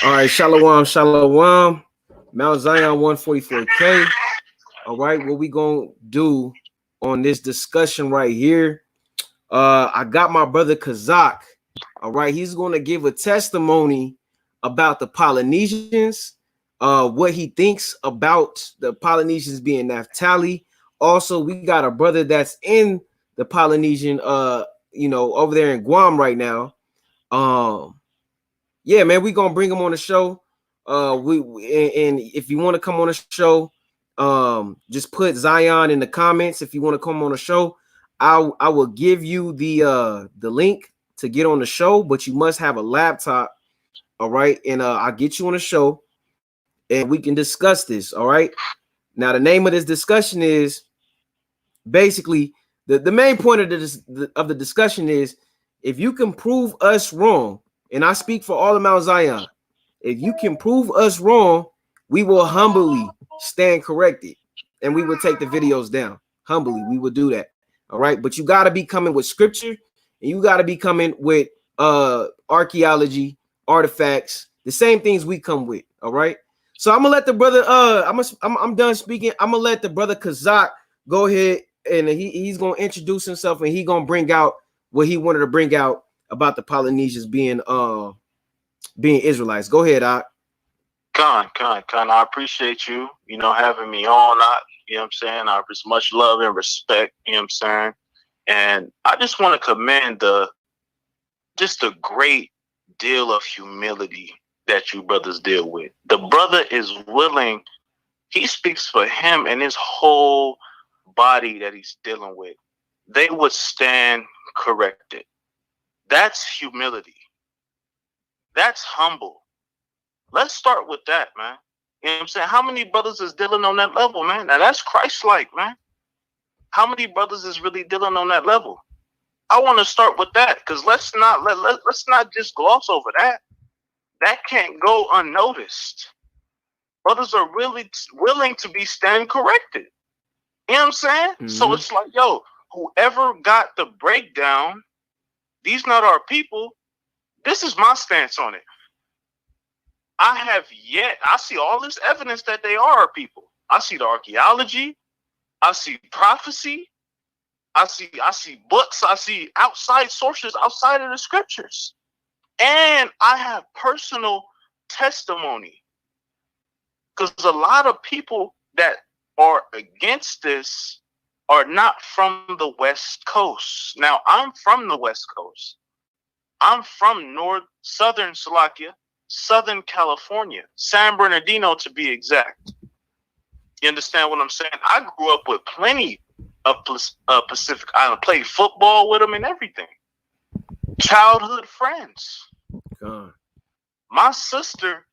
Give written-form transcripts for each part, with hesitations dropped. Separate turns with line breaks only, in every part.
All right, Shalom, Shalom. Mount Zion 144K. All right, what we gonna do on this discussion right here? I got my brother Kazak. All right, he's gonna give a testimony about the Polynesians, what he thinks about the Polynesians being Naphtali. Also, we got a brother that's in the Polynesian, over there in Guam right now. Yeah, man, we gonna bring him on the show. And if you want to come on the show, just put Zion in the comments. If you want to come on the show, I will give you the link to get on the show, but you must have a laptop. All right, and I'll get you on the show, and we can discuss this. All right. Now, the name of this discussion is basically the main point of the discussion is if you can prove us wrong, and I speak for all of Mount Zion. If you can prove us wrong, we will humbly stand corrected, and we will take the videos down. Humbly, we will do that. All right, but you got to be coming with scripture, and you got to be coming with archaeology, artifacts, the same things we come with. All right. So I'm gonna let the brother. I'm done speaking. I'm gonna let the brother Kazak go ahead, and he's gonna introduce himself, and he's gonna bring out what he wanted to bring out about the Polynesians being Israelites. Go ahead, Doc.
Con. I appreciate you, having me on. You know what I'm saying? I have much love and respect, you know what I'm saying? And I just want to commend the great deal of humility that you brothers deal with. The brother is willing, he speaks for him and his whole body that he's dealing with. They would stand corrected. That's humility. That's humble. Let's start with that, man. You know what I'm saying? How many brothers is dealing on that level, man? Now that's Christ-like, man. How many brothers is really dealing on that level? I want to start with that because let's not just gloss over that. That can't go unnoticed. Brothers are really willing to be stand corrected. You know what I'm saying? Mm-hmm. So it's like, yo, whoever got the breakdown, these not our people. This is my stance on it. I see all this evidence that they are our people. I see the archaeology. I see prophecy. I see books. I see outside sources outside of the scriptures. And I have personal testimony. Because a lot of people that are against this are not from the West Coast. Now, I'm from the West Coast. I'm from Southern California, San Bernardino to be exact. You understand what I'm saying? I grew up with plenty of Pacific Island, played football with them and everything. Childhood friends. God. My sister,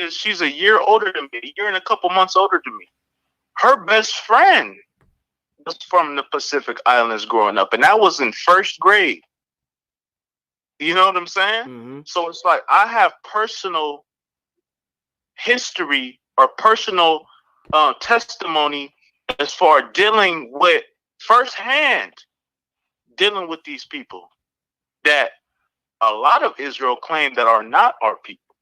she's a year older than me, a year and a couple months older than me. Her best friend was from the Pacific Islands growing up, and that was in first grade. You know what I'm saying? Mm-hmm. So it's like I have personal history or personal testimony as far dealing with firsthand dealing with these people that a lot of Israel claim that are not our people.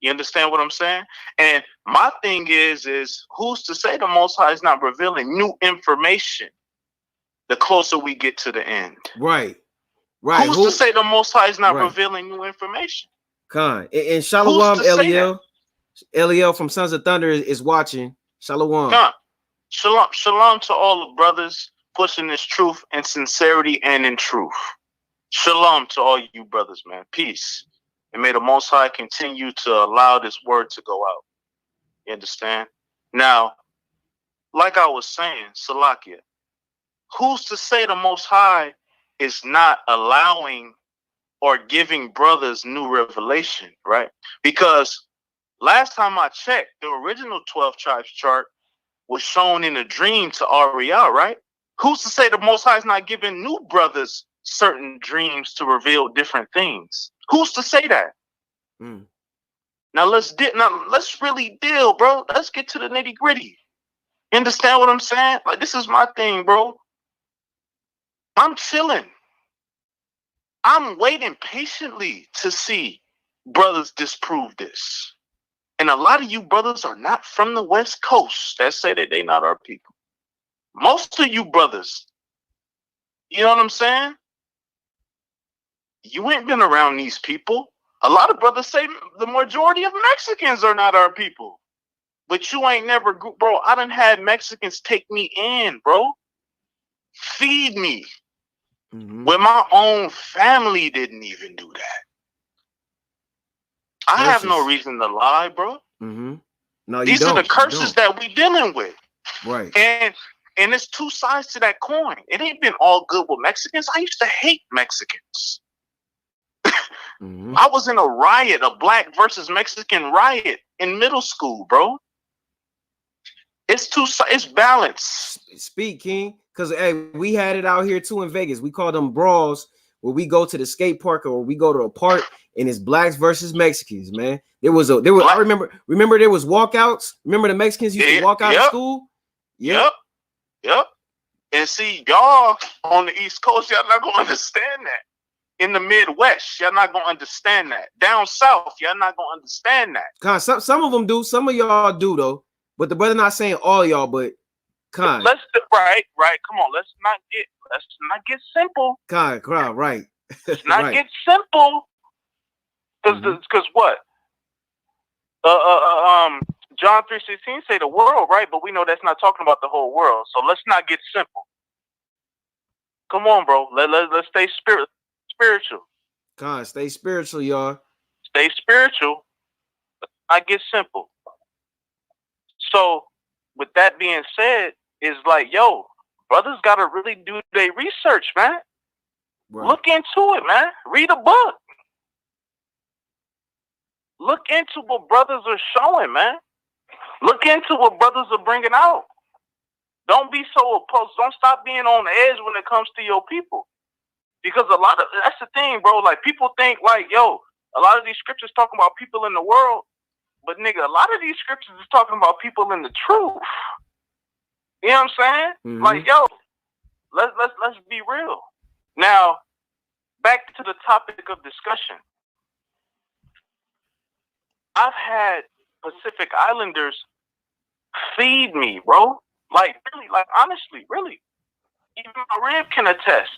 You understand what I'm saying? And my thing is who's to say the Most High is not revealing new information the closer we get to the end?
Right.
Who's to say the Most High is not revealing new information?
Khan. And Shalom, Eliel from Sons of Thunder is watching. Shalom.
Khan. Shalom to all the brothers pushing this truth and sincerity and in truth. Shalom to all you brothers, man. Peace. And may the Most High continue to allow this word to go out. You understand? Now, like I was saying, Salakia, who's to say the Most High is not allowing or giving brothers new revelation, right? Because last time I checked, the original 12 tribes chart was shown in a dream to Ariel, right? Who's to say the Most High is not giving new brothers certain dreams to reveal different things? Who's to say that? Mm. Now let's really deal, bro. Let's get to the nitty gritty. You understand what I'm saying? Like, this is my thing, bro. I'm chilling. I'm waiting patiently to see brothers disprove this. And a lot of you brothers are not from the West Coast that say that they not our people. Most of you brothers, you know what I'm saying? You ain't been around these people. A lot of brothers say the majority of Mexicans are not our people. But you ain't never, bro, I done had Mexicans take me in, bro. Feed me. When my own family didn't even do that. I have no reason to lie, bro.
No,
these are the curses that we dealing with.
Right.
And it's two sides to that coin. It ain't been all good with Mexicans. I used to hate Mexicans. I was in a riot, a black versus Mexican riot in middle school, bro. It's balance.
Speak, King, because hey, we had it out here too in Vegas. We call them brawls, where we go to the skate park or we go to a park and it's blacks versus Mexicans, man. I remember there was walkouts. Remember the Mexicans used to walk out of school?
Yep. And see, y'all on the East Coast, y'all not gonna understand that. In the Midwest, y'all not gonna understand that. Down south, y'all not gonna understand that.
God, some of them do, some of y'all do though. But the brother not saying all y'all, but kind.
Right. Come on, let's not get simple.
Right.
Let's not get simple. Because what? John 3:16 say the world, right? But we know that's not talking about the whole world. So let's not get simple. Come on, bro. Let's stay spiritual.
God, stay spiritual, y'all.
Stay spiritual. Let's not get simple. So, with that being said, it's like, yo, brothers gotta really do their research, man. Right. Look into it, man. Read a book. Look into what brothers are showing, man. Look into what brothers are bringing out. Don't be so opposed. Don't stop being on the edge when it comes to your people. Because that's the thing, bro. Like, people think like, yo, a lot of these scriptures talking about people in the world. But nigga, a lot of these scriptures is talking about people in the truth. You know what I'm saying? Like, yo, let's be real. Now, back to the topic of discussion. I've had Pacific Islanders feed me, bro. Like, really, like, honestly, really. Even my rib can attest.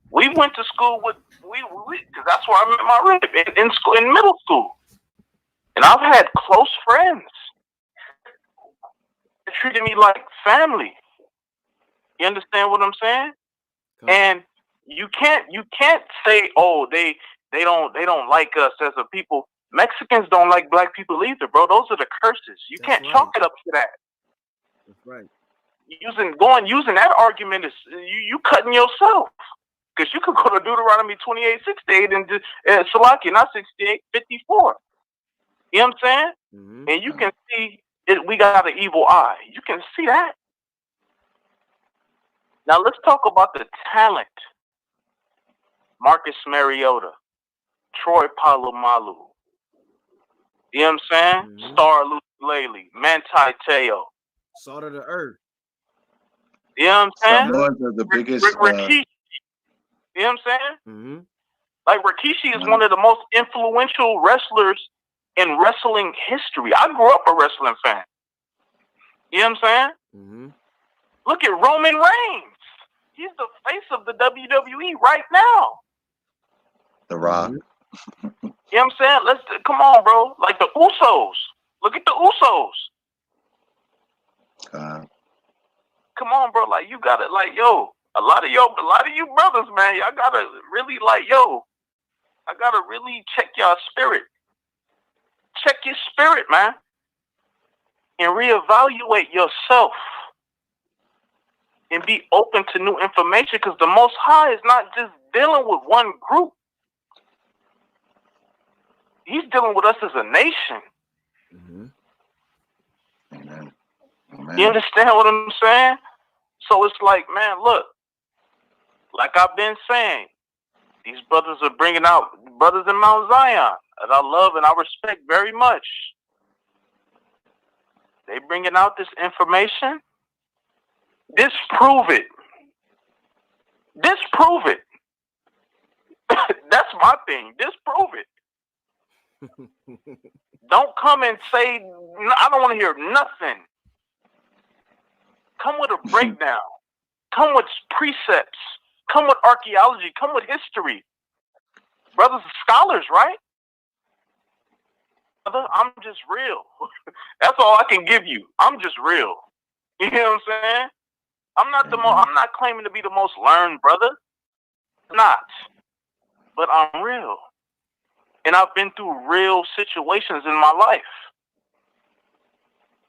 We went to school with, because that's where I met my rib, in school, in middle school. And I've had close friends that treated me like family. You understand what I'm saying? And you can't say, oh, they don't like us as a people. Mexicans don't like black people either, bro. Those are the curses. You can't chalk it up to that.
That's right.
Using that argument is you cutting yourself. Because you could go to Deuteronomy 28:68 and Salakia, not 68:54. You know what I'm saying? And you can see it, we got an evil eye. You can see that. Now let's talk about the talent. Marcus Mariota, Troy Polamalu. You know what I'm saying? Star Lulele, Manti Te'o.
Salt of the earth.
You know what I'm saying?
Some of the biggest.
Rikishi. You know what I'm saying? Like, Rikishi is one of the most influential wrestlers in wrestling history. I grew up a wrestling fan. You know what I'm saying? Look at Roman Reigns. He's the face of the WWE right now.
The Rock.
You know what I'm saying? Come on, bro. Like the Usos. Look at the Usos. Come on, bro. Like, you gotta, like, yo, a lot of you brothers, man, y'all gotta really, like, yo, I gotta really check y'all spirit. Check your spirit, man. And reevaluate yourself. And be open to new information, because the Most High is not just dealing with one group. He's dealing with us as a nation.
Amen.
You understand what I'm saying? So it's like, man, look, like I've been saying, these brothers are bringing out brothers in Mount Zion that I love and I respect very much. They bringing out this information. Disprove it. Disprove it. That's my thing. Disprove it. Don't come and say, I don't want to hear nothing. Come with a breakdown. Come with precepts. Come with archaeology. Come with history. Brothers are scholars, right? Brother, I'm just real. That's all I can give you. I'm just real. You know what I'm saying? I'm not claiming to be the most learned brother. Not. But I'm real. And I've been through real situations in my life.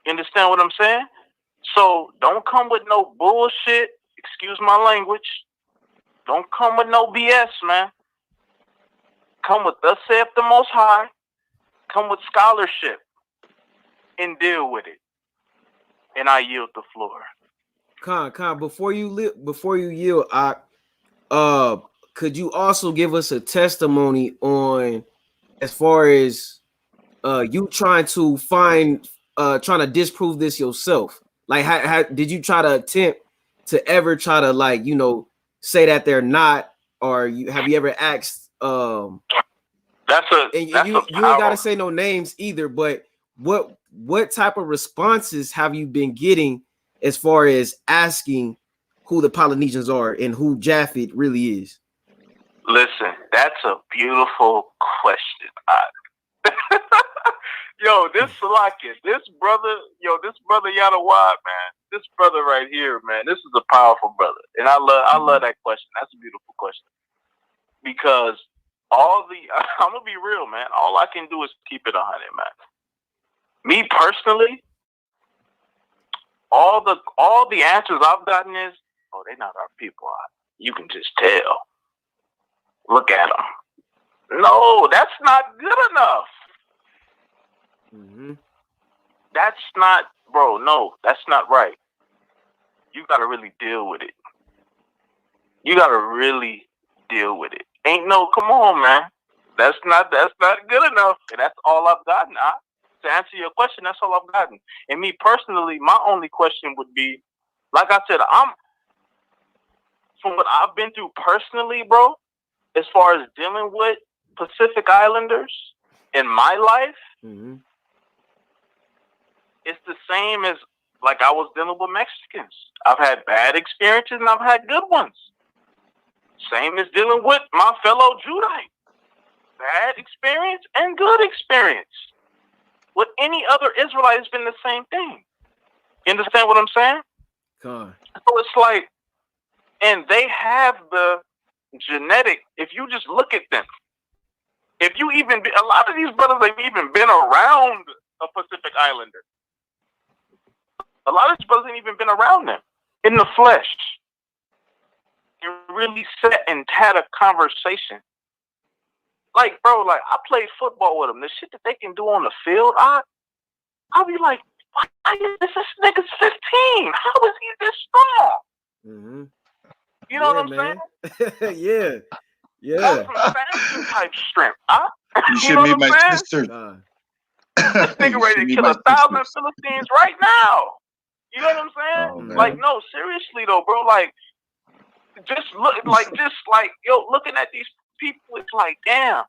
You understand what I'm saying? So don't come with no bullshit. Excuse my language. Don't come with no BS, man. Come with thus saith the Most High. Come with scholarship and deal with it. And I yield the floor.
Khan, before you yield, could you also give us a testimony on as far as you trying to disprove this yourself? Like, how did you try to attempt to ever try to, like, you know, say that they're not, or have you ever asked? You ain't gotta say no names either, but what type of responses have you been getting as far as asking who the Polynesians are and who Japhet really is?
Listen, that's a beautiful question. Yo, this brother Yadawad, man, this brother right here, man, this is a powerful brother, and I love that question. That's a beautiful question, because I'm gonna be real, man. All I can do is keep it 100, man. Me personally, all the answers I've gotten is, oh, they're not our people. You can just tell. Look at them. No, that's not good enough.
Mm-hmm.
That's not, bro. No, that's not right. You gotta really deal with it. You gotta really deal with it. Ain't no, come on, man. That's not good enough. And that's all I've gotten. To answer your question, that's all I've gotten. And me personally, my only question would be, like I said, from what I've been through personally, bro, as far as dealing with Pacific Islanders in my life,
mm-hmm.
it's the same as like I was dealing with Mexicans. I've had bad experiences and I've had good ones. Same as dealing with my fellow Judite. Bad experience and good experience. With any other Israelite, it's been the same thing. You understand what I'm saying?
God.
So it's like, and they have the genetic, if you just look at them, if you even, a lot of these brothers have even been around a Pacific Islander. A lot of these brothers ain't even been around them in the flesh. And really sat and had a conversation. Like, bro, like, I played football with them. The shit that they can do on the field, I'll be like, why is this nigga's 15? How is he this strong?
Mm-hmm.
You know what I'm saying?
Yeah.
That's some Samson type strength.
You should meet my sister.
This nigga ready to kill 1,000 Philistines right now. You know what I'm saying?
Oh,
like, no, seriously though, bro. Like, just looking at these people, it's like, damn,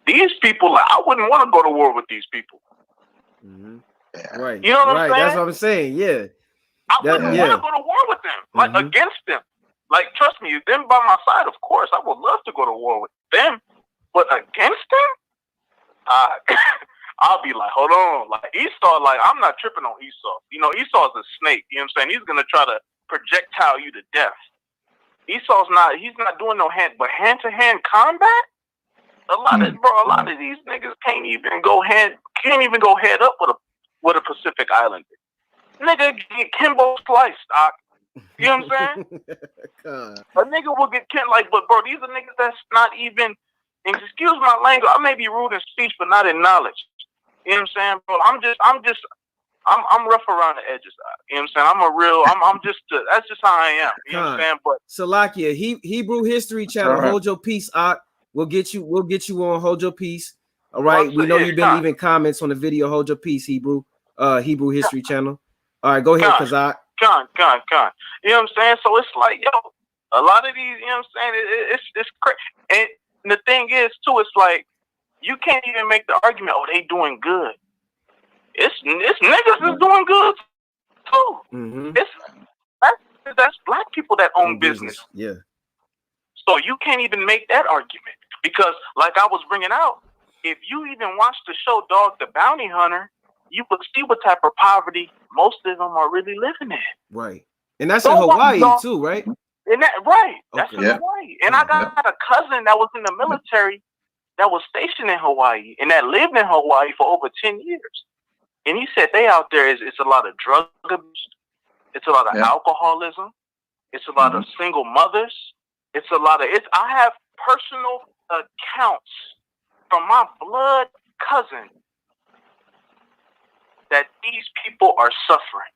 these people, like, I wouldn't want to go to war with these people.
Mm-hmm. Right.
You know what I'm saying?
That's what I'm saying. Yeah.
I wouldn't want to go to war with them, like, against them. Like, trust me, them by my side, of course, I would love to go to war with them, but against them, I'll be like, hold on. Like, Esau, like, I'm not tripping on Esau. You know, Esau's a snake. You know what I'm saying? He's going to try to projectile you to death. He's not doing no hand-to-hand combat. A lot of these niggas can't even go head up with a Pacific Islander. Nigga get Kimbo sliced, Doc. You know what I'm saying? A nigga will get like, but bro, these are niggas that's not even, and excuse my language, I may be rude in speech, but not in knowledge. You know what I'm saying, bro? I'm rough around the edges. You know what I'm saying? That's just how I am. You know what I'm saying? But
Salakia, Hebrew History Channel, hold your peace, Ak. We'll get you on Hold Your Peace. All right. We know you've been leaving comments on the video. Hold Your Peace, Hebrew History Channel. All right, go ahead, Kazak.
Con. You know what I'm saying? So it's like, yo, A lot of these, you know what I'm saying? It's crazy. And the thing is, too, it's like, you can't even make the argument, oh, they doing good. It's niggas is doing good, too.
Mm-hmm.
That's black people that own business.
Yeah.
So you can't even make that argument. Because, like I was bringing out, if you even watch the show Dog the Bounty Hunter, you would see what type of poverty most of them are really living in.
Right. And that's in Hawaii, too, right?
And right.
Okay.
That's in Hawaii. And I got a cousin that was in the military that was stationed in Hawaii and that lived in Hawaii for over 10 years. And he said they out there, it's a lot of drug abuse. It's a lot of alcoholism. It's a lot of single mothers. It's a lot of, I have personal accounts from my blood cousin that these people are suffering.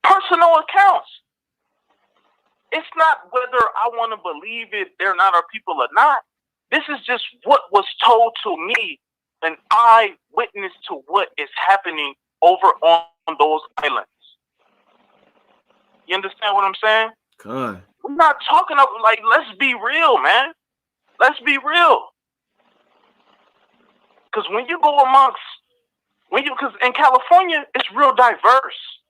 Personal accounts. It's not whether I want to believe it, they're not our people or not. This is just what was told to me, an eyewitness to what is happening over on those islands. You understand what I'm saying?
God.
We're not talking about, like, let's be real, man. Let's be real. Because when you go amongst, because in California, it's real diverse.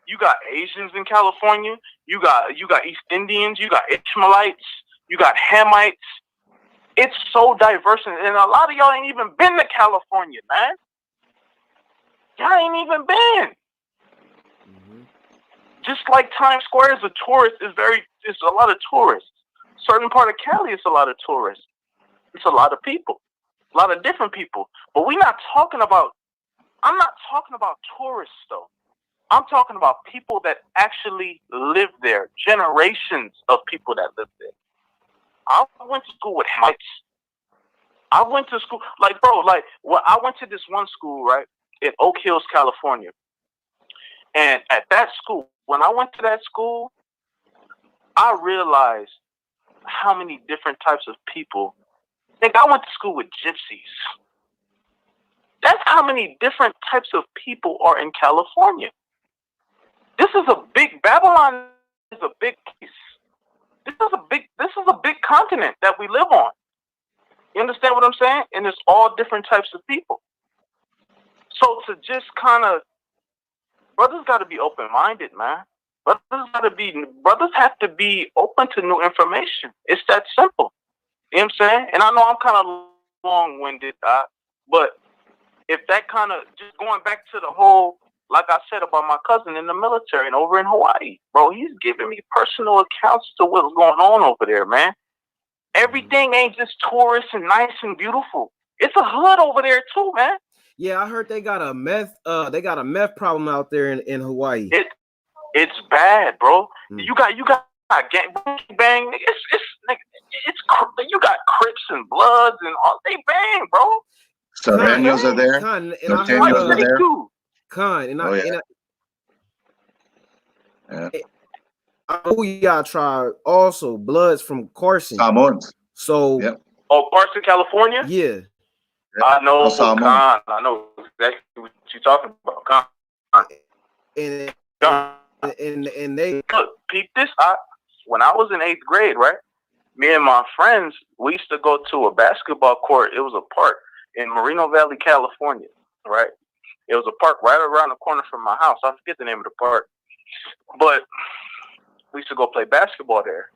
You got Asians in California. You got East Indians. You got Ishmaelites. You got Hamites. It's so diverse, and a lot of y'all ain't even been to California, man. Y'all ain't even been.
Mm-hmm.
Just like Times Square is a tourist, it's a lot of tourists. Certain part of Cali, it's a lot of tourists. It's a lot of people, a lot of different people. But I'm not talking about tourists, though. I'm talking about people that actually live there, generations of people that live there. I went to school with Hamites. I went to school, I went to this one school, right, in Oak Hills, California. And at that school, when I went to that school, I realized how many different types of people. I went to school with gypsies. That's how many different types of people are in California. This is a big, Babylon is a big piece. This is a big continent that we live on. You understand what I'm saying? And there's all different types of people. So to just kind of, brothers got to be open-minded, man. Brothers have to be open to new information. It's that simple. You know what I'm saying? And I know I'm kind of long-winded, but if that kind of, just going back to the whole, like I said about my cousin in the military and over in Hawaii, bro, he's giving me personal accounts to what's going on over there, man. Everything ain't just tourist and nice and beautiful. It's a hood over there too, man.
Yeah, I heard they got a meth problem out there in Hawaii.
It's bad, bro. You got gang bang. It's you got Crips and Bloods and all, they bang, bro.
Serranos are there. Norteños are there.
Y'all try also Bloods from Carson.
Salmons.
So
Carson, California?
Yeah.
I know Khan. I know exactly what you're talking about. Khan.
And they
look, peep this. When I was in 8th grade, right? Me and my friends, we used to go to a basketball court. It was a park in Moreno Valley, California, right? It was a park right around the corner from my house. I forget the name of the park. But we used to go play basketball there.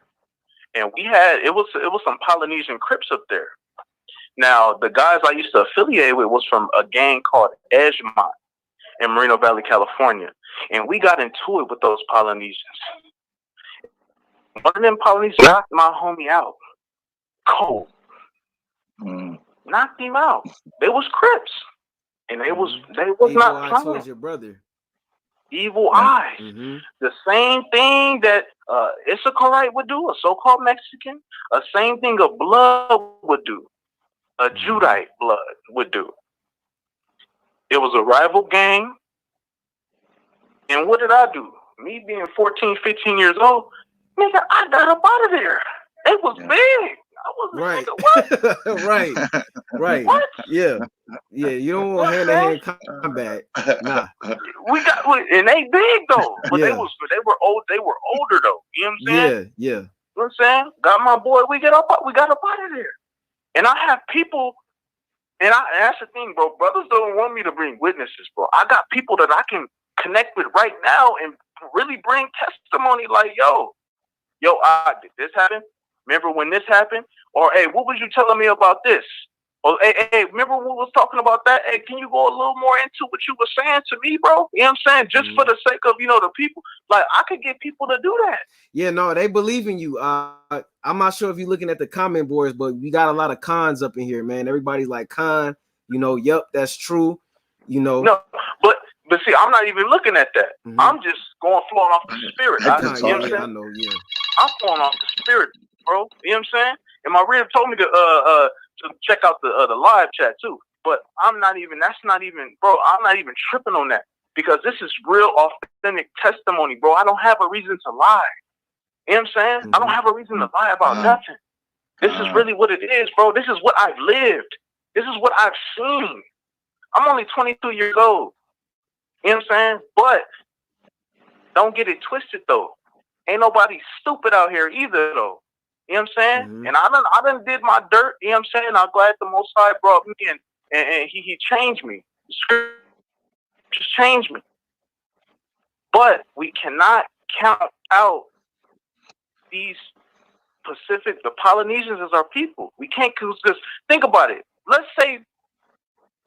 And it was some Polynesian Crips up there. Now, the guys I used to affiliate with was from a gang called Edgemont in Moreno Valley, California. And we got into it with those Polynesians. One of them Polynesians knocked my homie out. Cold. Knocked him out. They was Crips. And they was not playing.
Towards your brother.
Evil eyes.
Mm-hmm.
The same thing that Issacharite would do, a so-called Mexican. The same thing a Blood would do. A Judite Blood would do. It was a rival gang. And what did I do? Me being 14, 15 years old, nigga, I got up out of there. It was big. I was
right.
Nigga, what?
right.
What?
Yeah. Yeah, you don't want hand-to-hand combat. Nah.
And they big though, but they were old. They were older though. You know what I'm saying?
Yeah.
You know what I'm saying? Got my boy. We got up out of there. And I have people, and that's the thing, bro. Brothers don't want me to bring witnesses, bro. I got people that I can connect with right now and really bring testimony. Like, yo, did this happen? Remember when this happened? Or hey, what was you telling me about this? Or hey, remember we was talking about that? Hey, can you go a little more into what you were saying to me, bro? You know what I'm saying? Just for the sake of, the people. Like, I could get people to do that.
Yeah, no, they believe in you. I'm not sure if you're looking at the comment boards, but we got a lot of cons up in here, man. Everybody's like, con, yep, that's true.
No, but see, I'm not even looking at that. I'm just flowing off the spirit. You know what I'm saying?
I know, yeah.
I'm flowing off the spirit, bro. You know what I'm saying? And my rib told me to check out the live chat too. But that's not even, bro, I'm not even tripping on that because this is real authentic testimony, bro. I don't have a reason to lie. You know what I'm saying? I don't have a reason to lie about nothing. This is really what it is, bro. This is what I've lived. This is what I've seen. I'm only 22 years old. You know what I'm saying? But don't get it twisted though. Ain't nobody stupid out here either though. You know what I'm saying? And I done did my dirt. You know what I'm saying? I'm glad the Most High brought me in and he changed me. The scriptures changed me. But we cannot count out the Polynesians as our people. We can't, because think about it. Let's say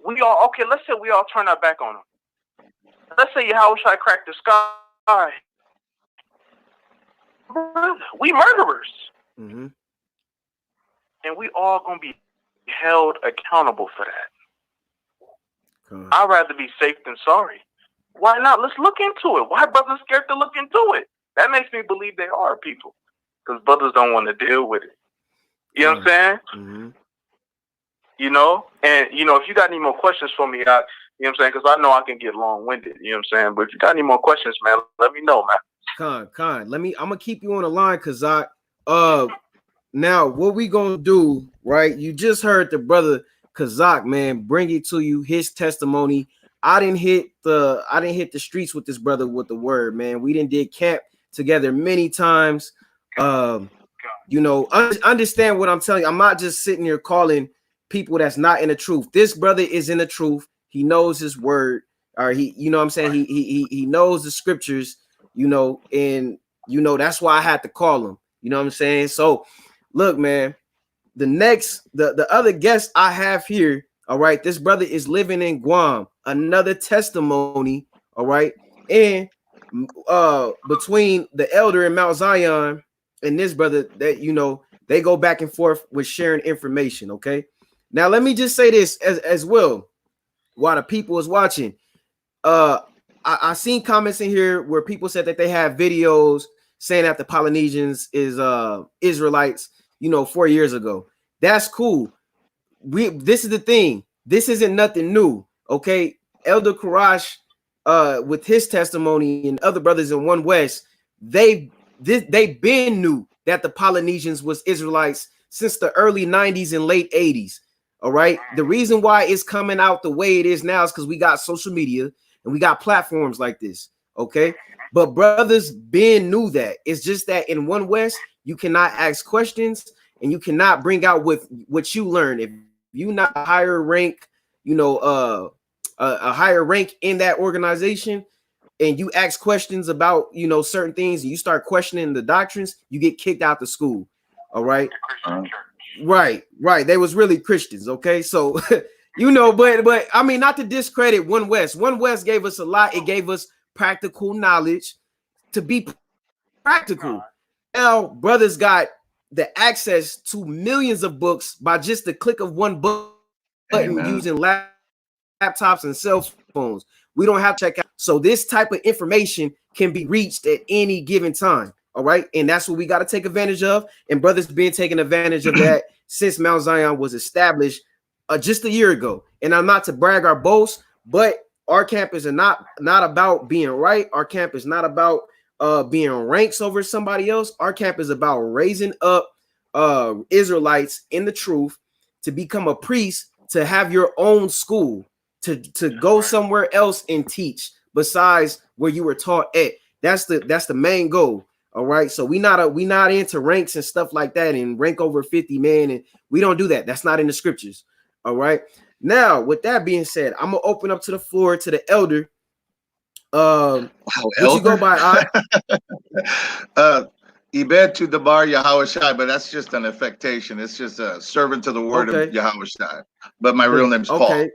we all turn our back on them. Let's say Yahushua cracked the sky. We murderers. And we all gonna be held accountable for that. I'd rather be safe than sorry. Why not? Let's look into it. Why brothers scared to look into it? That makes me believe they are people. Because brothers don't want to deal with it. You know what I'm saying? And if you got any more questions for me, you know what I'm saying? Because I know I can get long-winded, you know what I'm saying? But if you got any more questions, man, let me know, man.
Con, I'm gonna keep you on the line, Kazak. Now what we gonna do, right? You just heard the brother Kazak, man, bring it to you, his testimony. I didn't hit the streets with this brother with the word, man. We did camp together many times. Understand what I'm telling you. I'm not just sitting here calling people that's not in the truth. This brother is in the truth. He knows his word, or he, what I'm saying, he knows the scriptures, and that's why I had to call him. You know what I'm saying? So look, man, the other guest I have here, all right, this brother is living in Guam. Another testimony, all right, and between the elder in Mount Zion and this brother, that they go back and forth with sharing information. Okay, now let me just say this as well while the people is watching. I seen comments in here where people said that they have videos saying that the Polynesians is Israelites, 4 years ago. That's cool. This is the thing. This isn't nothing new. Okay, Elder Karash, with his testimony and other brothers in One West, they've been knew that the Polynesians was Israelites since the early 90s and late 80s. All right. The reason why it's coming out the way it is now is because we got social media and we got platforms like this. Okay. But brothers been knew that. It's just that in One West, you cannot ask questions and you cannot bring out with what you learn. If you not a higher rank, a higher rank in that organization, and you ask questions about, certain things, and you start questioning the doctrines, you get kicked out the school. All right. Right. They was really Christians. Okay. So, but I mean, not to discredit One West. One West gave us a lot. It gave us practical knowledge to be practical. Now, brothers got the access to millions of books by just the click of one button using laptops and cell phones. We don't have to check out. So this type of information can be reached at any given time. All right. And that's what we got to take advantage of. And brothers been taking advantage of that since Mount Zion was established just a year ago. And I'm not to brag or boast, but our camp is not about being right. Our camp is not about being ranks over somebody else. Our camp is about raising up Israelites in the truth to become a priest to have your own school, to go somewhere else and teach besides where you were taught at. That's the main goal. All right. So we not into ranks and stuff like that and rank over 50 man, and we don't do that. That's not in the scriptures. All right. Now, with that being said, I'm gonna open up to the floor to the elder.
Wow,
what you go by?
Ibed to the bar Yahushai, but that's just an affectation. It's just a servant to the word of Yahushai. But my real name's Paul.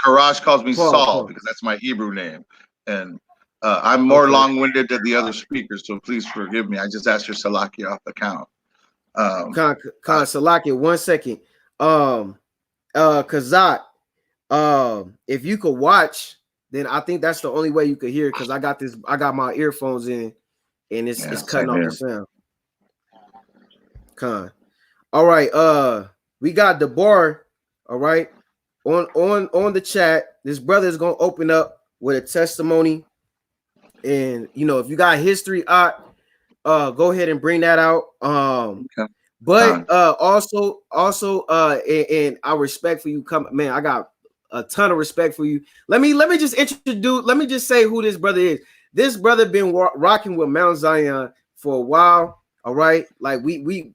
Karash calls me Saul because that's my Hebrew name, and I'm more long-winded than the other speakers, so please forgive me. I just asked your Salaki off the count.
Salaki, 1 second. Kazak, if you could watch, then I think that's the only way you could hear it, because I got my earphones in and it's cutting off the sound. All right, we got the bar, all right, on the chat. This brother is gonna open up with a testimony, and if you got history, go ahead and bring that out. But also, and I respect for you. Man, I got a ton of respect for you. Let me just introduce. Let me just say who this brother is. This brother been rocking with Mount Zion for a while. All right, like we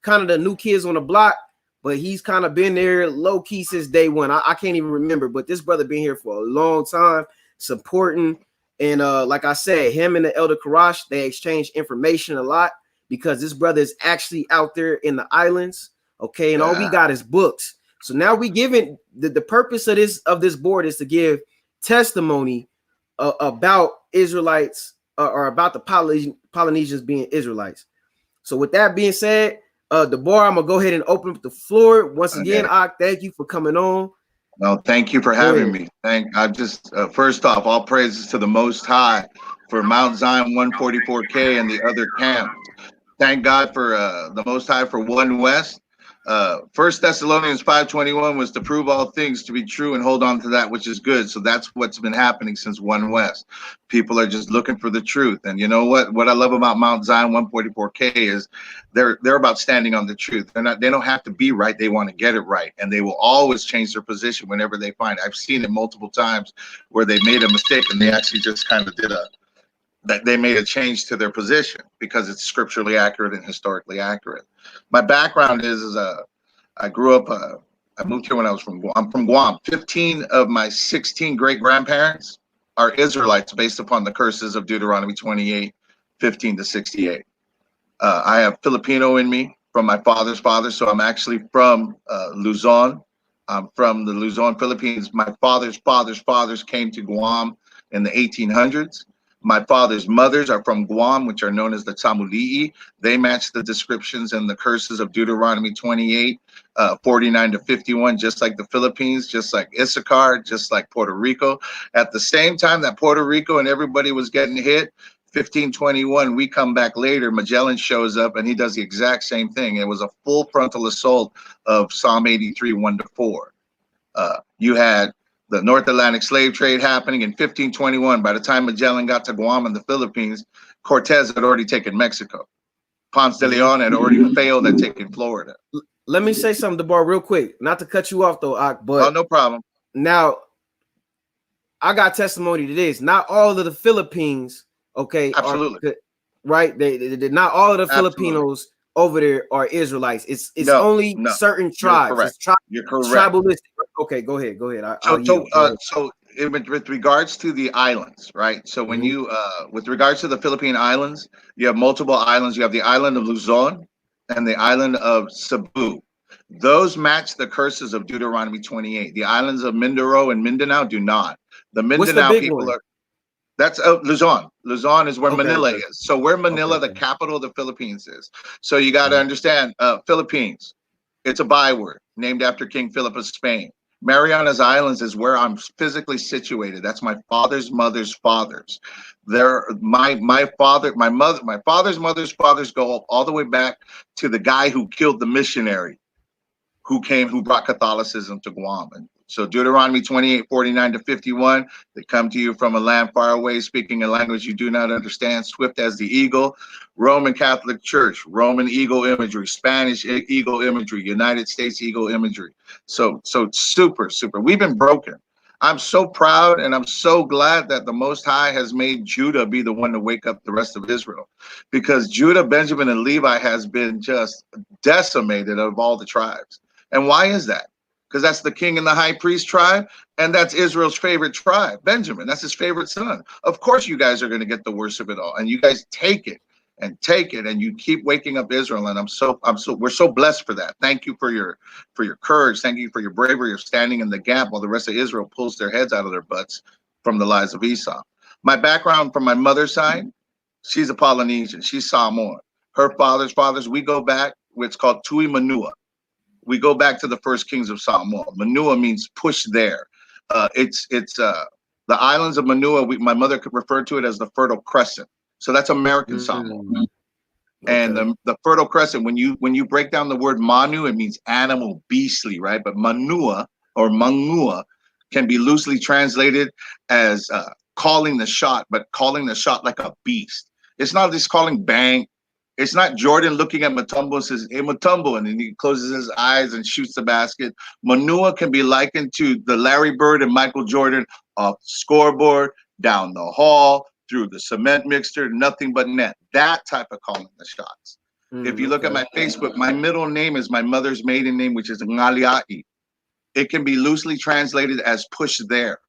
kind of the new kids on the block, but he's kind of been there low key since day one. I can't even remember, but this brother been here for a long time, supporting. And like I said, him and the elder Karash, they exchange information a lot, because this brother is actually out there in the islands. Okay, and all we got is books. So now we giving the purpose of this board is to give testimony about Israelites or about the Polynesians being Israelites. So with that being said, the board, I'm gonna go ahead and open up the floor once again. Thank you for coming on.
No, thank you for having me. I'm just first off, all praises to the Most High for Mount Zion 144K and the other camps. Thank God for the Most High for One West. 1 Thessalonians 5:21 was to prove all things to be true and hold on to that which is good. So that's what's been happening since One West. People are just looking for the truth. And you know what I love about Mount Zion 144K is they're about standing on the truth. They don't have to be right. They want to get it right. And they will always change their position whenever they find it. I've seen it multiple times where they made a mistake and they actually just kind of that they made a change to their position because it's scripturally accurate and historically accurate. My background is I grew up, I moved here when I was I'm from Guam. 15 of my 16 great-grandparents are Israelites based upon the curses of Deuteronomy 28:15-68. I have Filipino in me from my father's father, so I'm actually from Luzon. I'm from the Luzon, Philippines. My father's fathers came to Guam in the 1800s. My father's mothers are from Guam, which are known as the Tamuli'i. They match the descriptions and the curses of Deuteronomy 28:49-51, just like the Philippines, just like Issachar, just like Puerto Rico. At the same time that Puerto Rico and everybody was getting hit, 1521, we come back later, Magellan shows up and he does the exact same thing. It was a full frontal assault of Psalm 83:1-4. You had the North Atlantic slave trade happening in 1521. By the time Magellan got to Guam and the Philippines, Cortez had already taken Mexico. Ponce de Leon had already failed at taking Florida.
Let me say something, DeBar, real quick. Not to cut you off, though, but
no problem.
Now, I got testimony to this. Not all of the Philippines, okay,
absolutely,
right? They not all of the Filipinos over there are Israelites. It's only certain tribes.
You're correct.
Tribalistic. Okay, go ahead.
So with regards to the islands, right? So when you with regards to the Philippine islands, you have multiple islands. You have the island of Luzon and the island of Cebu. Those match the curses of Deuteronomy 28. The islands of Mindoro and Mindanao do not. The Mindanao people are. That's Luzon. Luzon is where Manila is. So where Manila, the capital of the Philippines, is. So you got to understand, Philippines. It's a byword named after King Philip of Spain. Marianas Islands is where I'm physically situated. That's my father's mother's fathers. My father's mother's fathers go all the way back to the guy who killed the missionary, who brought Catholicism to Guam. And so Deuteronomy 28:49-51, they come to you from a land far away, speaking a language you do not understand, swift as the eagle. Roman Catholic Church, Roman eagle imagery, Spanish eagle imagery, United States eagle imagery. So super. We've been broken. I'm so proud and I'm so glad that the Most High has made Judah be the one to wake up the rest of Israel, because Judah, Benjamin, and Levi has been just decimated of all the tribes. And why is that? Because that's the king and the high priest tribe, and that's Israel's favorite tribe, Benjamin. That's his favorite son. Of course, you guys are going to get the worst of it all, and you guys take it, and you keep waking up Israel. And we're so blessed for that. Thank you for your courage. Thank you for your bravery of standing in the gap while the rest of Israel pulls their heads out of their butts from the lies of Esau. My background from my mother's side, she's a Polynesian. She's Samoan. Her fathers, we go back. It's called Tui Manua. We go back to the first kings of Samoa. Manua means push there. It's the islands of Manua. My mother could refer to it as the Fertile Crescent. So that's American Samoa. Okay. And the Fertile Crescent, when you break down the word Manu, it means animal, beastly, right? But Manua or Mangua can be loosely translated as calling the shot, but calling the shot like a beast. It's not just calling bang. It's not Jordan looking at Mutombo and says, "Hey, Mutombo," and then he closes his eyes and shoots the basket. Manua can be likened to the Larry Bird and Michael Jordan off the scoreboard, down the hall, through the cement mixer, nothing but net. That type of calling the shots. If you look at my Facebook, my middle name is my mother's maiden name, which is Ngaliai. It can be loosely translated as push there.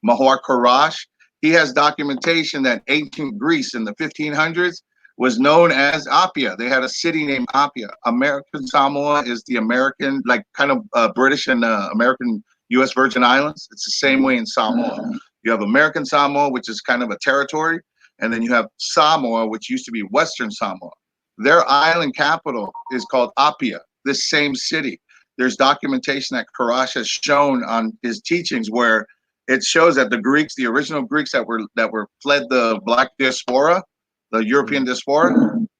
Mahor Karash, he has documentation that ancient Greece in the 1500s was known as Apia. They had a city named Apia. American Samoa is the American, like kind of British and American U.S. Virgin Islands. It's the same way in Samoa. You have American Samoa, which is kind of a territory, and then you have Samoa, which used to be Western Samoa. Their island capital is called Apia, this same city. There's documentation that Karash has shown on his teachings where it shows that the Greeks, the original Greeks that were fled the Black diaspora, the European diaspora,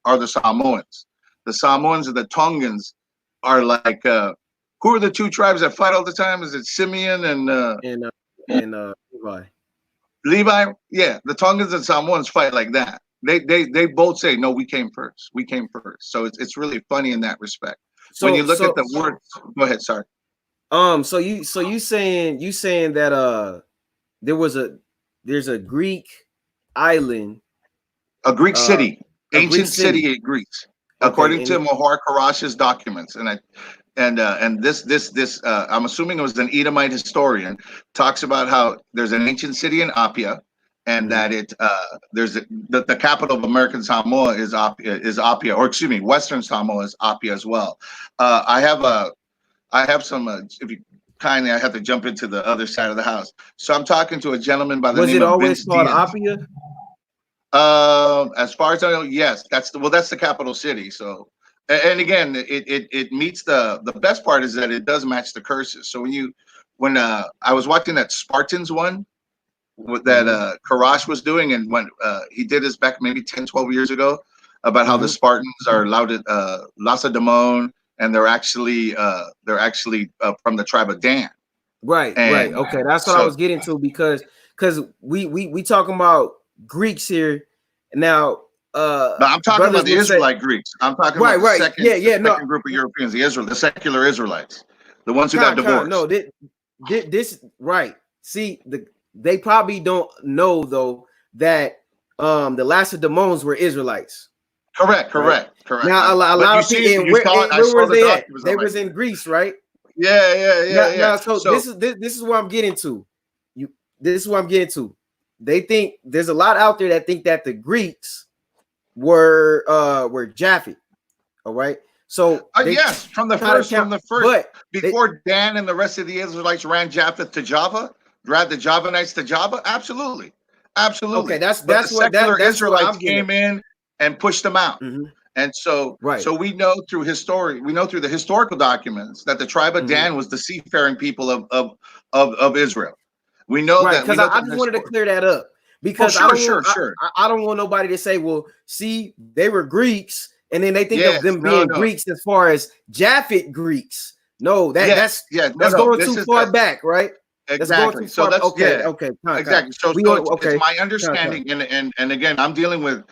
are the Samoans. The Samoans and the Tongans are like, who are the two tribes that fight all the time? Is it Simeon and Levi? Levi, yeah. The Tongans and Samoans fight like that. They both say, no, we came first. We came first. So it's really funny in that respect. So, when you look at the word, go ahead. Sorry.
So you saying that there's a Greek island.
A Greek city, ancient city in Greece, according to Mahor Karash's documents, and this I'm assuming it was an Edomite historian, talks about how there's an ancient city in Apia, and that the capital of American Samoa is Apia, or excuse me, Western Samoa is Apia as well. I have some. If you kindly, I have to jump into the other side of the house. So I'm talking to a gentleman by the name of Vince. Was it always called Apia? As far as I know, yes, that's the capital city. So, and again, it meets the best part is that it does match the curses. So when I was watching that Spartans one that Karash was doing, and when he did this back maybe 10, 12 years ago about how the Spartans are Lacedaemon, and they're actually from the tribe of Dan.
Right. Okay, that's what I was getting to because we talking about Greeks here now.
No, I'm talking about the Israelite Greeks. I'm talking about the second group of Europeans, the secular Israelites, the ones who got divorced.
No, this right. See, they probably don't know though that the Lacedaemons were Israelites.
Correct.
Now a lot of people. Where were they at? They was in Greece, right?
Yeah.
Now, so this is what I'm getting to. This is what I'm getting to. They think there's a lot out there that think that the Greeks were Japhet. All right. So
yes, from the first, but before Dan and the rest of the Israelites ran Japheth to Java, dragged the Javanites to Java. Absolutely.
Okay, that's
Israelites came in and pushed them out. And so, so we know through the historical documents that the tribe of Dan was the seafaring people of Israel. We know that
because I just wanted to clear that up because I don't want nobody to say, well, see, they were Greeks, and then they think of them being Greeks as far as Japhet Greeks. No, that's going too far back, right?
Exactly. So let's
okay.
Exactly. So it's my understanding, and again, I'm dealing with,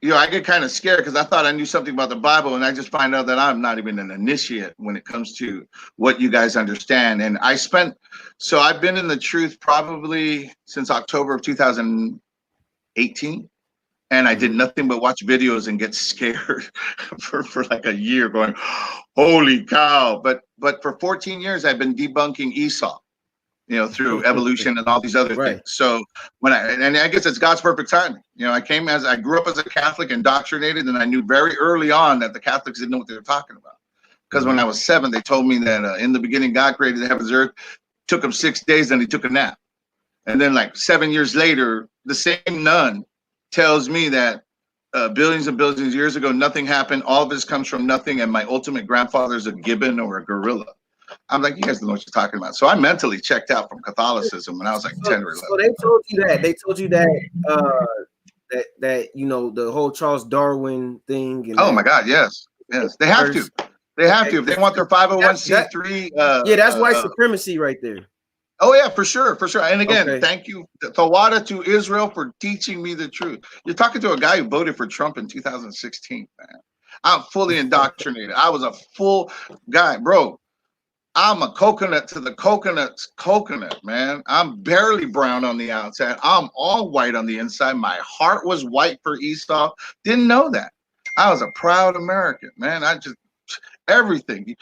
I get kind of scared because I thought I knew something about the Bible, and I just find out that I'm not even an initiate when it comes to what you guys understand. And I've been in the truth probably since October of 2018. And I did nothing but watch videos and get scared for like a year, going, holy cow. But for 14 years, I've been debunking Esau, through evolution and all these other things. So I guess it's God's perfect timing. I grew up as a Catholic, indoctrinated, and I knew very early on that the Catholics didn't know what they were talking about. Because when I was 7, they told me that in the beginning, God created the heavens and earth, took him 6 days, and he took a nap. And then like 7 years later, the same nun tells me that billions and billions of years ago, nothing happened. All of this comes from nothing. And my ultimate grandfather is a gibbon or a gorilla. I'm like, you guys don't know what you're talking about. So I mentally checked out from Catholicism when I was like 10 or 11.
So they told you that. They told you that the whole Charles Darwin thing. And
my God, yes. They have to. They have to. If they want their 501c3.
That's white supremacy right there.
Oh yeah, for sure. And again, thank you, Tawada, to Israel for teaching me the truth. You're talking to a guy who voted for Trump in 2016, man. I'm fully indoctrinated. I was a full guy, bro. I'm a coconut to the coconut's coconut, man. I'm barely brown on the outside. I'm all white on the inside. My heart was white for Esau. Didn't know that. I was a proud American, man. Everything.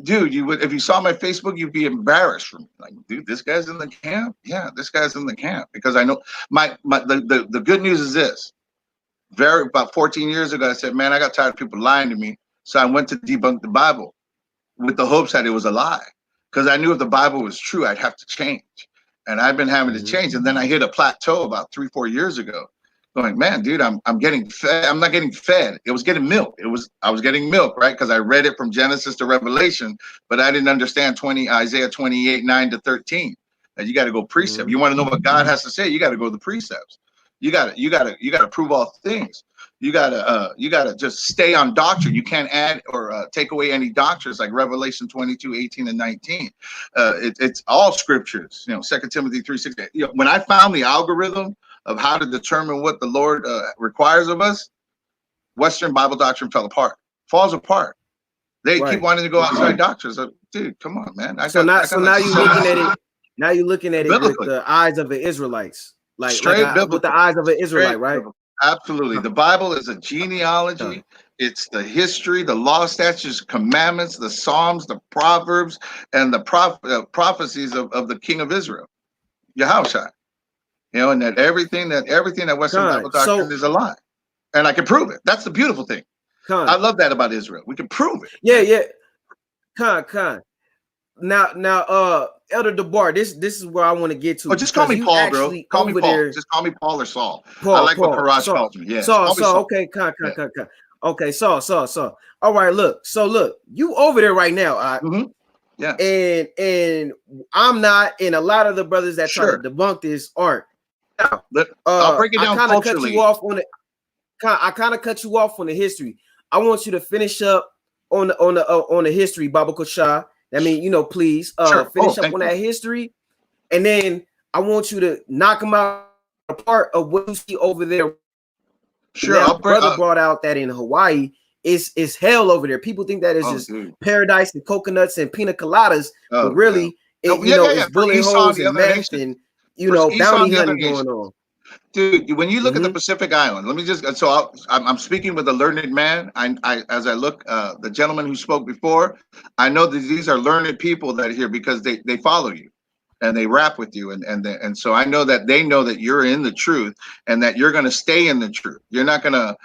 Dude, if you saw my Facebook, you'd be embarrassed for me. Like, dude, this guy's in the camp. Yeah, this guy's in the camp because I know the good news is this. About 14 years ago, I said, man, I got tired of people lying to me, so I went to debunk the Bible with the hopes that it was a lie, because I knew if the Bible was true, I'd have to change, and I've been having to change. And then I hit a plateau about 3-4 years ago. Going, man, dude, I'm getting fed. I'm not getting fed. It was getting milk. I was getting milk, right? Because I read it from Genesis to Revelation, but I didn't understand Isaiah 28:9-13. And you got to go precept. You want to know what God has to say? You got to go to the precepts. You got to prove all things. You got to just stay on doctrine. You can't add or take away any doctrines like Revelation 22:18-19. It's all scriptures. 2 Timothy 3:6. When I found the algorithm of how to determine what the Lord requires of us, Western Bible doctrine falls apart. They keep wanting to go outside doctrines. Dude, come on, man. Now you're looking at it. Now you're looking at it with the eyes of the Israelites, with the eyes of an Israelite, right? Absolutely. The Bible is a genealogy. It's the history, the law, statutes, commandments, the Psalms, the Proverbs, and the prophecies of the King of Israel, Yahushua. And that everything that Western Bible doctrine is a lie. And I can prove it. That's the beautiful thing. I love that about Israel. We can prove it.
Yeah. Now, Elder DeBar, this is where I want to get to.
Oh, just call me Paul, bro. Call me Paul. Just call me Paul or Saul. I like what Karash calls me. Yeah.
Saul. Okay, Okay, Saul. All right, look, you over there right now.
Yeah.
And I'm not, and a lot of the brothers that try to debunk this aren't. Now,
I'll break it down culturally.
I kind of cut you off on the history. I want you to finish up on the history, Baba Koshah. I mean, please finish up on that history, and then I want you to knock them out apart of what you see over there.
Sure,
now, brother brought out that in Hawaii is hell over there. People think that is just paradise and coconuts and pina coladas, but really, it's bullet holes and meth and bounty hunting going on.
Dude, when you look at the Pacific Island, let me just I'm speaking with a learned man. As I look, the gentleman who spoke before, I know that these are learned people that are here because they follow you and they rap with you, and so I know that they know that you're in the truth and that you're going to stay in the truth. We're not gonna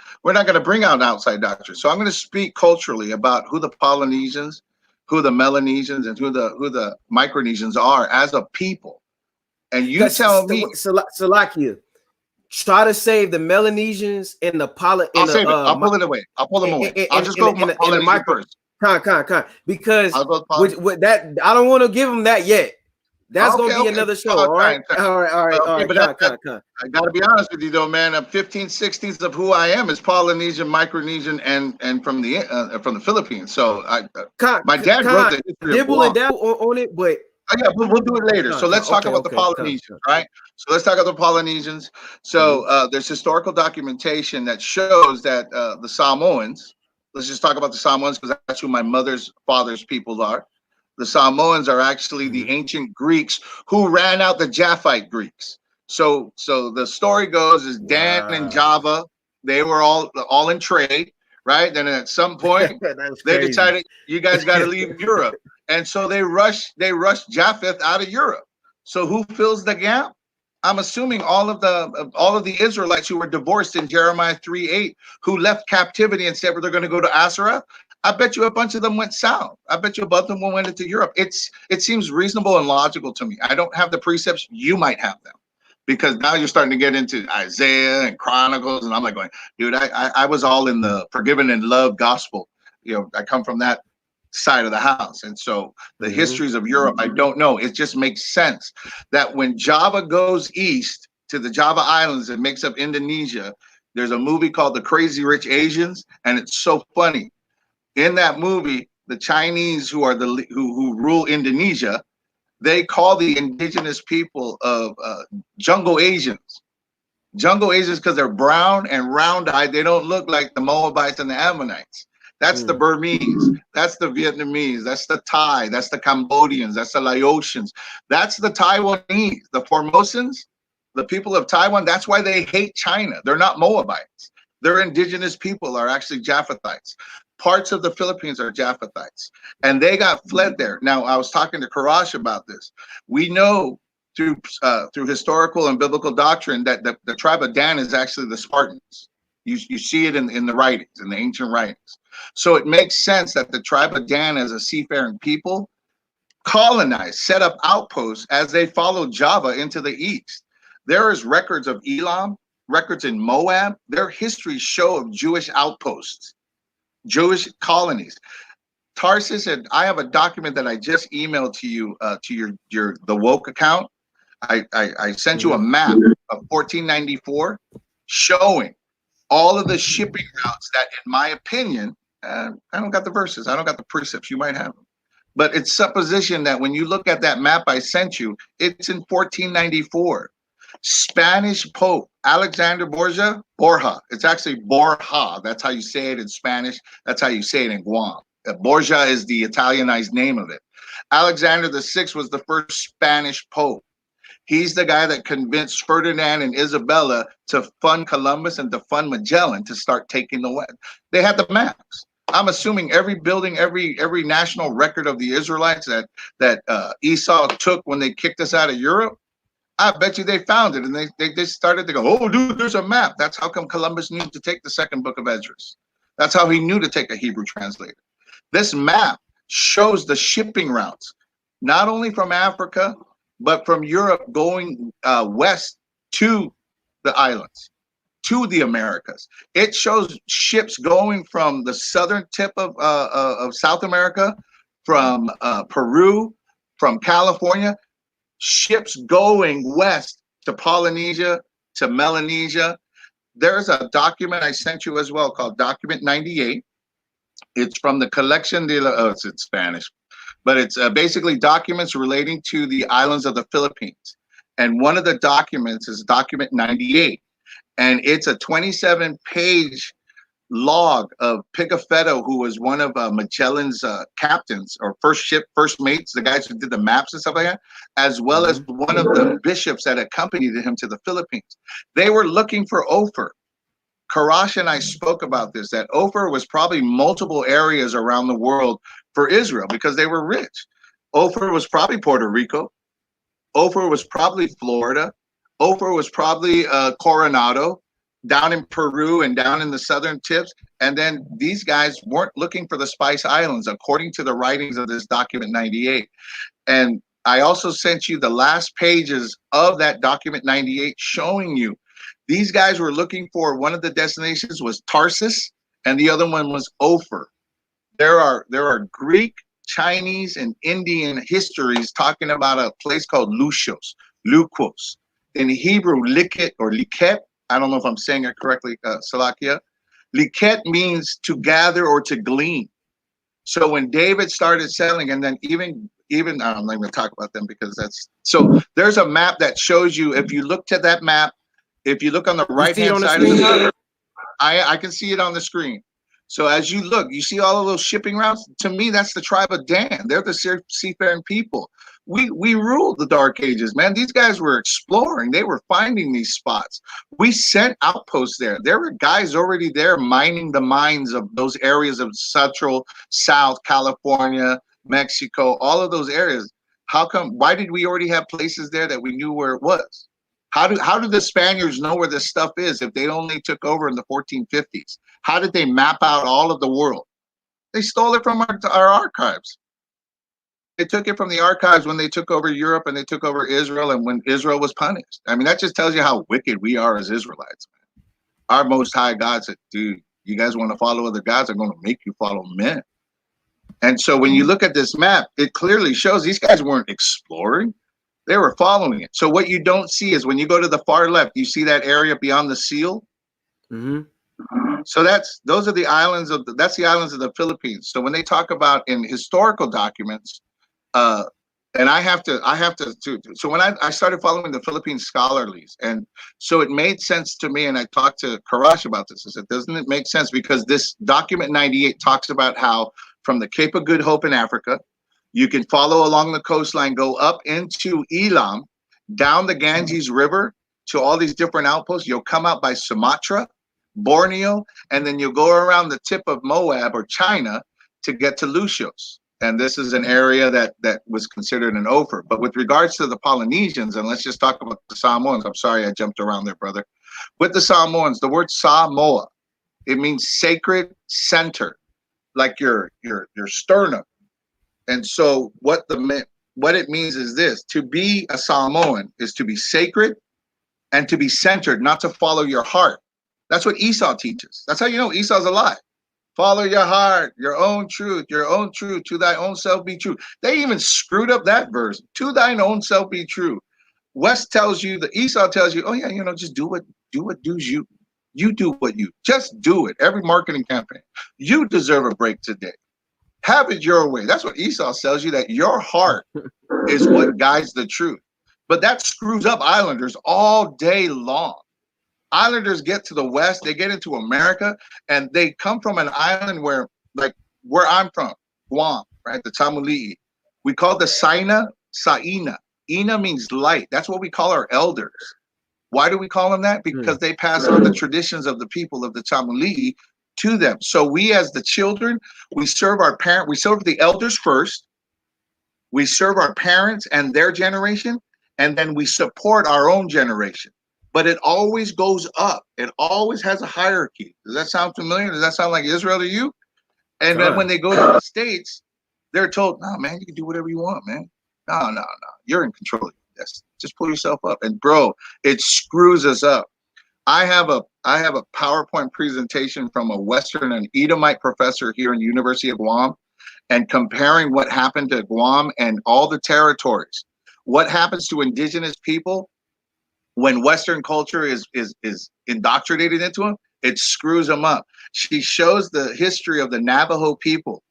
bring out outside doctrine. So I'm going to speak culturally about who the Polynesians, who the Melanesians, and who the Micronesians are as a people. And you tell me,
Salakia, try to save the Melanesians and the
I'll save it. I'll pull it away. I'll pull them away. I'll just go in the micro first.
Con. Because with that, I don't want to give them that yet. That's gonna be another show. All right. All right.
But I gotta be honest with you though, man. 15/16 of who I am is Polynesian, Micronesian, and from the Philippines. So my dad wrote the history of Guam.
On it, but
yeah, we'll do it later. So let's talk about the Polynesians, right? So let's talk about the Polynesians. So there's historical documentation that shows that the Samoans. Let's just talk about the Samoans because that's who my mother's father's people are. The Samoans are actually the ancient Greeks who ran out the Japhite Greeks. So the story goes is Dan and Java, they were all in trade, right? Then at some point they decided you guys got to leave Europe. And so they rushed Japheth out of Europe. So who fills the gap? I'm assuming all of the Israelites who were divorced in Jeremiah 3:8, who left captivity and said they're going to go to Asherah. I bet you a bunch of them went south. I bet you a bunch of them went into Europe. It seems reasonable and logical to me. I don't have the precepts. You might have them, because now you're starting to get into Isaiah and Chronicles, and I'm like going, dude, I was all in the forgiven and loved gospel. I come from that side of the house, and so the histories of Europe, I don't know. It just makes sense that when Java goes east to the Java Islands and makes up Indonesia, there's a movie called The Crazy Rich Asians, and it's so funny. In that movie, the Chinese who rule Indonesia, they call the indigenous people of jungle Asians. Jungle Asians because they're brown and round-eyed. They don't look like the Moabites and the Ammonites. That's the Burmese. That's the Vietnamese. That's the Thai. That's the Cambodians. That's the Laotians. That's the Taiwanese. The Formosans, the people of Taiwan, that's why they hate China. They're not Moabites. Their indigenous people are actually Japhethites. Parts of the Philippines are Japhethites. And they got fled there. Now, I was talking to Karash about this. We know through historical and biblical doctrine that the tribe of Dan is actually the Spartans. You see it in the writings, in the ancient writings. So it makes sense that the tribe of Dan, as a seafaring people, colonized, set up outposts as they followed Java into the east. There is records of Elam, records in Moab. Their histories show of Jewish outposts, Jewish colonies. Tarsus, and I have a document that I just emailed to you to the Woke account. I sent you a map of 1494 showing all of the shipping routes that, in my opinion, I don't got the verses, I don't got the precepts, you might have them, but it's supposition that when you look at that map I sent you, it's in 1494. Spanish Pope Alexander Borja, it's actually Borja, that's how you say it in Spanish, that's how you say it in Guam. Borgia is the Italianized name of it. Alexander VI was the first Spanish Pope. He's the guy that convinced Ferdinand and Isabella to fund Columbus and to fund Magellan to start taking the West. They had the maps. I'm assuming every building, every national record of the Israelites that Esau took when they kicked us out of Europe, I bet you they found it, and they started to go, oh, dude, there's a map. That's how come Columbus knew to take the second book of Esdras. That's how he knew to take a Hebrew translator. This map shows the shipping routes, not only from Africa, but from Europe going west to the islands, to the Americas. It shows ships going from the southern tip of South America, from Peru, from California, ships going west to Polynesia, to Melanesia. There's a document I sent you as well called Document 98. It's from the Collection de la, it's in Spanish, but it's basically documents relating to the islands of the Philippines. And one of the documents is Document 98. And it's a 27-page log of Pigafetta, who was one of Magellan's captains or first mates, the guys who did the maps and stuff like that, as well as one of the bishops that accompanied him to the Philippines. They were looking for Ophir. Karash and I spoke about this, that Ophir was probably multiple areas around the world for Israel because they were rich. Ophir was probably Puerto Rico. Ophir was probably Florida. Ophir was probably Coronado, down in Peru and down in the southern tips. And then these guys weren't looking for the Spice Islands, according to the writings of this Document 98. And I also sent you the last pages of that Document 98 showing you these guys were looking for, one of the destinations was Tarsus and the other one was Ophir. There are Greek, Chinese and Indian histories talking about a place called Lukos. In Hebrew, liket or liket. I don't know if I'm saying it correctly, Salakia. Liket means to gather or to glean. So when David started selling, and then even I'm not going to talk about them because that's so. There's a map that shows you. If you look to that map, if you look on the right hand side of the screen, I can see it on the screen. So as you look, you see all of those shipping routes. To me, that's the tribe of Dan. They're the seafaring people. We ruled the Dark Ages, man. These guys were exploring. They were finding these spots. We sent outposts there. There were guys already there mining the mines of those areas of Central, South, California, Mexico, all of those areas. How come? Why did we already have places there that we knew where it was? How do the Spaniards know where this stuff is if they only took over in the 1450s? How did they map out all of the world? They stole it from our archives. They took it from the archives when they took over Europe and they took over Israel and when Israel was punished. I mean, that just tells you how wicked we are as Israelites, man. Our Most High God said, dude, you guys want to follow other gods? I'm going to make you follow men. And so when you look at this map, it clearly shows these guys weren't exploring. They were following it. So what you don't see is when you go to the far left, you see that area beyond the seal.
Mm-hmm.
So those are the islands of that's the islands of the Philippines. So when they talk about in historical documents, and I have to so when I started following the Philippine scholarlies, and so it made sense to me, and I talked to Karash about this. I said, doesn't it make sense? Because this document 98 talks about how from the Cape of Good Hope in Africa, you can follow along the coastline, go up into Elam, down the Ganges River to all these different outposts. You'll come out by Sumatra, Borneo, and then you'll go around the tip of Moab or China to get to Lucios. And this is an area that was considered an Ophir. But with regards to the Polynesians, and let's just talk about the Samoans. I'm sorry I jumped around there, brother. With the Samoans, the word Samoa, it means sacred center, like your sternum. And so what it means is this: to be a Samoan is to be sacred and to be centered, not to follow your heart. That's what Esau teaches. That's how you know Esau's a lie. Follow your heart, your own truth, to thy own self be true. They even screwed up that verse. To thine own self be true. West tells you, the Esau tells you, oh yeah, just do what do's you. You do what you, just do it. Every marketing campaign. You deserve a break today. Have it your way. That's what Esau tells you, that your heart is what guides the truth. But that screws up Islanders all day long. Islanders get to the West, they get into America, and they come from an island where I'm from, Guam, right? The Tamuli'i. We call the Saina, Saina. Ina means light. That's what we call our elders. Why do we call them that? Because they pass on the traditions of the people of the Tamuli'i to them. So we as the children, we serve the elders first. We serve our parents and their generation, and then we support our own generation. But it always goes up. It always has a hierarchy. Does that sound familiar? Does that sound like Israel to you? And then when they go to the States, they're told, no, man, you can do whatever you want, man. No. You're in control of this. Just pull yourself up. And bro, it screws us up. I have a PowerPoint presentation from a Western and Edomite professor here in the University of Guam, and comparing what happened to Guam and all the territories. What happens to indigenous people when Western culture is indoctrinated into them? It screws them up. She shows the history of the Navajo people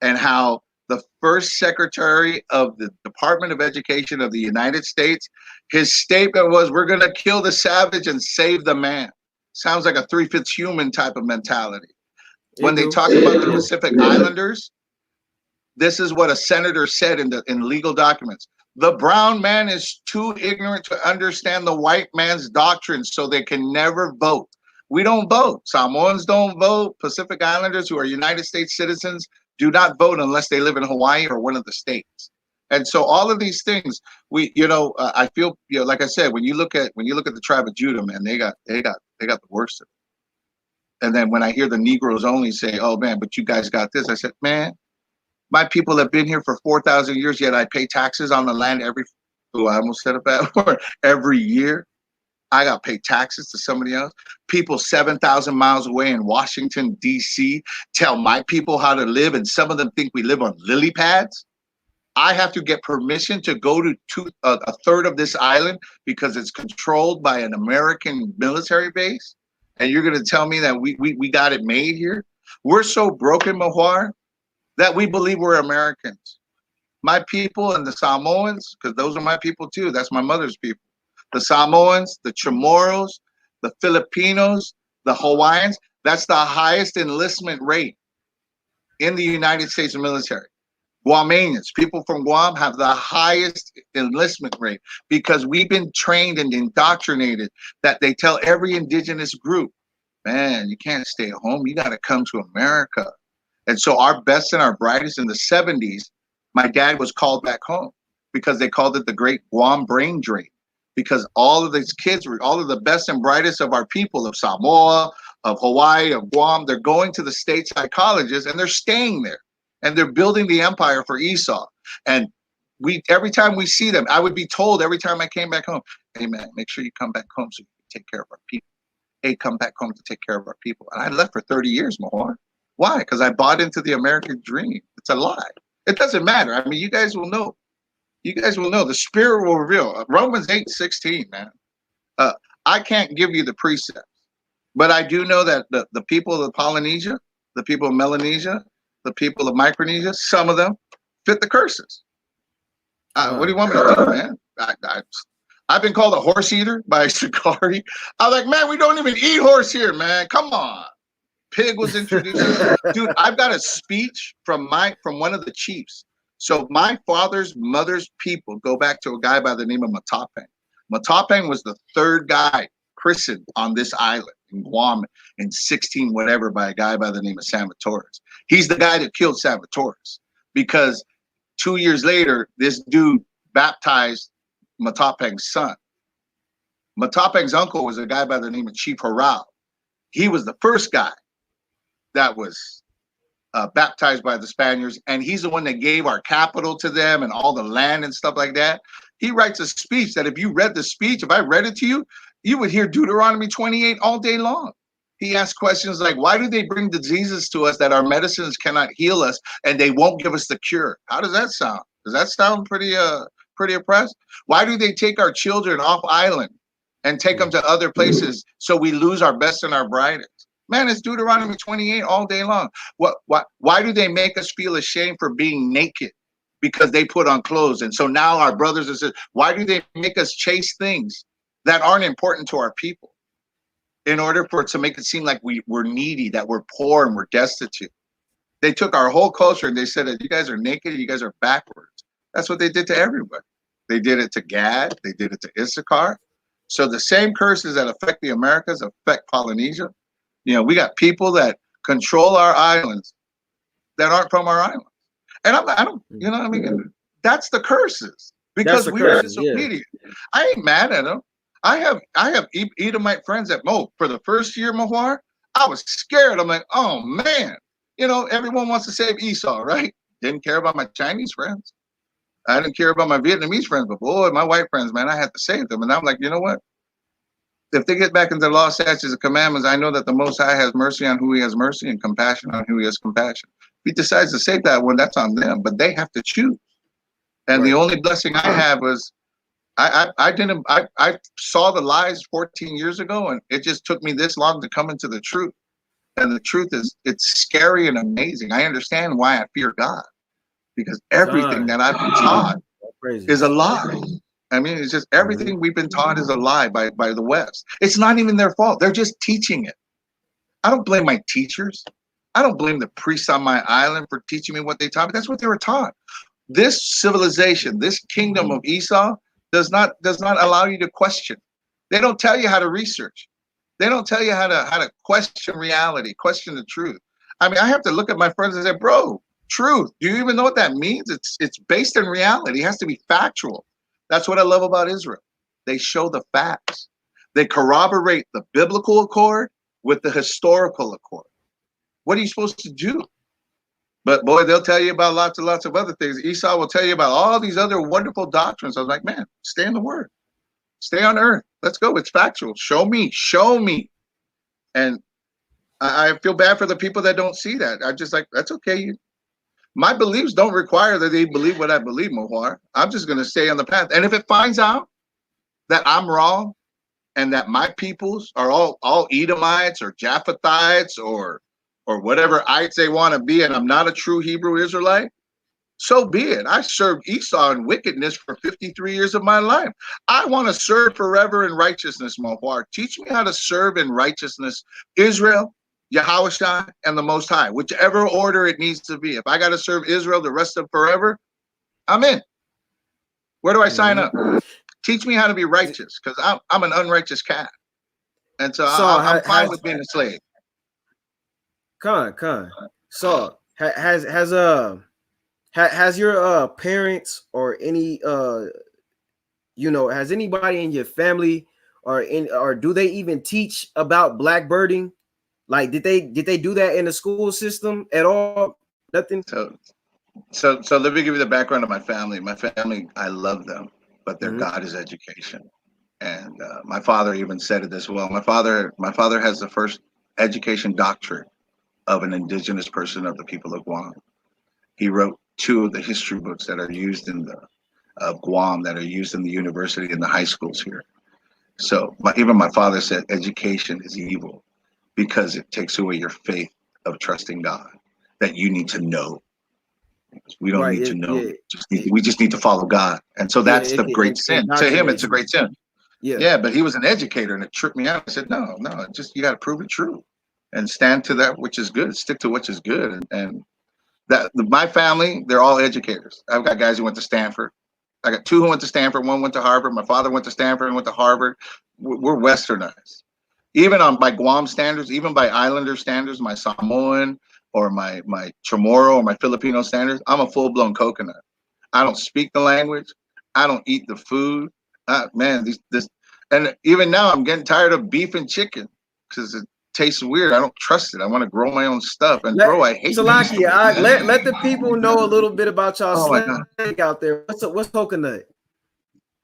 and how the first secretary of the Department of Education of the United States, his statement was, we're going to kill the savage and save the man. Sounds like a 3/5 human type of mentality. When they talk about the Pacific Islanders, this is what a senator said in legal documents. The brown man is too ignorant to understand the white man's doctrine, so they can never vote. We don't vote. Samoans don't vote. Pacific Islanders who are United States citizens do not vote unless they live in Hawaii or one of the states. And so all of these things, I feel, like I said, when you look at the tribe of Judah, man, they got the worst of it. And then when I hear the Negroes only say, oh man, but you guys got this, I said, man, my people have been here for 4,000 years, yet I pay taxes on the land every year. I got to pay taxes to somebody else. People 7,000 miles away in Washington, D.C. tell my people how to live, and some of them think we live on lily pads. I have to get permission to go to a third of this island because it's controlled by an American military base. And you're going to tell me that we got it made here? We're so broken, Mahwar, that we believe we're Americans. My people and the Samoans, because those are my people too. That's my mother's people. The Samoans, the Chamorros, the Filipinos, the Hawaiians, that's the highest enlistment rate in the United States military. Guamanians, people from Guam, have the highest enlistment rate because we've been trained and indoctrinated that they tell every indigenous group, man, you can't stay at home. You got to come to America. And so our best and our brightest in the 70s, my dad was called back home because they called it the Great Guam Brain Drain, because all of these kids were, all of the best and brightest of our people of Samoa, of Hawaii, of Guam, they're going to the stateside colleges and they're staying there. And they're building the empire for Esau. And every time we see them, I would be told every time I came back home, hey man, make sure you come back home so you can take care of our people. Hey, come back home to take care of our people. And I left for 30 years, Mahar. Why? Because I bought into the American dream. It's a lie. It doesn't matter. I mean, you guys will know. You guys will know. The Spirit will reveal. Romans 8:16, man. I can't give you the precepts, but I do know that the people of Polynesia, the people of Melanesia, the people of Micronesia, some of them fit the curses. What do you want me to do, man? I've been called a horse eater by Sakari. I was like, man, we don't even eat horse here, man. Come on. Pig was introduced. Dude, I've got a speech from one of the chiefs. So my father's mother's people go back to a guy by the name of Matapang. Matapang was the third guy christened on this island in Guam in 16 whatever by a guy by the name of Salvatores. He's the guy that killed Salvatores because 2 years later, this dude baptized Matapang's son. Matapang's uncle was a guy by the name of Chief Haral. He was the first guy that was baptized by the Spaniards, and he's the one that gave our capital to them and all the land and stuff like that. He writes a speech that if you read the speech, if I read it to you, you would hear Deuteronomy 28 all day long. He asks questions like, why do they bring diseases to us that our medicines cannot heal us and they won't give us the cure? How does that sound? Does that sound pretty oppressed? Why do they take our children off island and take them to other places so we lose our best and our brightest? Man, it's Deuteronomy 28 all day long. Why do they make us feel ashamed for being naked? Because they put on clothes. And so now our brothers and sisters, why do they make us chase things that aren't important to our people in order for it to make it seem like we're needy, that we're poor and we're destitute? They took our whole culture and they said that you guys are naked, you guys are backwards. That's what they did to everybody. They did it to Gad, they did it to Issachar. So the same curses that affect the Americas affect Polynesia. You know, we got people that control our islands that aren't from our island. And I don't, you know what I mean? That's the curses because we were disobedient. Yeah. I ain't mad at them. I have Edomite friends that for the first year, Mahwar, I was scared. I'm like, oh man, you know, everyone wants to save Esau, right? Didn't care about my Chinese friends. I didn't care about my Vietnamese friends, but boy, my white friends, man, I had to save them. And I'm like, you know what? If they get back into the law, statutes, and commandments, I know that the Most High has mercy on who he has mercy and compassion on who he has compassion. If he decides to save that one, that's on them, but they have to choose. And the only blessing I have was I saw the lies 14 years ago, and it just took me this long to come into the truth. And the truth is, it's scary and amazing. I understand why I fear God, because everything that I've been taught is a lie. I mean, it's just everything we've been taught is a lie by the West. It's not even their fault. They're just teaching it. I don't blame my teachers. I don't blame the priests on my island for teaching me what they taught me. That's what they were taught. This civilization, this kingdom of Esau does not allow you to question. They don't tell you how to research. They don't tell you how to question reality, question the truth. I mean, I have to look at my friends and say, bro, truth. Do you even know what that means? It's based in reality. It has to be factual. That's what I love about Israel. They show the facts. They corroborate the biblical accord with the historical accord. What are you supposed to do? But boy, they'll tell you about lots and lots of other things. Esau will tell you about all these other wonderful doctrines. I was like, man, stay in the word. Stay on earth. Let's go. It's factual. Show me. And I feel bad for the people that don't see that. I'm just like, that's okay. My beliefs don't require that they believe what I believe, Mohar. I'm just going to stay on the path. And if it finds out that I'm wrong and that my peoples are all Edomites or Japhethites or whatever ites they want to be, and I'm not a true Hebrew Israelite, so be it. I served Esau in wickedness for 53 years of my life. I want to serve forever in righteousness, Mohar. Teach me how to serve in righteousness, Israel, Yahushua, and the Most High, whichever order it needs to be. If I got to serve Israel the rest of forever, I'm in. Where do I sign up? Teach me how to be righteous, because I'm an unrighteous cat. And so I'm fine with being a slave.
Con. So has your parents or any has anybody in your family or do they even teach about blackbirding? Like did they do that in the school system at all? Nothing.
So let me give you the background of my family. My family, I love them, but their God is education. And my father even said it as well. My father has the first education doctorate of an indigenous person of the people of Guam. He wrote 2 of the history books that are used in the Guam, that are used in the university and the high schools here. So even my father said education is evil because it takes away your faith of trusting God, that you need to know. We don't need to know. We just need to follow God. And so that's the great sin. To him, it's a great sin. Yeah, but he was an educator and it tripped me out. I said, no, just you got to prove it true and stand to that which is good, stick to which is good. And that my family, they're all educators. I've got guys who went to Stanford. I got 2 who went to Stanford, 1 went to Harvard. My father went to Stanford and went to Harvard. We're westernized. Even by Guam standards, even by Islander standards, my Samoan or my Chamorro or my Filipino standards, I'm a full-blown coconut. I don't speak the language. I don't eat the food. Man, and even now I'm getting tired of beef and chicken because it tastes weird. I don't trust it. I want to grow my own stuff. And I hate
Salaki, let the people know a little bit about y'all slang out there. What's coconut?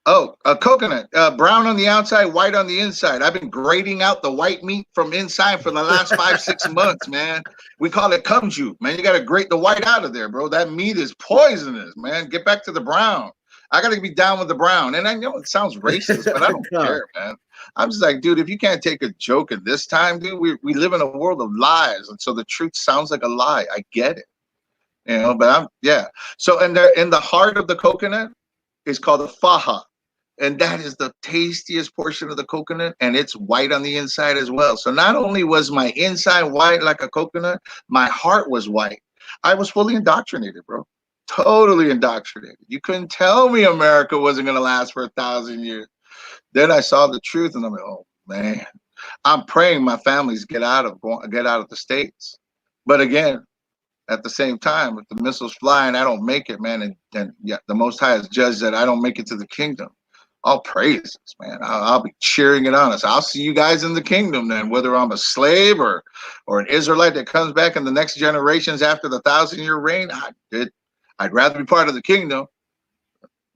Oh, a coconut, brown on the outside, white on the inside. I've been grating out the white meat from inside for the last 5-6 months, man. We call it kumju, man. You got to grate the white out of there, bro. That meat is poisonous, man. Get back to the brown. I got to be down with the brown. And I know it sounds racist, but I don't care, man. I'm just like, dude, if you can't take a joke at this time, dude, we live in a world of lies. And so the truth sounds like a lie. I get it, but So in the heart of the coconut is called a faja. And that is the tastiest portion of the coconut, and it's white on the inside as well. So not only was my inside white like a coconut, my heart was white. I was fully indoctrinated, bro. Totally indoctrinated. You couldn't tell me America wasn't going to last for 1,000 years. Then I saw the truth, and I'm like, oh man, I'm praying my families get out of the States. But again, at the same time, if the missiles fly and I don't make it, man, and the Most High has judged that I don't make it to the kingdom, all praises, man. I'll be cheering it on us. I'll see you guys in the kingdom then, whether I'm a slave or an Israelite that comes back in the next generations after the 1,000-year reign. I'd rather be part of the kingdom.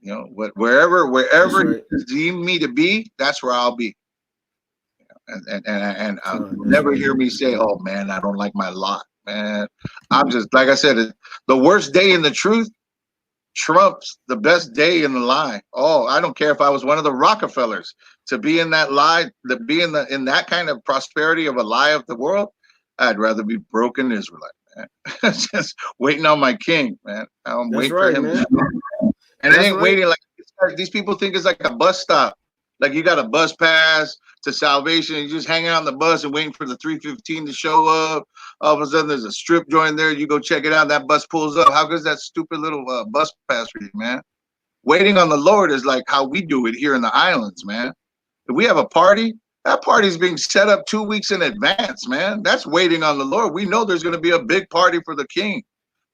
Wherever you deem me to be, that's where I'll be. And I'll never hear me say, "Oh man, I don't like my lot." Man, I'm just like I said, the worst day in the truth trumps the best day in the lie. Oh, I don't care if I was one of the Rockefellers to be in that lie, to be in that kind of prosperity of a lie of the world. I'd rather be broken Israelite, man. Just waiting on my king, man. I'm waiting for him. Man. And it ain't waiting like these people think it's like a bus stop. Like you got a bus pass to salvation. You're just hanging on the bus and waiting for the 315 to show up. All of a sudden, there's a strip joint there. You go check it out. That bus pulls up. How good is that stupid little bus pass for you, man? Waiting on the Lord is like how we do it here in the islands, man. If we have a party, that party is being set up 2 weeks in advance, man. That's waiting on the Lord. We know there's going to be a big party for the king.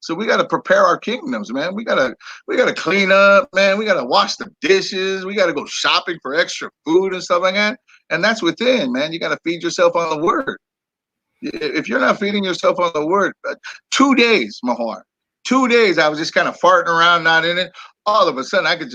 So we got to prepare our kingdoms, man. We gotta clean up, man. We gotta wash the dishes. We gotta go shopping for extra food and stuff like that. And that's within, man. You gotta feed yourself on the word. If you're not feeding yourself on the word, 2 days, Mahar, 2 days, I was just kind of farting around, not in it. all of a sudden I could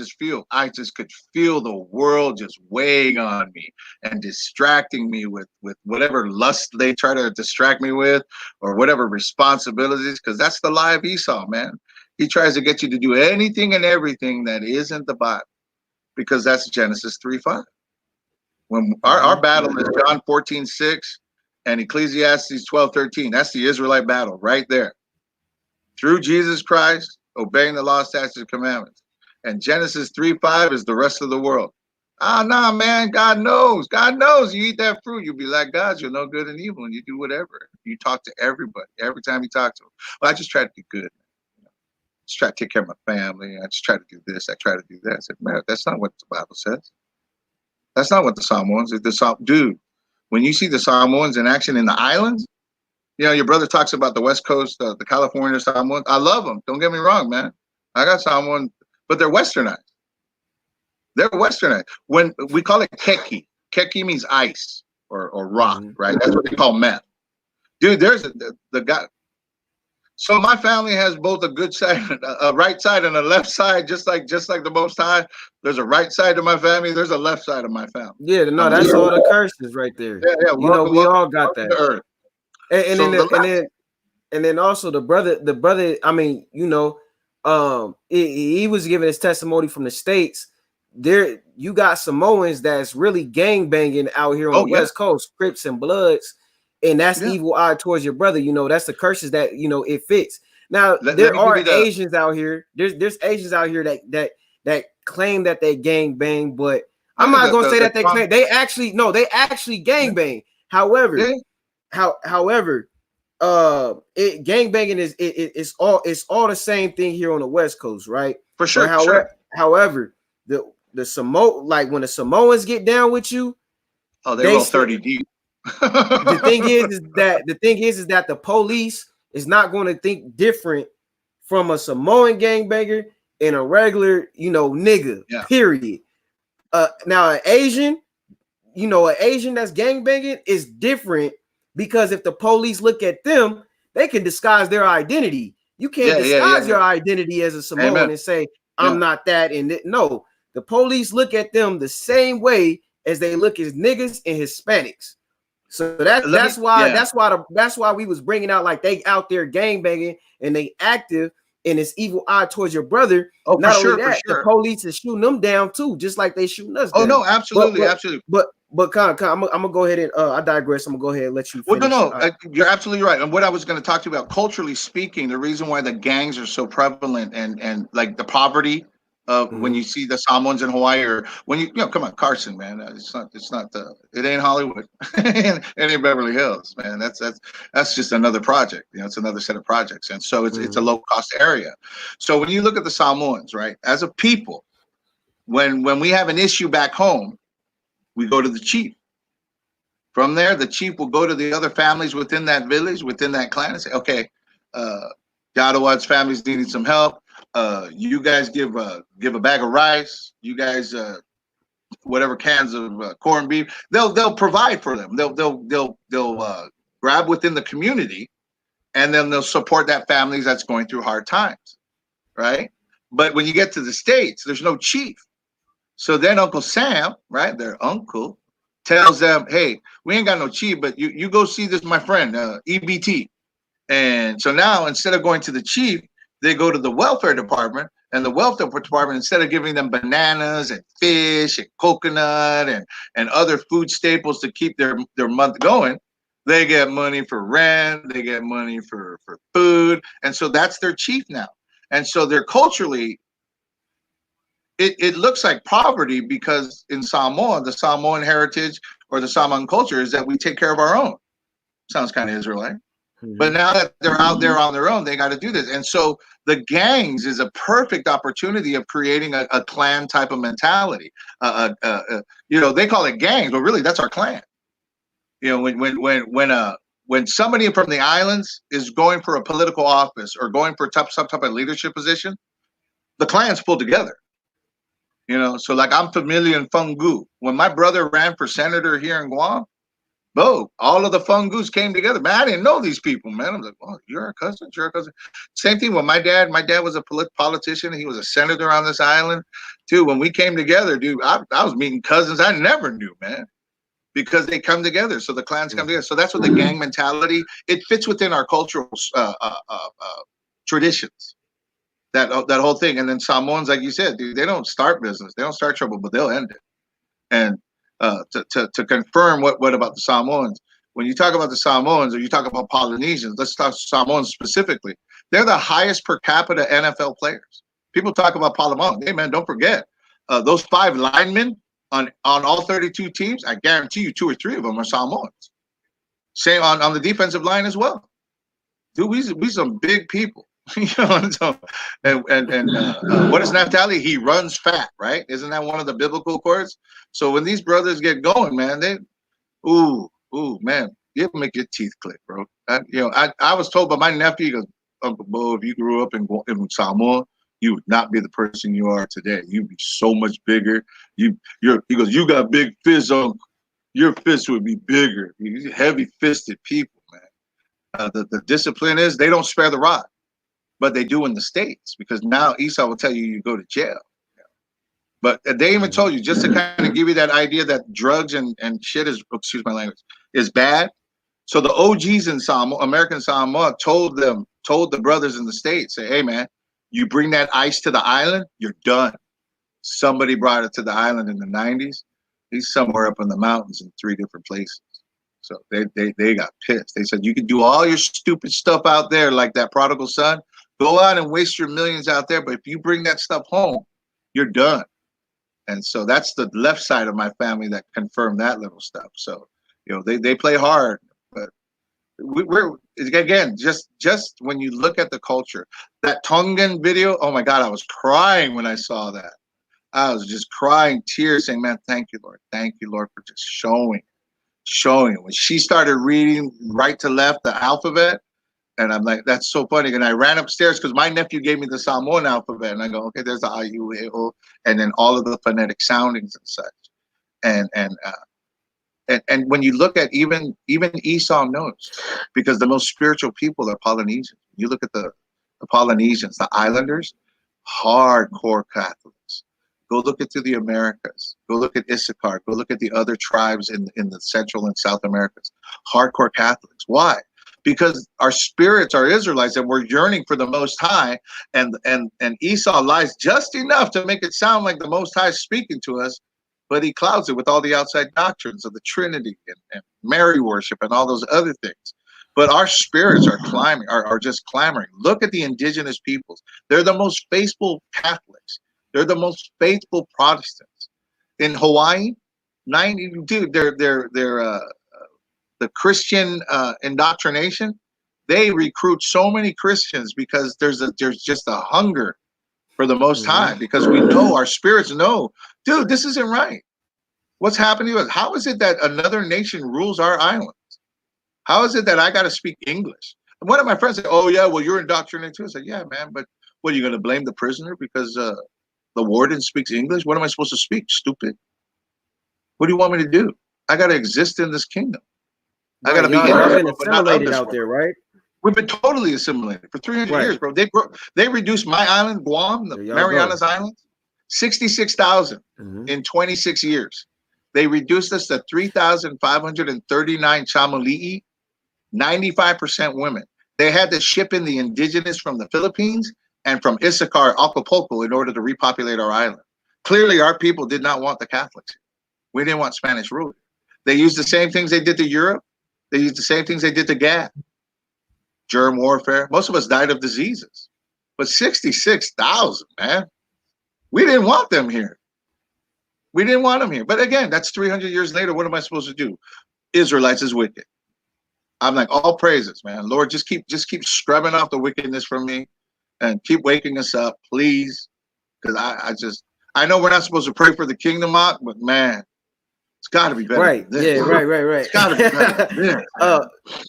feel the world just weighing on me and distracting me with whatever lust they try to distract me with, or whatever responsibilities, because that's the lie of Esau, man. He tries to get you to do anything and everything that isn't the Bible, because that's Genesis 3:5. When our battle is John 14:6 and Ecclesiastes 12:13. That's the Israelite battle right there. Through Jesus Christ, obeying the law, statutes, and commandments. And Genesis 3:5 is the rest of the world. Nah, man, God knows. God knows you eat that fruit, you'll be like God. You'll know good and evil, and you do whatever. You talk to everybody every time you talk to them. Well, I just try to be good. Just try to take care of my family. I just try to do this. I try to do that. I said, man, that's not what the Bible says. That's not what the Samoans is. Dude, when you see the Samoans in action in the islands, you know, your brother talks about the West Coast, the California Samoans. I love them. Don't get me wrong, man. I got Samoan, but they're Westernized. They're Westernized. When we call it keki. Keki means ice or rock, right? That's what they call meth. Dude, there's the guy. So my family has both a good side, a right side, and a left side, just like the Most High. There's a right side to my family. There's a left side of my family.
Yeah, no, that's all the curses right there.
Yeah.
You know, we all got that. And then also the brother. I mean, you know, he was giving his testimony from the States. There, you got Samoans that's really gang banging out here on the West Coast, Crips and Bloods. And that's evil eye towards your brother. You know, that's the curses that, you know, it fits. Now, there are Asians out here. There's Asians out here that claim that they gang bang, but I'm not gonna say that they claim. They actually gang bang. However, gang banging is all the same thing here on the West Coast, right?
For sure.
However, the like when the Samoans get down with you,
they roll 30 deep.
The thing is that the police is not going to think different from a Samoan gangbanger and a regular, you know, nigga. Yeah. Period. Now an Asian that's gangbanging is different, because if the police look at them, they can disguise their identity. You can't disguise your identity as a Samoan and say I'm not that. And no, the police look at them the same way as they look at niggas and Hispanics. So that's why we was bringing out, like, they out there gang banging and they active and it's evil eye towards your brother. Not only that, the police is shooting them down too, just like they shooting us down.
No, absolutely.
But I'm gonna go ahead and I digress. I'm gonna go ahead and let you finish.
No, you're absolutely right. And what I was going to talk to you about, culturally speaking, the reason why the gangs are so prevalent and like the poverty of when you see the Samoans in Hawaii, or when you know, come on, Carson, man, it ain't Hollywood, it ain't Beverly Hills, man. That's just another project. You know, it's another set of projects, and so it's a low cost area. So when you look at the Samoans, right, as a people, when we have an issue back home, we go to the chief. From there, the chief will go to the other families within that village, within that clan, and say, okay, Yadawad's family's needing some help. You guys give a bag of rice. You guys, whatever cans of corned beef. They'll provide for them. They'll grab within the community, and then they'll support that family that's going through hard times, right? But when you get to the States, there's no chief. So then Uncle Sam, right, their uncle, tells them, hey, we ain't got no chief, but you go see this, my friend, EBT. And so now, instead of going to the chief, they go to the welfare department, and the welfare department, instead of giving them bananas and fish and coconut and other food staples to keep their month going, they get money for rent, they get money for food. And so that's their chief now. And so they're culturally, it looks like poverty, because in Samoa, the Samoan heritage or the Samoan culture is that we take care of our own. Sounds kind of Israelite. But now that they're out there on their own, they got to do this. And so the gangs is a perfect opportunity of creating a clan type of mentality. You know, they call it gangs, but really that's our clan. You know, when somebody from the islands is going for a political office or going for some type of leadership position, the clans pull together. You know, so like I'm familiar in Fungu. When my brother ran for senator here in Guam, Bro, all of the fungus came together. Man, I didn't know these people, man. I'm like, oh, you're a cousin? You're a cousin? Same thing with my dad. My dad was a politician. He was a senator on this island, too. When we came together, dude, I was meeting cousins I never knew, man, because they come together. So the clans come together. So that's what the gang mentality, it fits within our cultural traditions, that whole thing. And then Samoans, like you said, dude, they don't start business. They don't start trouble, but they'll end it. And to confirm what about the Samoans, when you talk about the Samoans or you talk about Polynesians, let's talk Samoans specifically. They're the highest per capita NFL players. People talk about Polynesians. Hey, man, don't forget those 5 linemen on all 32 teams. I guarantee you 2 or 3 of them are Samoans. Same on the defensive line as well. Dude, we some big people. You know, so, and what is Naphtali? He runs fat, right? Isn't that one of the biblical quotes? So when these brothers get going, man, they, ooh, man, you make your teeth click, bro. I was told by my nephew, he goes, Uncle Bo, if you grew up in Samoa, you would not be the person you are today. You'd be so much bigger. He goes, you got big fists, Uncle. Your fists would be bigger. You're heavy-fisted people, man. The discipline is they don't spare the rod. But they do in the States, because now Esau will tell you go to jail. But they even told you, just to kind of give you that idea that drugs and shit is, excuse my language, is bad. So the OGs in Samoa, American Samoa, told the brothers in the States, say, hey, man, you bring that ice to the island, you're done. Somebody brought it to the island in the 90s. He's somewhere up in the mountains in 3 different places. So they got pissed. They said, you can do all your stupid stuff out there like that prodigal son. Go out and waste your millions out there, but if you bring that stuff home, you're done. And so that's the left side of my family that confirmed that little stuff. So, they play hard, but we're again, just when you look at the culture, that Tongan video, oh my God, I was crying when I saw that. I was just crying tears saying, man, thank you, Lord, for just showing. When she started reading right to left, the alphabet, and I'm like, that's so funny. And I ran upstairs because my nephew gave me the Samoan alphabet. And I go, okay, there's the I-U-A-O, and then all of the phonetic soundings and such. And when you look at even Esau knows, because the most spiritual people are Polynesians. You look at the Polynesians, the islanders, hardcore Catholics. Go look into the Americas. Go look at Issachar. Go look at the other tribes in the Central and South Americas. Hardcore Catholics. Why? Because our spirits are Israelites and we're yearning for the Most High, and Esau lies just enough to make it sound like the Most High is speaking to us, but he clouds it with all the outside doctrines of the Trinity and Mary worship and all those other things. But our spirits are are just clamoring. Look at the indigenous peoples. They're the most faithful Catholics. They're the most faithful Protestants. In Hawaii, the Christian indoctrination, they recruit so many Christians because there's just a hunger for the Most High, because we know, our spirits know, dude, this isn't right. What's happening to us? How is it that another nation rules our islands? How is it that I got to speak English? And one of my friends said, oh yeah, well, you're indoctrinated too. I said, yeah, man, but what, are you going to blame the prisoner because the warden speaks English? What am I supposed to speak? Stupid. What do you want me to do? I got to exist in this kingdom. I gotta be
been assimilated out there, right?
We've been totally assimilated for 300 years, bro. They reduced my island, Guam, the Marianas Islands, 66,000 in 26 years. They reduced us to 3,539 Chamali'i, 95% women. They had to ship in the indigenous from the Philippines and from Issachar, Acapulco, in order to repopulate our island. Clearly, our people did not want the Catholics. We didn't want Spanish rule. They used the same things they did to Europe. They used the same things they did to Gad. Germ warfare. Most of us died of diseases. But 66,000, man. We didn't want them here. We didn't want them here. But again, that's 300 years later. What am I supposed to do? Israelites is wicked. I'm like, all praises, man. Lord, just keep scrubbing off the wickedness from me and keep waking us up, please. Because I know we're not supposed to pray for the kingdom, but man, it's got to be better.
Right. Yeah. Right.
It's got to be better.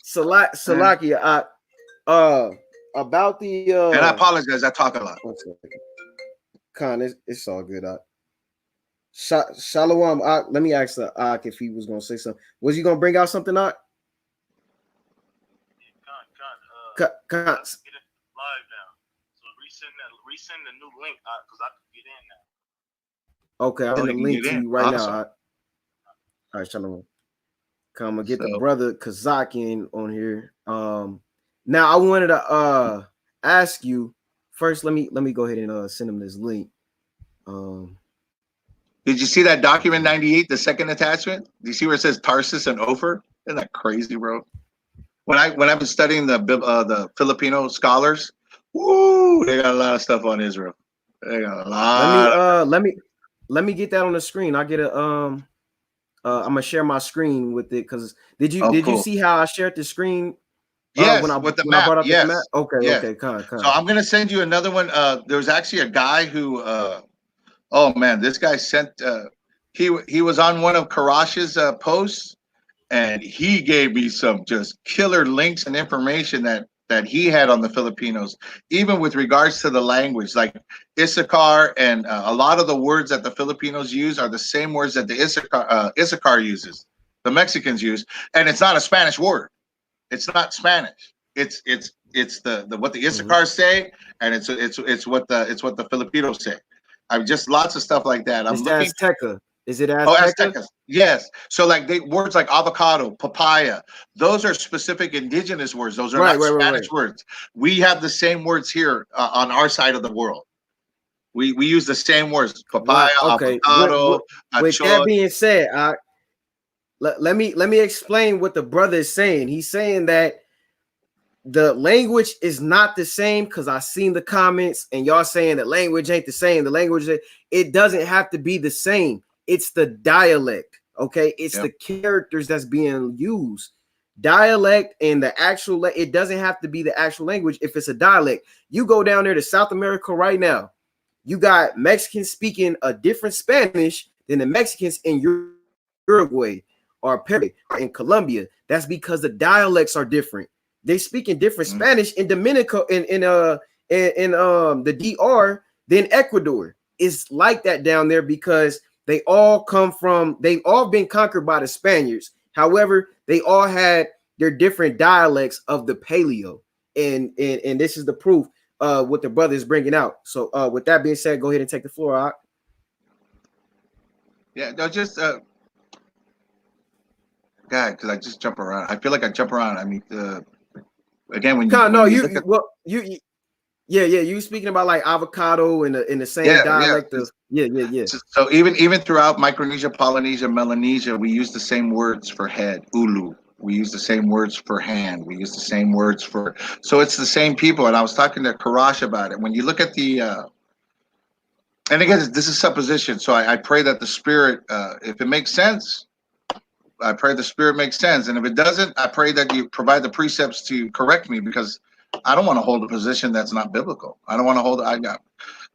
Salakia, about the
and I apologize. I talk a lot.
Khan, it's all good. Shalom. Let me ask Ak if he was gonna say something. Was he gonna bring out something? Ak?
Get it live now. So resend the new link because I can get in now.
Okay, I'll send the link to you right now. All right, Shalom. I'm gonna get the brother Kazakian on here. Now I wanted to ask you first. Let me go ahead and send him this link.
Did you see that document 98, the second attachment? Do you see where it says Tarsus and Ophir? Isn't that crazy, bro? When I've been studying the Filipino scholars, woo, they got a lot of stuff on Israel. They got a lot.
Let me get that on the screen. I'll get a I'm gonna share my screen with it because did you see how I shared the screen?
Yes,
when I
brought
up
yes.
the map. Okay,
yes.
Okay, con.
So I'm gonna send you another one. There's actually a guy who oh man, this guy sent he was on one of Karash's posts, and he gave me some just killer links and information that he had on the Filipinos, even with regards to the language, like Issachar, and a lot of the words that the Filipinos use are the same words that the Issachar uses, the Mexicans use, and it's not a Spanish word. It's not Spanish. It's the what the Issachars say, and it's what the Filipinos say. I'm just lots of stuff like that. I'm looking.
Azteca. Is it Azteca?
Oh, Aztecas. Yes. So like words like avocado, papaya, those are specific indigenous words. Those are not Spanish words. We have the same words here on our side of the world. We use the same words, papaya, avocado.
With that being said, let me explain what the brother is saying. He's saying that the language is not the same because I seen the comments and y'all saying the language ain't the same. The language, it doesn't have to be the same. It's the dialect, okay? It's the characters that's being used. Dialect and the actual, it doesn't have to be the actual language if it's a dialect. You go down there to South America right now, you got Mexicans speaking a different Spanish than the Mexicans in Uruguay or Peru or in Colombia. That's because the dialects are different. They speak in different Spanish in Dominico in the DR than Ecuador. It's like that down there because they've all been conquered by the Spaniards. However, they all had their different dialects of the Paleo, and this is the proof what the brother is bringing out. So with that being said, go ahead and take the floor out.
Yeah, no, just God, because I just jump around. I feel like I jump around. I mean, again, when you
you speaking about like avocado in the same dialect of
So even throughout Micronesia, Polynesia, Melanesia, we use the same words for head, ulu. We use the same words for hand. We use the same words for, so it's the same people. And I was talking to Karash about it. When you look at the and again, this is supposition, so I pray that the Spirit, if it makes sense, I pray the Spirit makes sense, and if it doesn't, I pray that you provide the precepts to correct me, because I don't want to hold a position that's not biblical. I don't want to hold.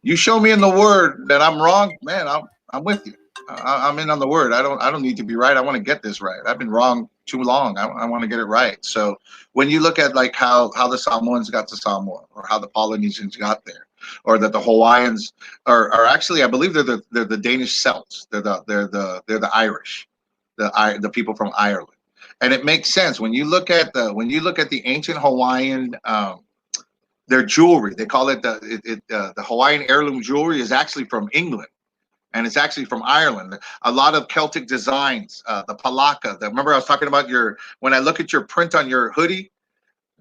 You show me in the Word that I'm wrong, man. I'm with you. I'm in on the Word. I don't need to be right. I want to get this right. I've been wrong too long. I want to get it right. So when you look at like how the Samoans got to Samoa, or how the Polynesians got there, or that the Hawaiians are actually, I believe they're the Danish Celts. They're the Irish, the people from Ireland. And it makes sense when you look at the ancient Hawaiian, their jewelry. They call it the Hawaiian heirloom jewelry is actually from England, and it's actually from Ireland. A lot of Celtic designs, the palaka. Remember I was talking about when I look at your print on your hoodie,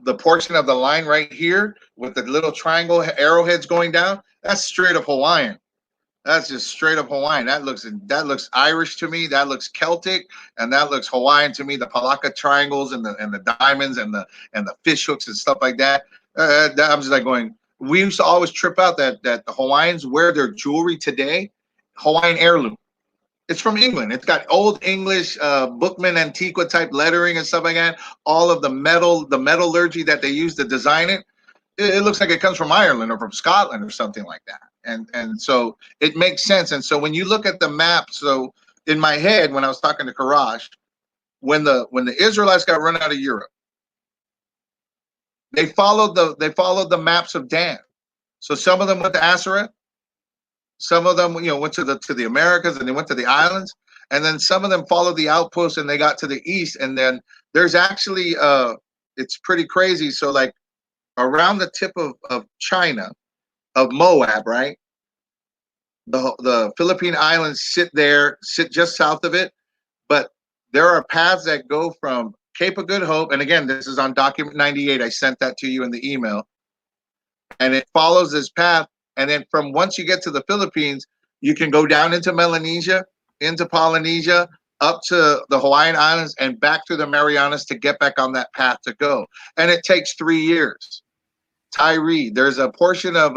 the portion of the line right here with the little triangle arrowheads going down. That's straight up Hawaiian. That's just straight up Hawaiian. That looks Irish to me. That looks Celtic, and that looks Hawaiian to me. The palaka triangles and the diamonds and the fish hooks and stuff like that. I'm just like going. We used to always trip out that the Hawaiians wear their jewelry today, Hawaiian heirloom. It's from England. It's got old English Bookman Antiqua type lettering and stuff like that. All of the metallurgy that they use to design it. It looks like it comes from Ireland or from Scotland or something like that. And so it makes sense. And so when you look at the map, so in my head, when I was talking to Karash, when the Israelites got run out of Europe, they followed the maps of Dan. So some of them went to Asherah, Some of them, went to the Americas, and they went to the islands, and then some of them followed the outposts and they got to the east. And then there's actually it's pretty crazy. So like around the tip of China, of Moab, right? The Philippine Islands sit just south of it, but there are paths that go from Cape of Good Hope, and again, this is on document 98. I sent that to you in the email, and it follows this path. And then from once you get to the Philippines, you can go down into Melanesia, into Polynesia, up to the Hawaiian Islands, and back through the Marianas to get back on that path to go. And it takes 3 years. Tyree, there's a portion of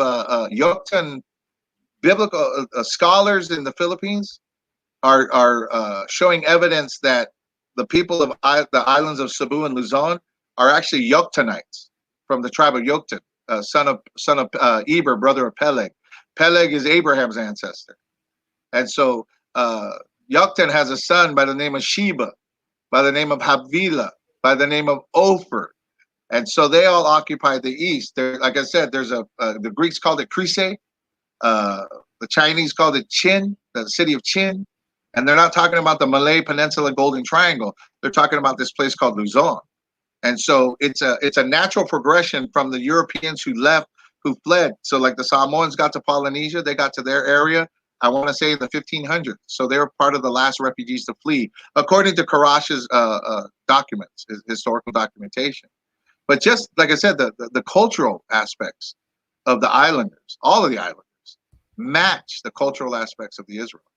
Yoktan biblical scholars in the Philippines are showing evidence that the people of the islands of Cebu and Luzon are actually Yoktanites from the tribe of Yoktan, son of Eber, brother of Peleg. Peleg is Abraham's ancestor, and so Yoktan has a son by the name of Sheba, by the name of Havilah, by the name of Ophir, and so they all occupy the east. There, like I said, there's the Greeks called it Chryse, the Chinese called it Chin, the city of Chin. And they're not talking about the Malay Peninsula Golden Triangle. They're talking about this place called Luzon. And so it's a natural progression from the Europeans who fled. So like the Samoans got to Polynesia, they got to their area, I want to say in the 1500s. So they were part of the last refugees to flee, according to Karash's documents, historical documentation. But just like I said, the cultural aspects of the islanders, all of the islanders, match the cultural aspects of the Israelites.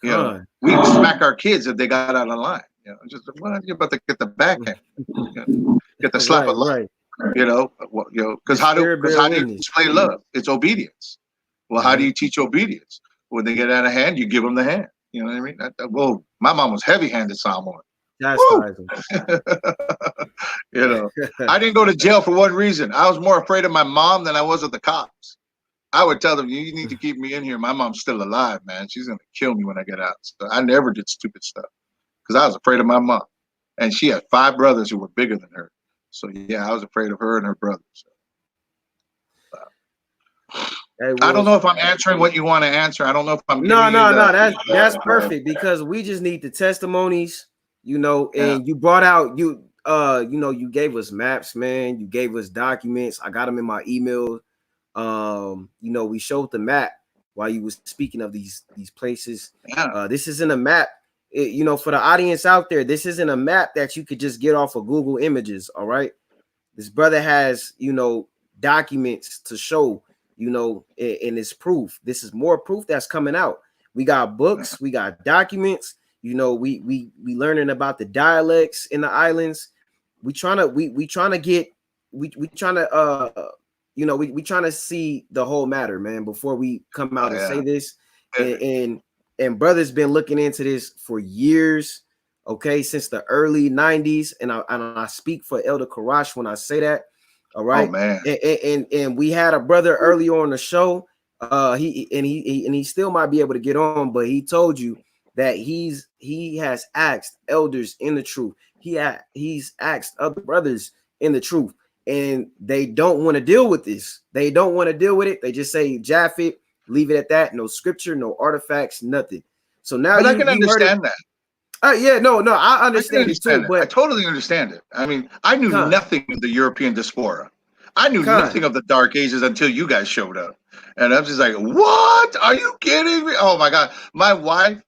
We smack our kids if they got out of line. Just you're about to get the backhand, get the slap of love. Because how do you display love? It's obedience. Well, how do you teach obedience? When they get out of hand, you give them the hand. You know what I mean? Well, my mom was heavy-handed Samoan. I didn't go to jail for one reason. I was more afraid of my mom than I was of the cops. I would tell them, you need to keep me in here. My mom's still alive, man. She's going to kill me when I get out. So I never did stupid stuff because I was afraid of my mom. And she had 5 brothers who were bigger than her. So, yeah, I was afraid of her and her brothers. Hey, I don't know if I'm answering what you want to answer. I don't know if I'm
That's perfect because we just need the testimonies, and you brought out, you gave us maps, man. You gave us documents. I got them in my email. We showed the map while you was speaking of these places. This isn't a map, for the audience out there. This isn't a map that you could just get off of Google Images. All right, this brother has documents to show, and it's proof. This is more proof that's coming out. We got books, we got documents. We learning about the dialects in the islands. We trying to see the whole matter, man, before we come out and say this. And brother's been looking into this for years, okay, since the early 90s. And I speak for Elder Karash when I say that. All right. Oh, man. And we had a brother earlier on the show. He still might be able to get on, but he told you that he has asked elders in the truth. He's asked other brothers in the truth. And they don't want to deal with this. They don't want to deal with it. They just say, Japhet, leave it at that. No scripture, no artifacts, nothing. So now
I can understand that.
I understand it too. But
I totally understand it. I mean, I knew nothing of the European diaspora. I knew nothing of the Dark Ages until you guys showed up. And I'm just like, what? Are you kidding me? Oh, my God. My wife,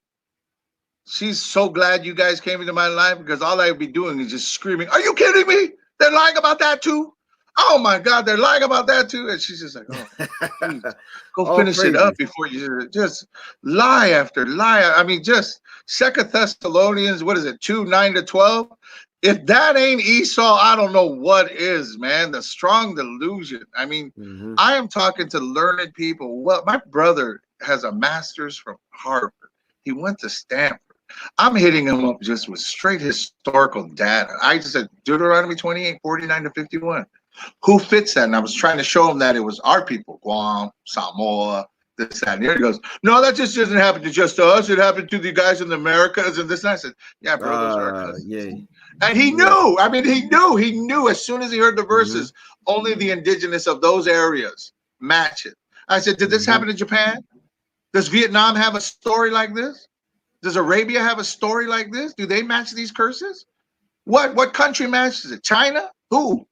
she's so glad you guys came into my life because all I'd be doing is just screaming, are you kidding me? They're lying about that too. Oh my God, they're lying about that too. And she's just like, oh, go finish it up before you just lie after lie. I mean, just 2 Thessalonians, what is it, 2:9-12? If that ain't Esau, I don't know what is, man. The strong delusion. I mean, I am talking to learned people. Well, my brother has a master's from Harvard. He went to Stanford. I'm hitting him up just with straight historical data. I just said Deuteronomy 28:49-51. Who fits that? And I was trying to show him that it was our people, Guam, Samoa, this, that, and the other. He goes, no, that just doesn't happen to just us. It happened to the guys in the Americas and this. And I said, yeah, bro, those are our cousins. Yeah. And he knew. I mean, he knew as soon as he heard the verses, only the indigenous of those areas match it. I said, did this happen in Japan? Does Vietnam have a story like this? Does Arabia have a story like this? Do they match these curses? What country matches it? China? Who?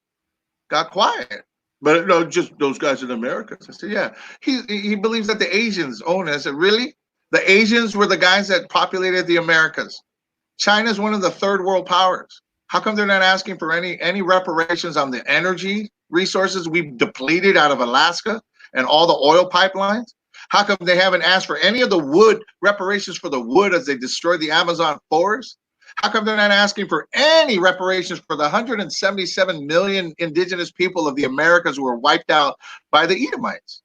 Got quiet. But no, just those guys in America. I said, yeah. He believes that the Asians own it. I said, really? The Asians were the guys that populated the Americas. China's one of the third world powers. How come they're not asking for any reparations on the energy resources we've depleted out of Alaska and all the oil pipelines? How come they haven't asked for any of the wood reparations for the wood as they destroyed the Amazon forest? How come they're not asking for any reparations for the 177 million indigenous people of the Americas who were wiped out by the Edomites?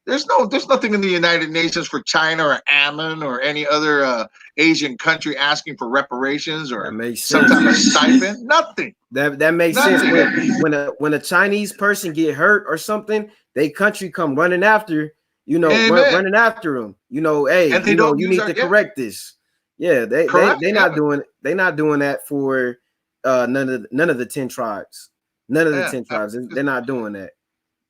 There's nothing in the United Nations for China or Ammon or any other Asian country asking for reparations or some type of stipend. Nothing.
That makes sense. When a Chinese person get hurt or something, they country come running after, running after them. Hey,
and
you need to correct this. Yeah, they not doing that for none of the 10 tribes. None of the 10 tribes. They're not doing that.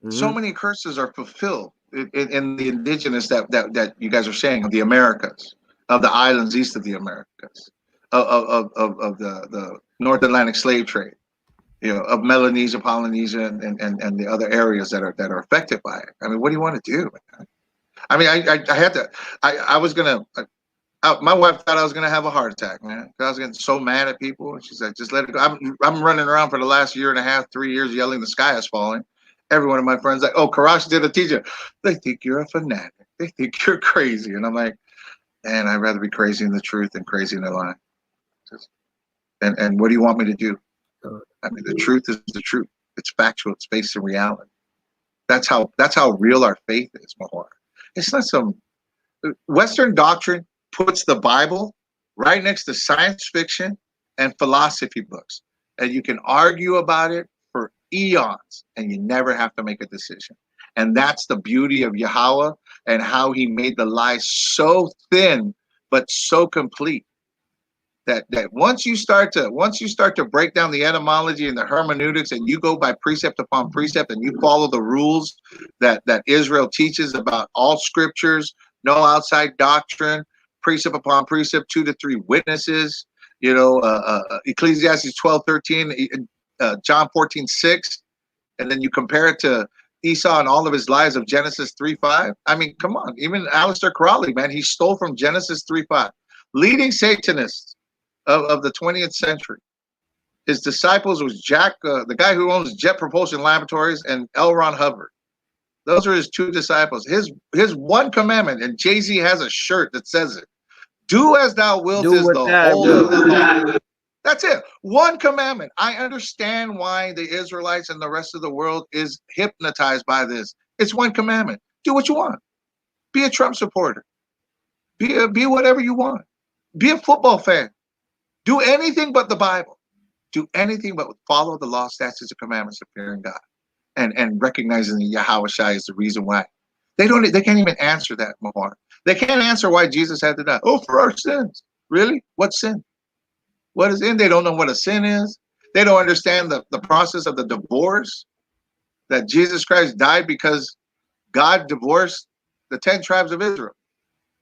Mm-hmm.
So many curses are fulfilled in the indigenous that you guys are saying, of the Americas, of the islands east of the Americas, of the North Atlantic slave trade, of Melanesia, Polynesia, and the other areas that are affected by it. I mean, what do you want to do, man? I mean, I had to. I was gonna. My wife thought I was gonna have a heart attack, man, because I was getting so mad at people. And she said, "Just let it go." I'm running around for the last year and a half, 3 years, yelling, "The sky is falling." Every one of my friends like, "Oh, Karash did a teacher." They think you're a fanatic. They think you're crazy, and I'm like, "Man, I'd rather be crazy in the truth than crazy in the lie." And what do you want me to do? I mean, the truth is the truth. It's factual. It's based in reality. That's how real our faith is, Mahor. It's not some Western doctrine puts the Bible right next to science fiction and philosophy books, and you can argue about it for eons, and you never have to make a decision. And that's the beauty of Yahweh and how he made the lie so thin but so complete. That once you start to break down the etymology and the hermeneutics, and you go by precept upon precept, and you follow the rules that Israel teaches about all scriptures, no outside doctrine, precept upon precept, 2 to 3 witnesses, Ecclesiastes 12:13, John 14:6, and then you compare it to Esau and all of his lies of Genesis 3:5. I mean, come on, even Aleister Crowley, man, he stole from Genesis 3:5. Leading Satanists of the 20th century. His disciples was Jack, the guy who owns Jet Propulsion Laboratories, and L. Ron Hubbard. Those are his 2 disciples. His one commandment, and Jay-Z has a shirt that says it: "Do as thou wilt is the whole of the law." That's it. One commandment. I understand why the Israelites and the rest of the world is hypnotized by this. It's one commandment. Do what you want. Be a Trump supporter. Be whatever you want. Be a football fan. Do anything but the Bible. Do anything but follow the law, statutes, and commandments of fearing God, and recognizing that Yahweh Shai is the reason why. They can't even answer that, Mahar. They can't answer why Jesus had to die. Oh, for our sins. Really? What sin? What is in? They don't know what a sin is. They don't understand the process of the divorce, that Jesus Christ died because God divorced the 10 tribes of Israel.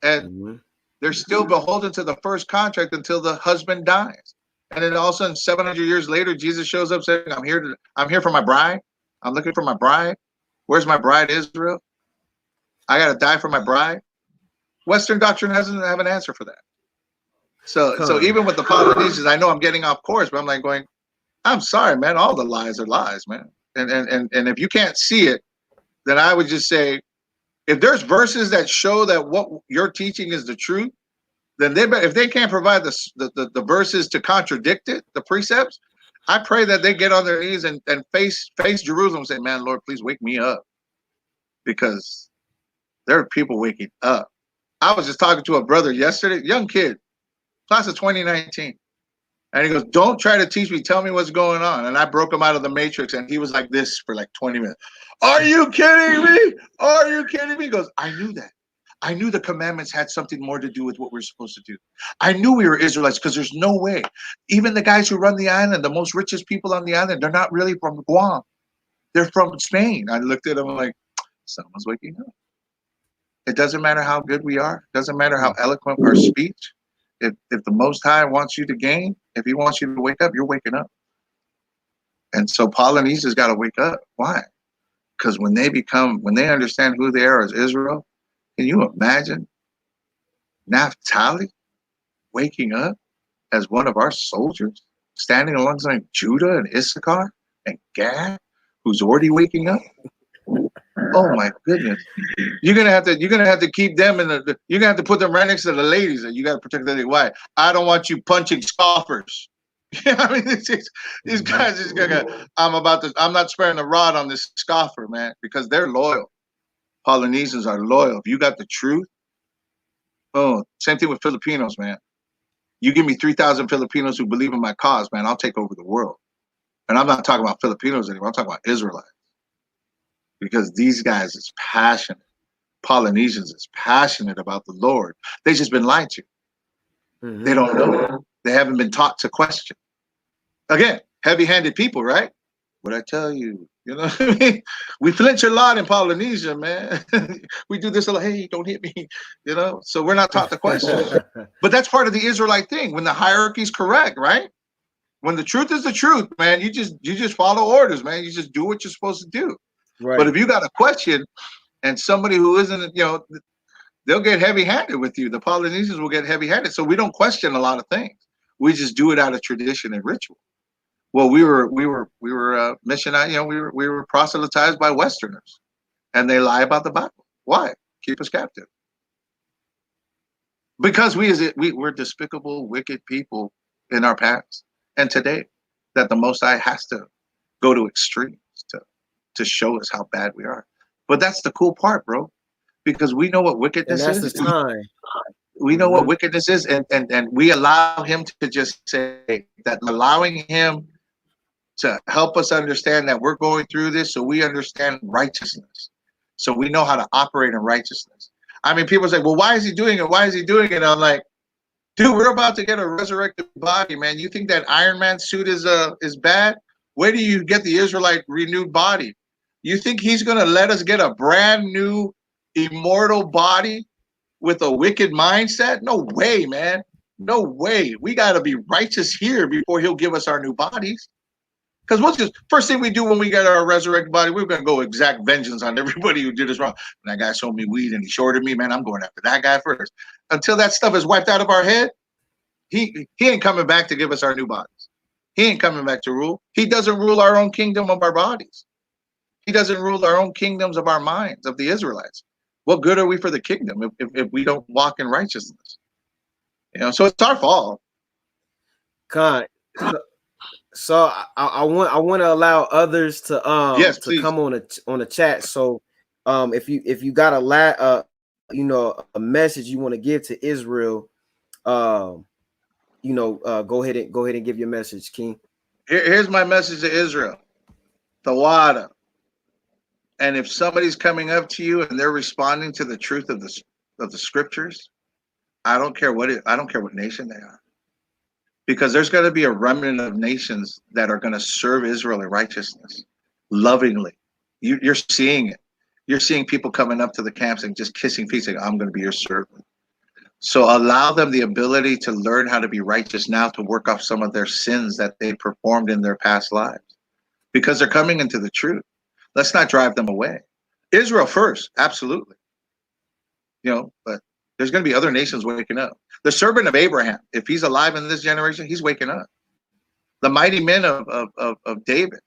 And they're still beholden to the first contract until the husband dies. And then all of a sudden, 700 years later, Jesus shows up saying, I'm here for my bride. I'm looking for my bride. Where's my bride, Israel? I got to die for my bride. Western doctrine doesn't have an answer for that. So even with the Polynesians, I know I'm getting off course, but I'm like going, I'm sorry, man. All the lies are lies, man. And if you can't see it, then I would just say, if there's verses that show that what you're teaching is the truth, then if they can't provide the verses to contradict it, the precepts, I pray that they get on their knees and face Jerusalem and say, man, Lord, please wake me up. Because there are people waking up. I was just talking to a brother yesterday, young kid, class of 2019. And he goes, don't try to teach me, tell me what's going on. And I broke him out of the matrix, and he was like this for like 20 minutes. Are you kidding me? Are you kidding me? He goes, I knew that. I knew the commandments had something more to do with what we're supposed to do. I knew we were Israelites, because there's no way. Even the guys who run the island, the most richest people on the island, they're not really from Guam. They're from Spain. I looked at him like, someone's waking up. It doesn't matter how good we are. It doesn't matter how eloquent our speech. If the Most High wants you to gain, if he wants you to wake up, you're waking up. And so Polynesians got to wake up. Why? Because when they understand who they are as Israel, can you imagine Naphtali waking up as one of our soldiers, standing alongside Judah and Issachar and Gad, who's already waking up? Oh my goodness! You're gonna have to keep them in the. You're gonna have to put them right next to the ladies, and you got to protect them. Why? I don't want you punching scoffers. I mean, these guys is gonna. I'm not sparing the rod on this scoffer, man, because they're loyal. Polynesians are loyal. If you got the truth, oh, same thing with Filipinos, man. You give me 3,000 Filipinos who believe in my cause, man, I'll take over the world. And I'm not talking about Filipinos anymore. I'm talking about Israelites. Because these guys is passionate. Polynesians is passionate about the Lord. They just been lied to. They don't know. They haven't been taught to question. Again, heavy-handed people, right? What I tell you, you know what I mean? We flinch a lot in Polynesia, man. We do this a lot. Hey, don't hit me, you know? So we're not taught to question. But that's part of the Israelite thing. When the hierarchy is correct, right? When the truth is the truth, man, you just follow orders, man. You just do what you're supposed to do. Right. But if you got a question and somebody who isn't, you know, they'll get heavy-handed with you. The Polynesians will get heavy-handed. So we don't question a lot of things. We just do it out of tradition and ritual. Well, we were missionary, you know, we were proselytized by Westerners, and they lie about the Bible. Why? Keep us captive. Because we're despicable, wicked people in our past and today, that the Most High has to go to extremes to show us how bad we are. But that's the cool part, bro, because we know what wickedness is.
That's the time.
We know what wickedness is, and we allow him to just say that, allowing him to help us understand that we're going through this, so we understand righteousness, so we know how to operate in righteousness. I mean, people say, well, why is he doing it? Why is he doing it? And I'm like, dude, we're about to get a resurrected body, man. You think that Iron Man suit is bad? Where do you get the Israelite renewed body? You think he's going to let us get a brand new immortal body with a wicked mindset? No way, man. No way. We got to be righteous here before he'll give us our new bodies. Because first thing we do when we get our resurrected body, we're going to go exact vengeance on everybody who did us wrong. When that guy sold me weed and he shorted me, man, I'm going after that guy first. Until that stuff is wiped out of our head, he ain't coming back to give us our new bodies. He ain't coming back to rule. He doesn't rule our own kingdom of our bodies. He doesn't rule our own kingdoms of our minds, of the Israelites. What good are we for the kingdom if we don't walk in righteousness? You know, so it's our fault.
So I want to allow others to
yes,
to come on the chat. So if you got a message you want to give to Israel, go ahead and give your message, King.
Here's my message to Israel. Tawada. And if somebody's coming up to you and they're responding to the truth of the scriptures, I don't care what nation they are. Because there's going to be a remnant of nations that are going to serve Israel in righteousness, lovingly. You're seeing it. You're seeing people coming up to the camps and just kissing feet, saying, I'm going to be your servant. So allow them the ability to learn how to be righteous now, to work off some of their sins that they performed in their past lives. Because they're coming into the truth. Let's not drive them away. Israel first, absolutely. You know, but there's going to be other nations waking up. The servant of Abraham, if he's alive in this generation, he's waking up. The mighty men of David,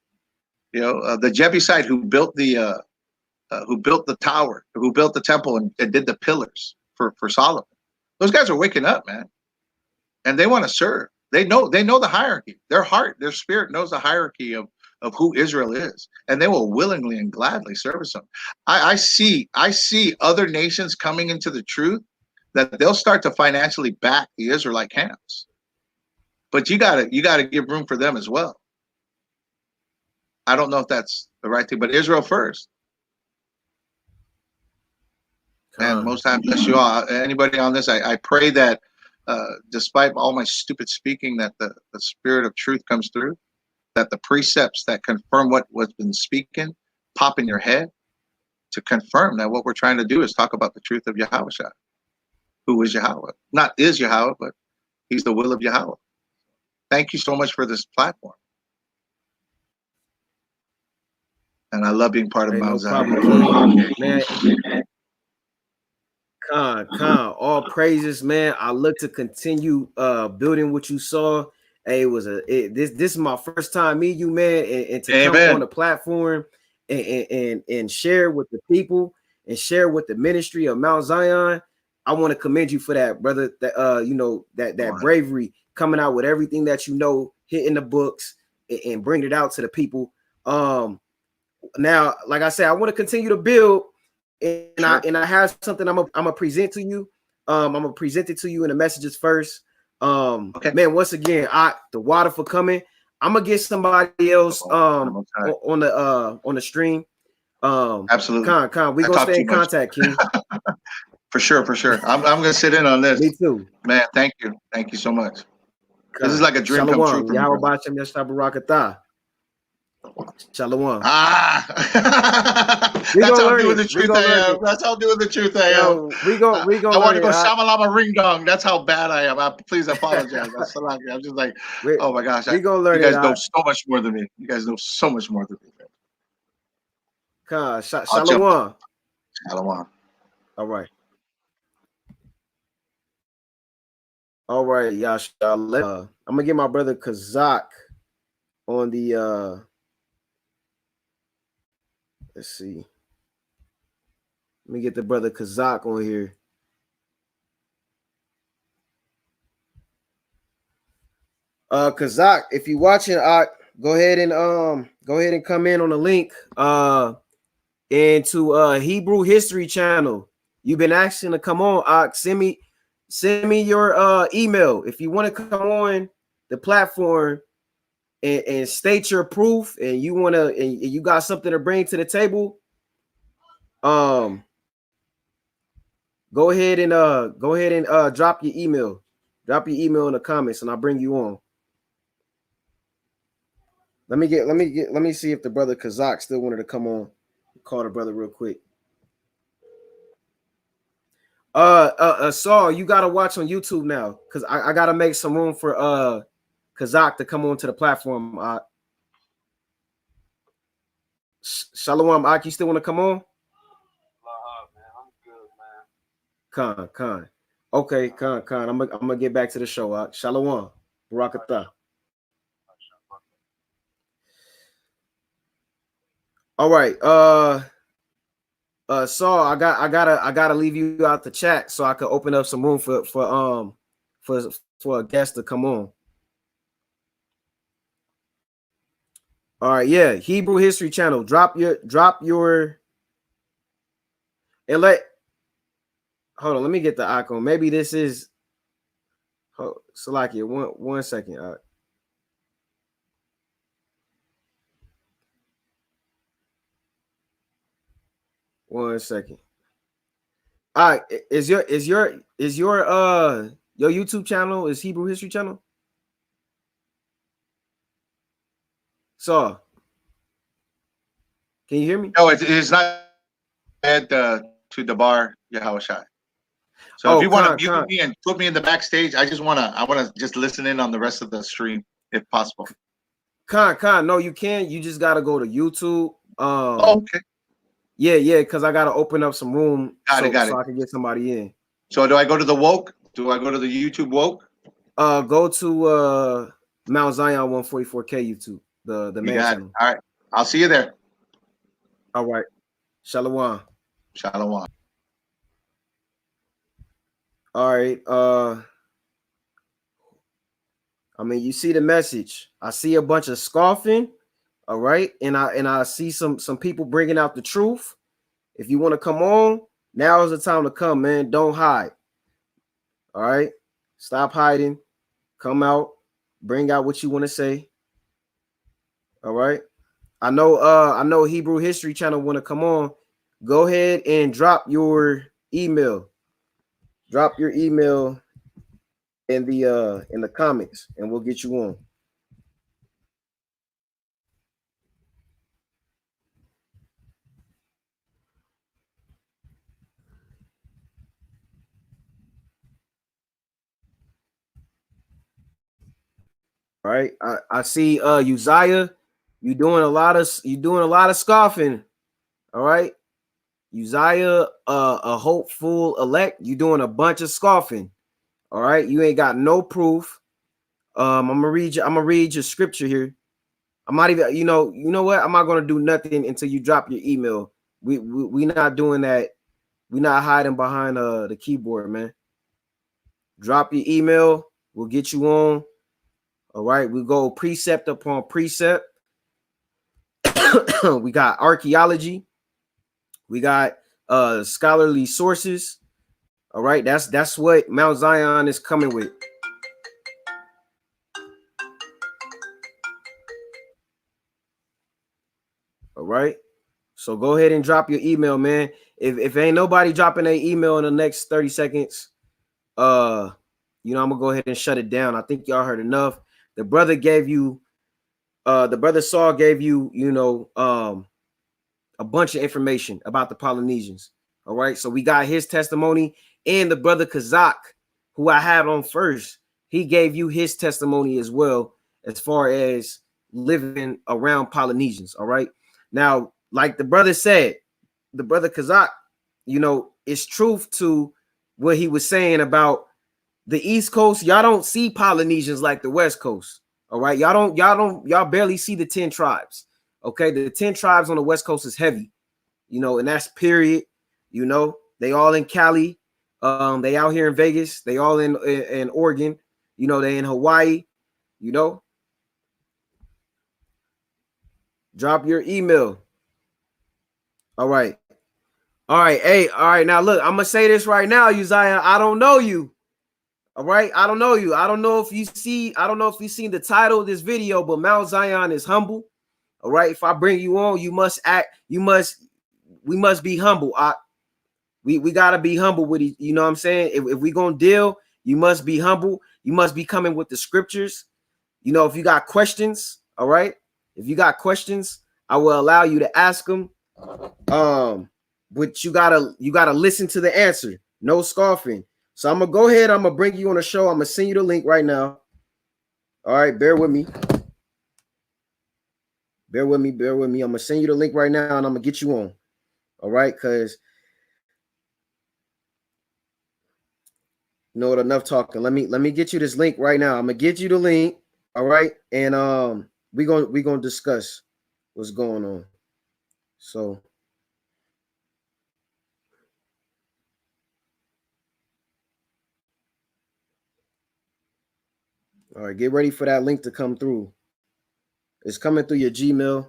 you know, the Jebusite who built the tower, who built the temple and did the pillars for Solomon. Those guys are waking up, man, and they want to serve. They know the hierarchy. Their heart, their spirit knows the hierarchy of who Israel is, and they will willingly and gladly service them. I see other nations coming into the truth, that they'll start to financially back the Israelite camps. But you gotta give room for them as well. I don't know if that's the right thing, but Israel first. And Most High bless you all. Anybody on this, I pray that despite all my stupid speaking, that the spirit of truth comes through, that the precepts that confirm what's been speaking pop in your head, to confirm that what we're trying to do is talk about the truth of Yahweh, who is Yahweh. Not is Yahweh, but he's the will of Yahweh. Thank you so much for this platform. And I love being part of Mount Zion.
Man. Khan, all praises, man. I look to continue building what you saw. Hey, this is my first time meeting you, man, and to
Amen.
come on the platform and share with the people and share with the ministry of Mount Zion. I want to commend you for that, brother. That that bravery, coming out with everything that you know, hitting the books and bringing it out to the people. Now, like I said, I want to continue to build. And I have something I'm gonna present to you. I'm gonna present it to you in the messages first.
Okay.
Man, once again, the water for coming. I'm gonna get somebody else on the stream.
Absolutely.
Con, we gonna stay in contact, King.
For sure. I'm gonna sit in on this.
Me too.
Man, thank you so much. This is like a dream come true for me.
Yahweh B'Shem Yeshua Barakatah. Shalom.
That's how I'm doing the truth I am. That's how I'm doing the truth I am.
We gonna
I want to go shamalama ring dong. That's how bad I am. Please apologize. I'm just like, oh my gosh.
We gonna learn.
You guys know so much more than me.
Shalom.
Shalom.
All right, Yasha. I'm gonna get my brother Kazak on the let's see. Let me get the brother Kazak on here. Kazak, if you're watching, go ahead and come in on the link into Hebrew History Channel. You've been asking to come on. Send me your email if you want to come on the platform and state your proof, and you want to, and you got something to bring to the table. Go ahead and drop your email. Drop your email in the comments, and I'll bring you on. Let me see if the brother Kazak still wanted to come on. Call the brother real quick. Saul, you gotta watch on YouTube now, because I gotta make some room for Kazak to come onto the platform. Shalom, Ak, you still want to come on?
Man, I'm good, man.
Khan. Okay, Khan. I'm gonna get back to the show. Ak. Shalom, Barakatah. All right. Saul, I gotta leave you out the chat so I can open up some room for a guest to come on. All right, yeah, Hebrew History Channel. Drop your and hold on, let me get the icon. Maybe this is Salakia. One second. All right. One second. All right, is your YouTube channel is Hebrew History Channel? So, can you hear me?
No, it's not to the bar Yahweh Shai. So if you want to mute me and put me in the backstage, I want to just listen in on the rest of the stream if possible.
No, you can. You just gotta go to YouTube.
Okay.
Yeah, because I gotta open up some room so I can get somebody in.
So do I go to the woke? Do I go to the YouTube woke?
Go to Mount Zion 144K YouTube, the main channel.
All right. I'll see you there.
All right. Shalom.
Shalom.
All right. I mean, you see the message. I see a bunch of scoffing. All right, and I see some people bringing out the truth. If you want to come on, now is the time to come, man. Don't hide. All right, stop hiding. Come out. Bring out what you want to say. All right. I know Hebrew History Channel want to come on. Go ahead and drop your email. Drop your email in the comments, and we'll get you on. right. I see Uzziah, you doing a lot of scoffing. All right. Uzziah, a hopeful elect, you doing a bunch of scoffing. All right, you ain't got no proof. I'm gonna read your scripture here. I'm not even, you know what? I'm not gonna do nothing until you drop your email. We not doing that. We not hiding behind the keyboard, man. Drop your email. We'll get you on. All right, we go precept upon precept. We got archaeology. We got scholarly sources. All right, that's what Mount Zion is coming with. All right. So go ahead and drop your email, man. If ain't nobody dropping their email in the next 30 seconds, I'm gonna go ahead and shut it down. I think y'all heard enough. The brother Saul gave you, a bunch of information about the Polynesians. All right. So we got his testimony, and the brother Kazak, who I had on first, he gave you his testimony as well, as far as living around Polynesians. All right. Now, like the brother said, the brother Kazak, it's truth to what he was saying about the East Coast. Y'all don't see Polynesians like the West Coast. All right. Y'all barely see the 10 tribes. Okay. The 10 tribes on the West Coast is heavy, and that's period. They all in Cali. They out here in Vegas. They all in Oregon. They in Hawaii, Drop your email. All right. Hey, all right. Now look, I'm gonna say this right now, Uzziah. I don't know you. All right. I don't know you. I don't know if you've seen the title of this video, but Mount Zion is humble. All right. If I bring you on, we must be humble. We gotta be humble with it. You know what I'm saying? If we gonna deal, you must be humble. You must be coming with the scriptures. If you got questions, all right. If you got questions, I will allow you to ask them. But you gotta listen to the answer. No scoffing. So I'm gonna go ahead. I'm gonna bring you on the show. I'm gonna send you the link right now. All right, bear with me. Bear with me. I'm gonna send you the link right now, and I'm gonna get you on. All right, because enough talking. Let me get you this link right now. I'm gonna get you the link. All right, and we're gonna discuss what's going on. So. All right, get ready for that link to come through. It's coming through your Gmail.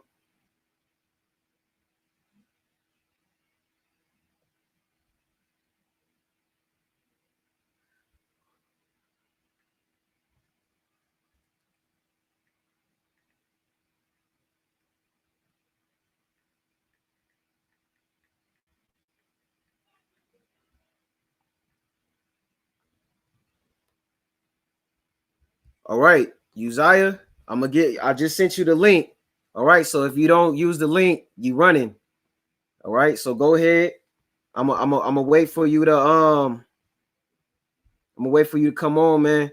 All right, Uzziah, I just sent you the link. All right, so if you don't use the link, you running. All right, so go ahead. I'm gonna wait for you to come on, man.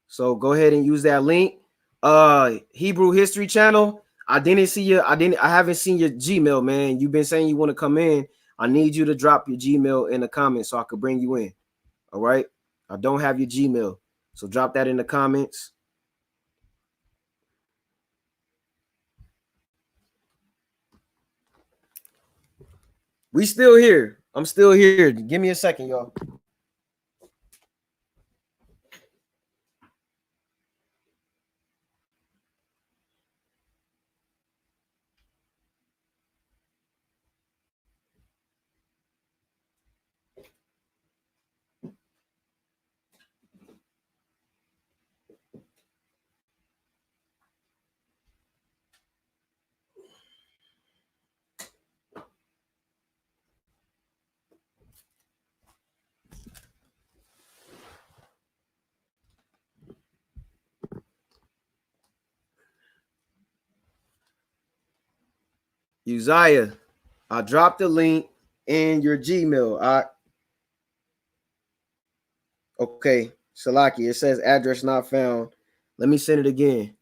So go ahead and use that link. Hebrew History Channel. I haven't seen your Gmail, man. You've been saying you want to come in. I need you to drop your Gmail in the comments so I could bring you in. All right. I don't have your Gmail. So drop that in the comments. We still here. I'm still here. Give me a second, y'all. Uzziah, I dropped the link in your Gmail. Okay, Salaki, it says address not found. Let me send it again.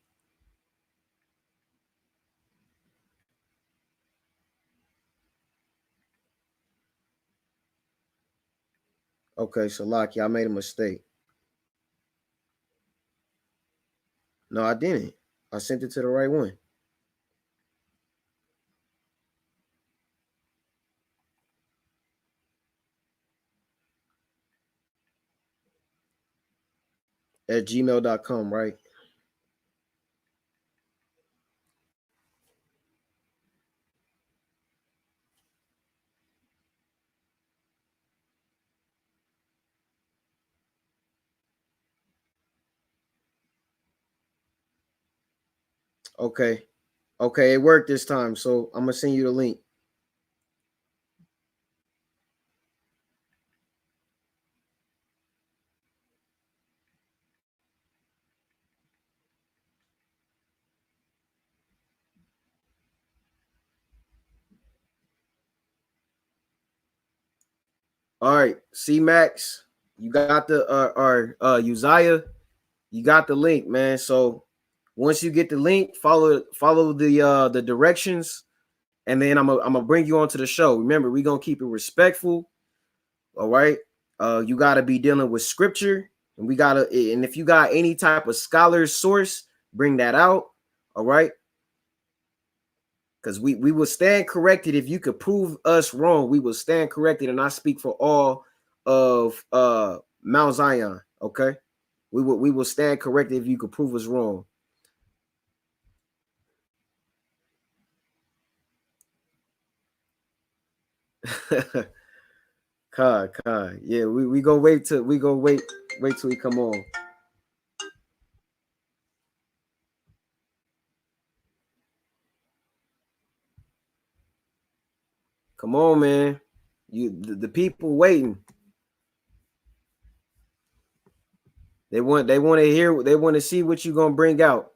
Okay, so Lucky, I made a mistake. No, I didn't. I sent it to the right one. At gmail.com, right? Okay. Okay, it worked this time. So I'm gonna send you the link. All right, C Max, you got the Uzziah, you got the link, man. So once you get the link, follow the directions, and then I'm gonna bring you onto the show. Remember, we're gonna keep it respectful. All right. You gotta be dealing with scripture, and and if you got any type of scholar's source, bring that out. All right. Because we will stand corrected if you could prove us wrong. We will stand corrected, and I speak for all of Mount Zion. Okay, we will stand corrected if you could prove us wrong. Kai. Yeah, we gonna wait till wait till he come on. Come on, man. The people waiting. They want to hear. They want to see what you gonna bring out.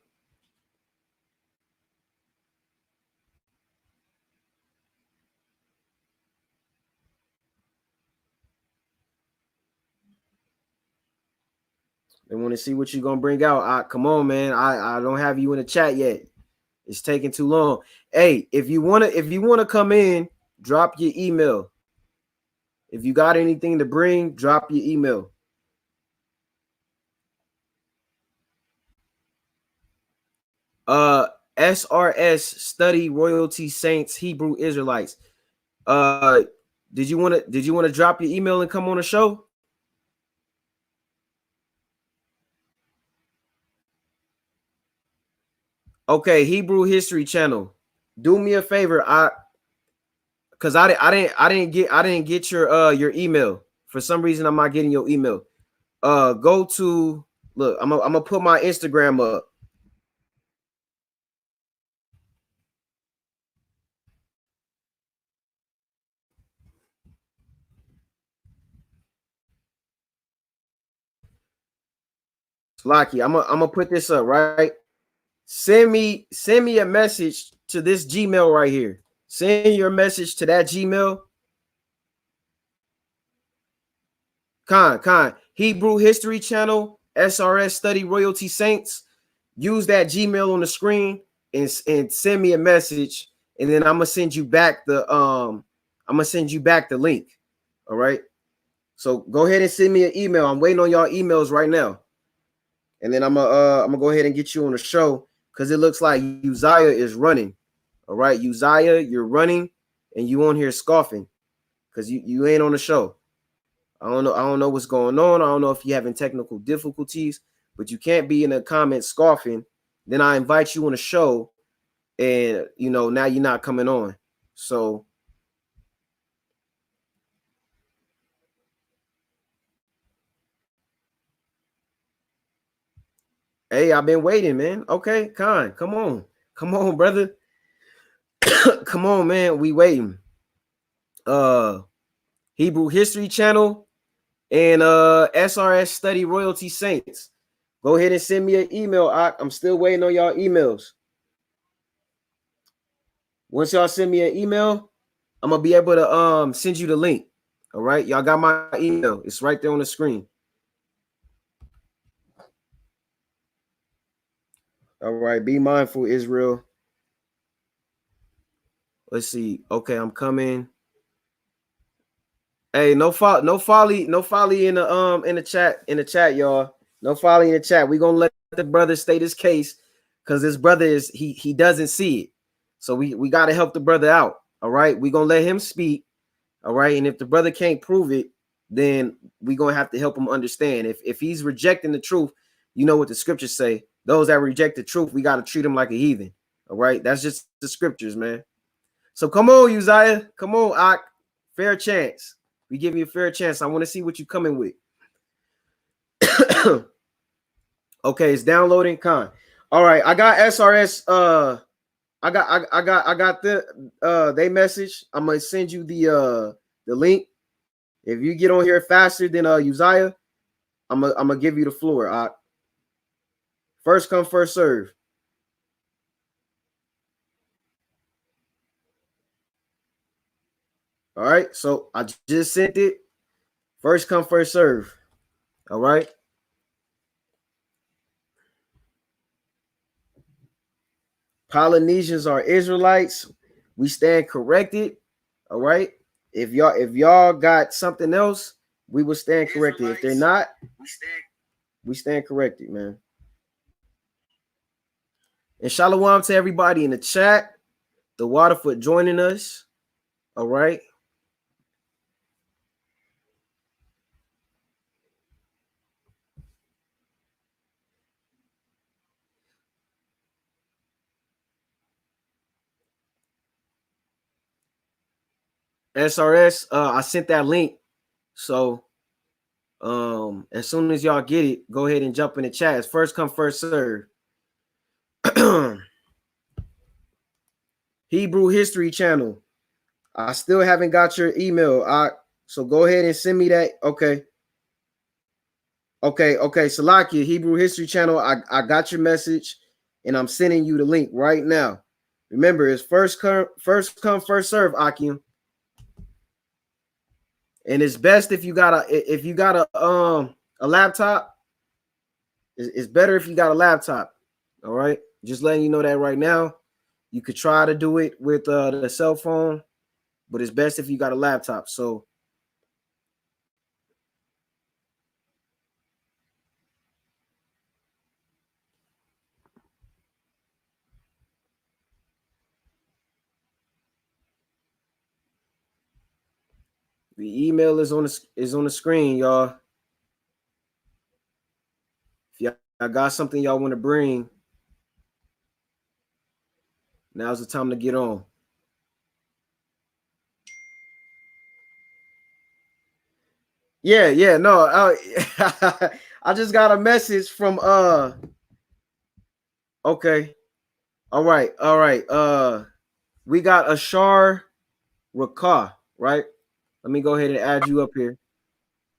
They want to see what you gonna bring out. Come on, man. I don't have you in the chat yet. It's taking too long. Hey, if you wanna come in, drop your email. If you got anything to bring, drop your email. SRS Study Royalty Saints Hebrew Israelites. Did you want to drop your email and come on the show? Okay, Hebrew History Channel. Do me a favor, because I didn't get your email. For some reason, I'm not getting your email. Go to look. I'm gonna put my Instagram up. Slocky, I'm gonna put this up, right? Send me a message to this Gmail right here. Send your message to that Gmail. Hebrew History Channel, SRS Study Royalty Saints. Use that Gmail on the screen and send me a message, and then I'm gonna send you back the link. All right. So go ahead and send me an email. I'm waiting on y'all emails right now. And then I'm gonna go ahead and get you on the show because it looks like Uzziah is running. All right, Uzziah, you're running and you on here scoffing because you ain't on the show. I don't know what's going on. I don't know if you're having technical difficulties, but you can't be in the comments scoffing. Then I invite you on the show, and now you're not coming on. So hey, I've been waiting, man. Okay, come on, brother. Come on, man. We waiting. Hebrew History Channel and SRS Study Royalty Saints. Go ahead and send me an email. I'm still waiting on y'all emails. Once y'all send me an email, I'm gonna be able to send you the link. All right, y'all got my email. It's right there on the screen. All right, be mindful, Israel. Let's see. Okay, I'm coming. Hey, no folly in the chat, y'all. No folly in the chat. We're gonna let the brother state his case because this brother is he doesn't see it. So we gotta help the brother out. All right, we're gonna let him speak. All right, and if the brother can't prove it, then we're gonna have to help him understand. If he's rejecting the truth, you know what the scriptures say. Those that reject the truth, we gotta treat them like a heathen. All right, that's just the scriptures, man. So come on, Uzziah. Come on, Ak. Fair chance. We give you a fair chance. I want to see what you coming with. Okay, it's downloading. Con. All right, I got SRS. I got the they message. I'm gonna send you the link. If you get on here faster than Uzziah, I'm gonna give you the floor. Ak. First come, first serve. All right, so I just sent it. First come, first serve. All right. Polynesians are Israelites. We stand corrected. All right. If y'all got something else, we will stand corrected. If they're not, we stand corrected, man. And shalom to everybody in the chat. The Waterfoot joining us. All right. SRS, I sent that link. So as soon as y'all get it, go ahead and jump in the chat. It's first come, first serve. Hebrew History Channel. I still haven't got your email. So go ahead and send me that. Okay. Salakia, Hebrew History Channel. I got your message, and I'm sending you the link right now. Remember, it's first come, first serve, Akim. And it's best if you got a laptop. It's better if you got a laptop. All right, just letting you know that right now. You could try to do it with the cell phone, but it's best if you got a laptop. So the email is on the screen, y'all. If y'all got something y'all want to bring, now's the time to get on. Yeah, no. I just got a message from okay. All right. We got Ashar Rakah, right? Let me go ahead and add you up here.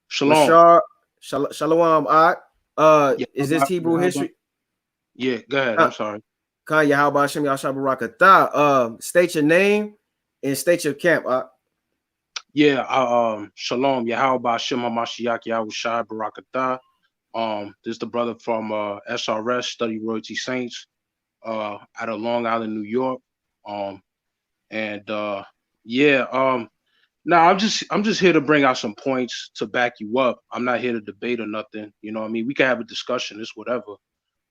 Shalom.
Ashar, Shalom. Is this Hebrew history?
Yeah, go ahead. I'm sorry.
Kanya, how about Shem Yashar Barakatah? State your name and state your camp.
Yeah, Shalom. Yahweh Hashem HaMashiach Yahushai Barakatah. This is the brother from SRS, Study Royalty Saints, out of Long Island, New York. Now I'm just here to bring out some points to back you up. I'm not here to debate or nothing. You know what I mean? We can have a discussion, it's whatever.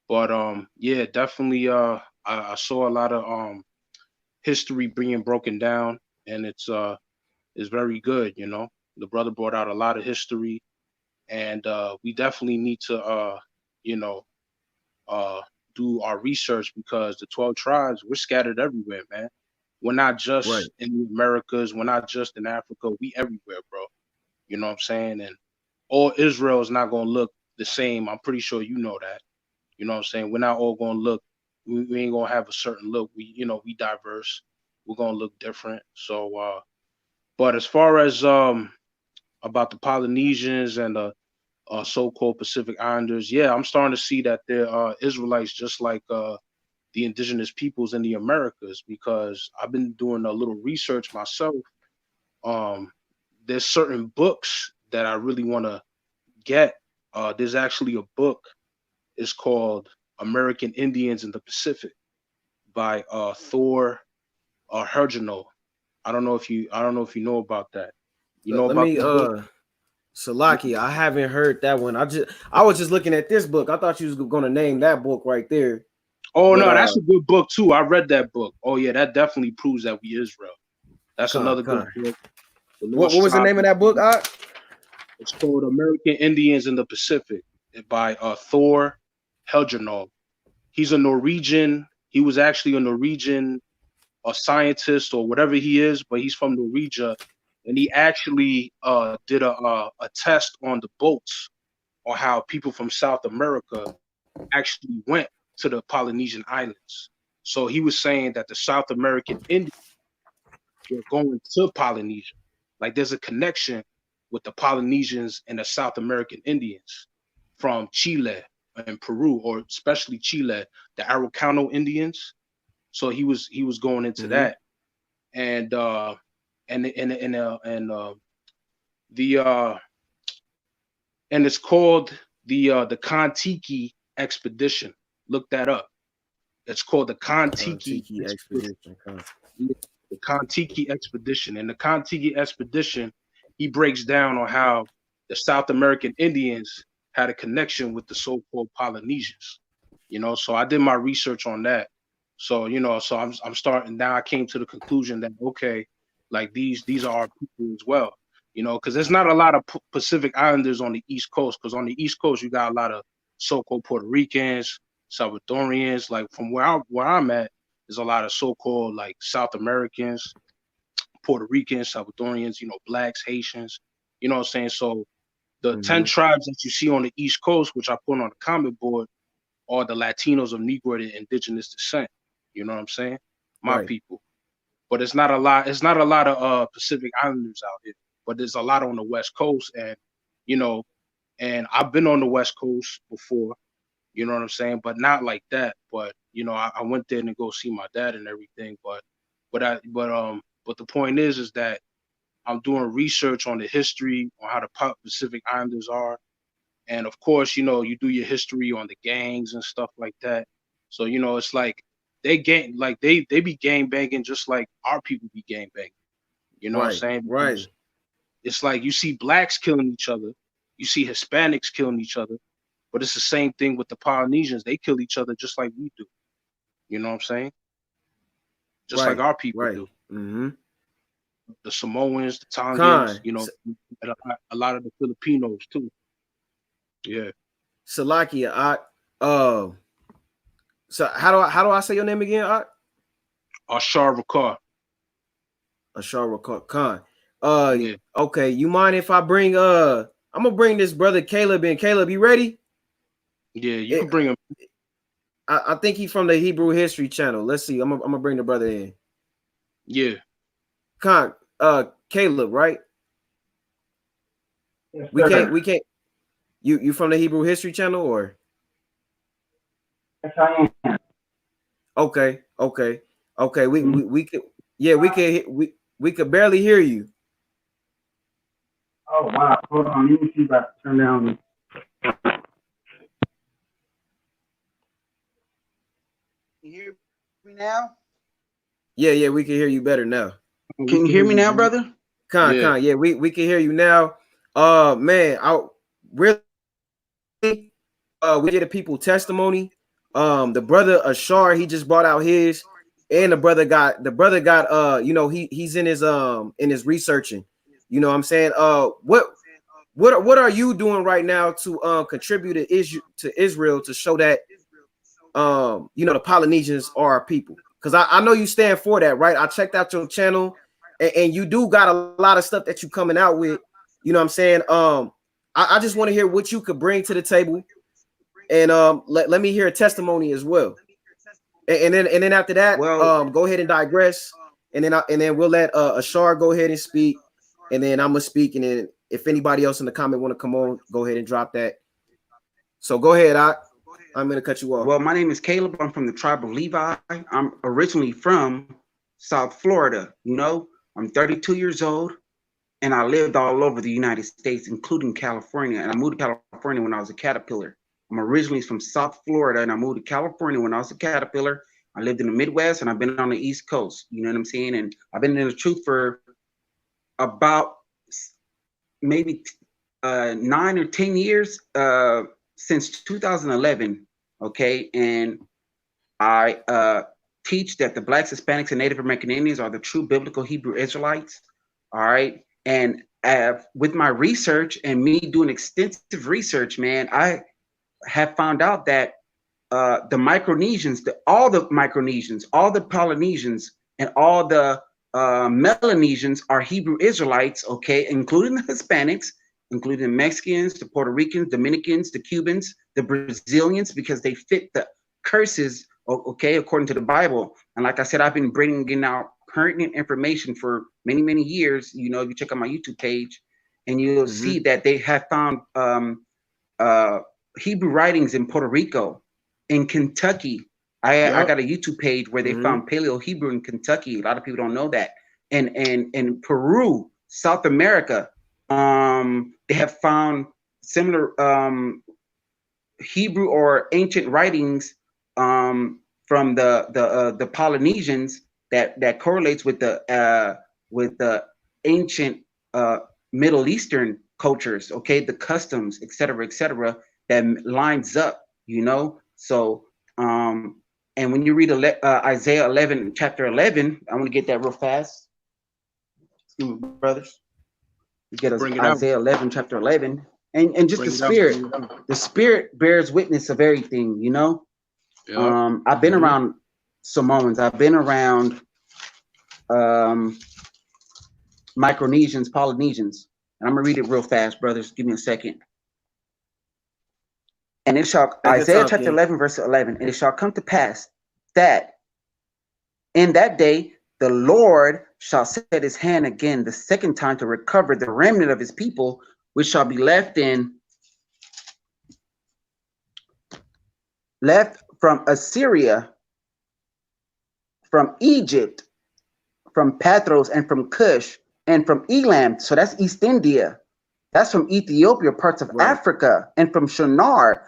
But yeah, definitely I saw a lot of history being broken down, and it's very good. You know, the brother brought out a lot of history, and we definitely need to do our research, because the 12 tribes, we're scattered everywhere, man. We're not just in the Americas, we're not just in Africa, we everywhere, bro. You know what I'm saying? And all Israel is not gonna look the same. I'm pretty sure you know that. You know what I'm saying? We're not all gonna look, we ain't gonna have a certain look. We diverse. We're gonna look different. So but as far as about the Polynesians and the so-called Pacific Islanders, yeah, I'm starting to see that they're Israelites, just like the indigenous peoples in the Americas, because I've been doing a little research myself. There's certain books that I really want to get. There's actually a book. It's called American Indians in the Pacific by Thor Hergenol. I don't know if you know about that. You know
Let
about
me Salaki, I haven't heard that one. I was just looking at this book. I thought you was gonna name that book right there.
Oh, but, no, that's a good book too. I read that book. Oh yeah, that definitely proves that we Israel. That's another good book.
What was the name of that book?
It's called American Indians in the Pacific by Thor Helgenov. He's a Norwegian. He was actually a Norwegian scientist or whatever he is, but he's from Norwegia, and he actually did a test on the boats on how people from South America actually went to the Polynesian islands. So he was saying that the South American Indians were going to Polynesia. Like there's a connection with the Polynesians and the South American Indians from Chile and Peru, or especially Chile, the Araucano Indians. So he was going into that, and it's called the Kon-Tiki expedition. Look that up. It's called the Kon-Tiki expedition. The Kon-Tiki expedition. And the Kon-Tiki expedition, he breaks down on how the South American Indians had a connection with the so-called Polynesians. You know, so I did my research on that. So, you know, so I'm starting now. I came to the conclusion that okay, like these are our people as well. You know, because there's not a lot of Pacific Islanders on the East Coast. Because on the East Coast, you got a lot of so-called Puerto Ricans, Salvadorians. Like from where I'm at, there's a lot of so-called like South Americans, Puerto Ricans, Salvadorians. You know, blacks, Haitians. You know what I'm saying? So the 10 tribes that you see on the East Coast, which I put on the comment board, are the Latinos of Negro and indigenous descent. You know what I'm saying? My people. But it's not a lot. It's not a lot of Pacific Islanders out here. But there's a lot on the West Coast, and you know, and I've been on the West Coast before, you know what I'm saying, but not like that. But you know, I went there to go see my dad and everything. But the point is that I'm doing research on the history on how the Pacific Islanders are, and of course, you know, you do your history on the gangs and stuff like that. So you know, it's like they be gang banging just like our people be gang banging. You know what I'm saying? Because it's like you see blacks killing each other, you see Hispanics killing each other, but it's the same thing with the Polynesians. They kill each other just like we do. You know what I'm saying? Just like our people do. The Samoans, the Tongans, you know, a lot of the Filipinos too. Yeah.
Salakia, so how do I say your name again?
Ashar Rakar.
Ashar Rakar Khan. Yeah. Okay, you mind if I bring I'm gonna bring this brother Caleb in. Caleb, you ready?
Yeah, you can bring him.
I think he's from the Hebrew History channel. Let's see. I'm gonna bring the brother in.
Yeah.
Khan, Caleb, right?
Yes,
we can't. You from the Hebrew History channel or?
Yes, I am.
Okay. We could barely hear you.
Oh wow! Hold on, let me see if I can turn down.
Can you hear me now?
Yeah, we can hear you better now.
Can you hear me now, brother?
Con, yeah, we can hear you now. Man, we get a people testimony. The brother Ashar, he just brought out his, and the brother got you know, he's in his researching. You know what I'm saying? What are you doing right now to contribute to Israel to show that you know, the Polynesians are our people? Because I know you stand for that, right? I checked out your channel, and you do got a lot of stuff that you coming out with. You know what I'm saying? I just want to hear what you could bring to the table, and let me hear a testimony as well. And then after that, go ahead and digress, and then we'll let Ashar go ahead and speak, and then I'm gonna speak, and then if anybody else in the comment want to come on, go ahead and drop that. So go ahead, I'm gonna cut you off.
Well, my name is Caleb. I'm from the tribe of Levi. I'm originally from South Florida. You know, I'm 32 years old, and I lived all over the United States, including California. And I moved to California when I was a caterpillar. I'm originally from South Florida, and I moved to California when I was a caterpillar. I lived in the Midwest, and I've been on the East Coast. You know what I'm saying? And I've been in the truth for about maybe 9 or 10 years, since 2011. Okay, and I teach that the Blacks, Hispanics, and Native American Indians are the true biblical Hebrew Israelites. All right, and with my research and me doing extensive research, man, I have found out that the Micronesians, all the Micronesians, all the Polynesians, and all the Melanesians are Hebrew Israelites, okay, including the Hispanics, including the Mexicans, the Puerto Ricans, Dominicans, the Cubans, the Brazilians, because they fit the curses, okay, according to the Bible. And like I said, I've been bringing out pertinent information for many, many years. You know, if you check out my YouTube page, and you'll see that they have found Hebrew writings in Puerto Rico, in Kentucky. I got a YouTube page where they found Paleo Hebrew in Kentucky. A lot of people don't know that. And in Peru, South America, they have found similar Hebrew or ancient writings from the Polynesians that correlates with the ancient Middle Eastern cultures, okay, the customs, et cetera, that lines up, you know. So and when you read Isaiah 11, chapter 11, I want to get that real fast. Excuse me, brothers. You get us Isaiah 11, chapter 11, and just the spirit bears witness of everything, you know. Yep. I've been around Samoans, I've been around Micronesians, Polynesians, and I'm gonna read it real fast, brothers. Give me a second. And it shall, Isaiah chapter 11, verse 11, and it shall come to pass that in that day the Lord shall set his hand again the second time to recover the remnant of his people, which shall be left from Assyria, from Egypt, from Pathros, and from Cush, and from Elam. So that's East India. That's from Ethiopia, parts of Africa, and from Shinar,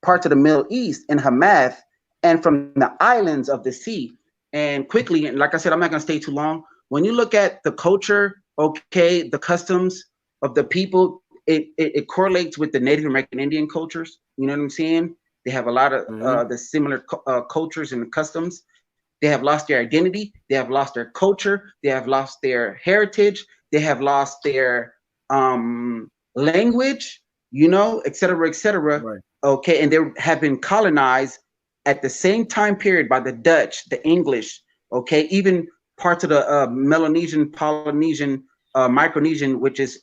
parts of the Middle East, and Hamath, and from the islands of the sea. And quickly, and like I said, I'm not going to stay too long. When you look at the culture, okay, the customs of the people, it correlates with the Native American Indian cultures. You know what I'm saying? They have a lot of the similar cultures and customs. They have lost their identity. They have lost their culture. They have lost their heritage. They have lost their language, you know, et cetera, right. Okay, and they have been colonized at the same time period by the Dutch, the English, okay, even parts of the Melanesian, Polynesian, Micronesian, which is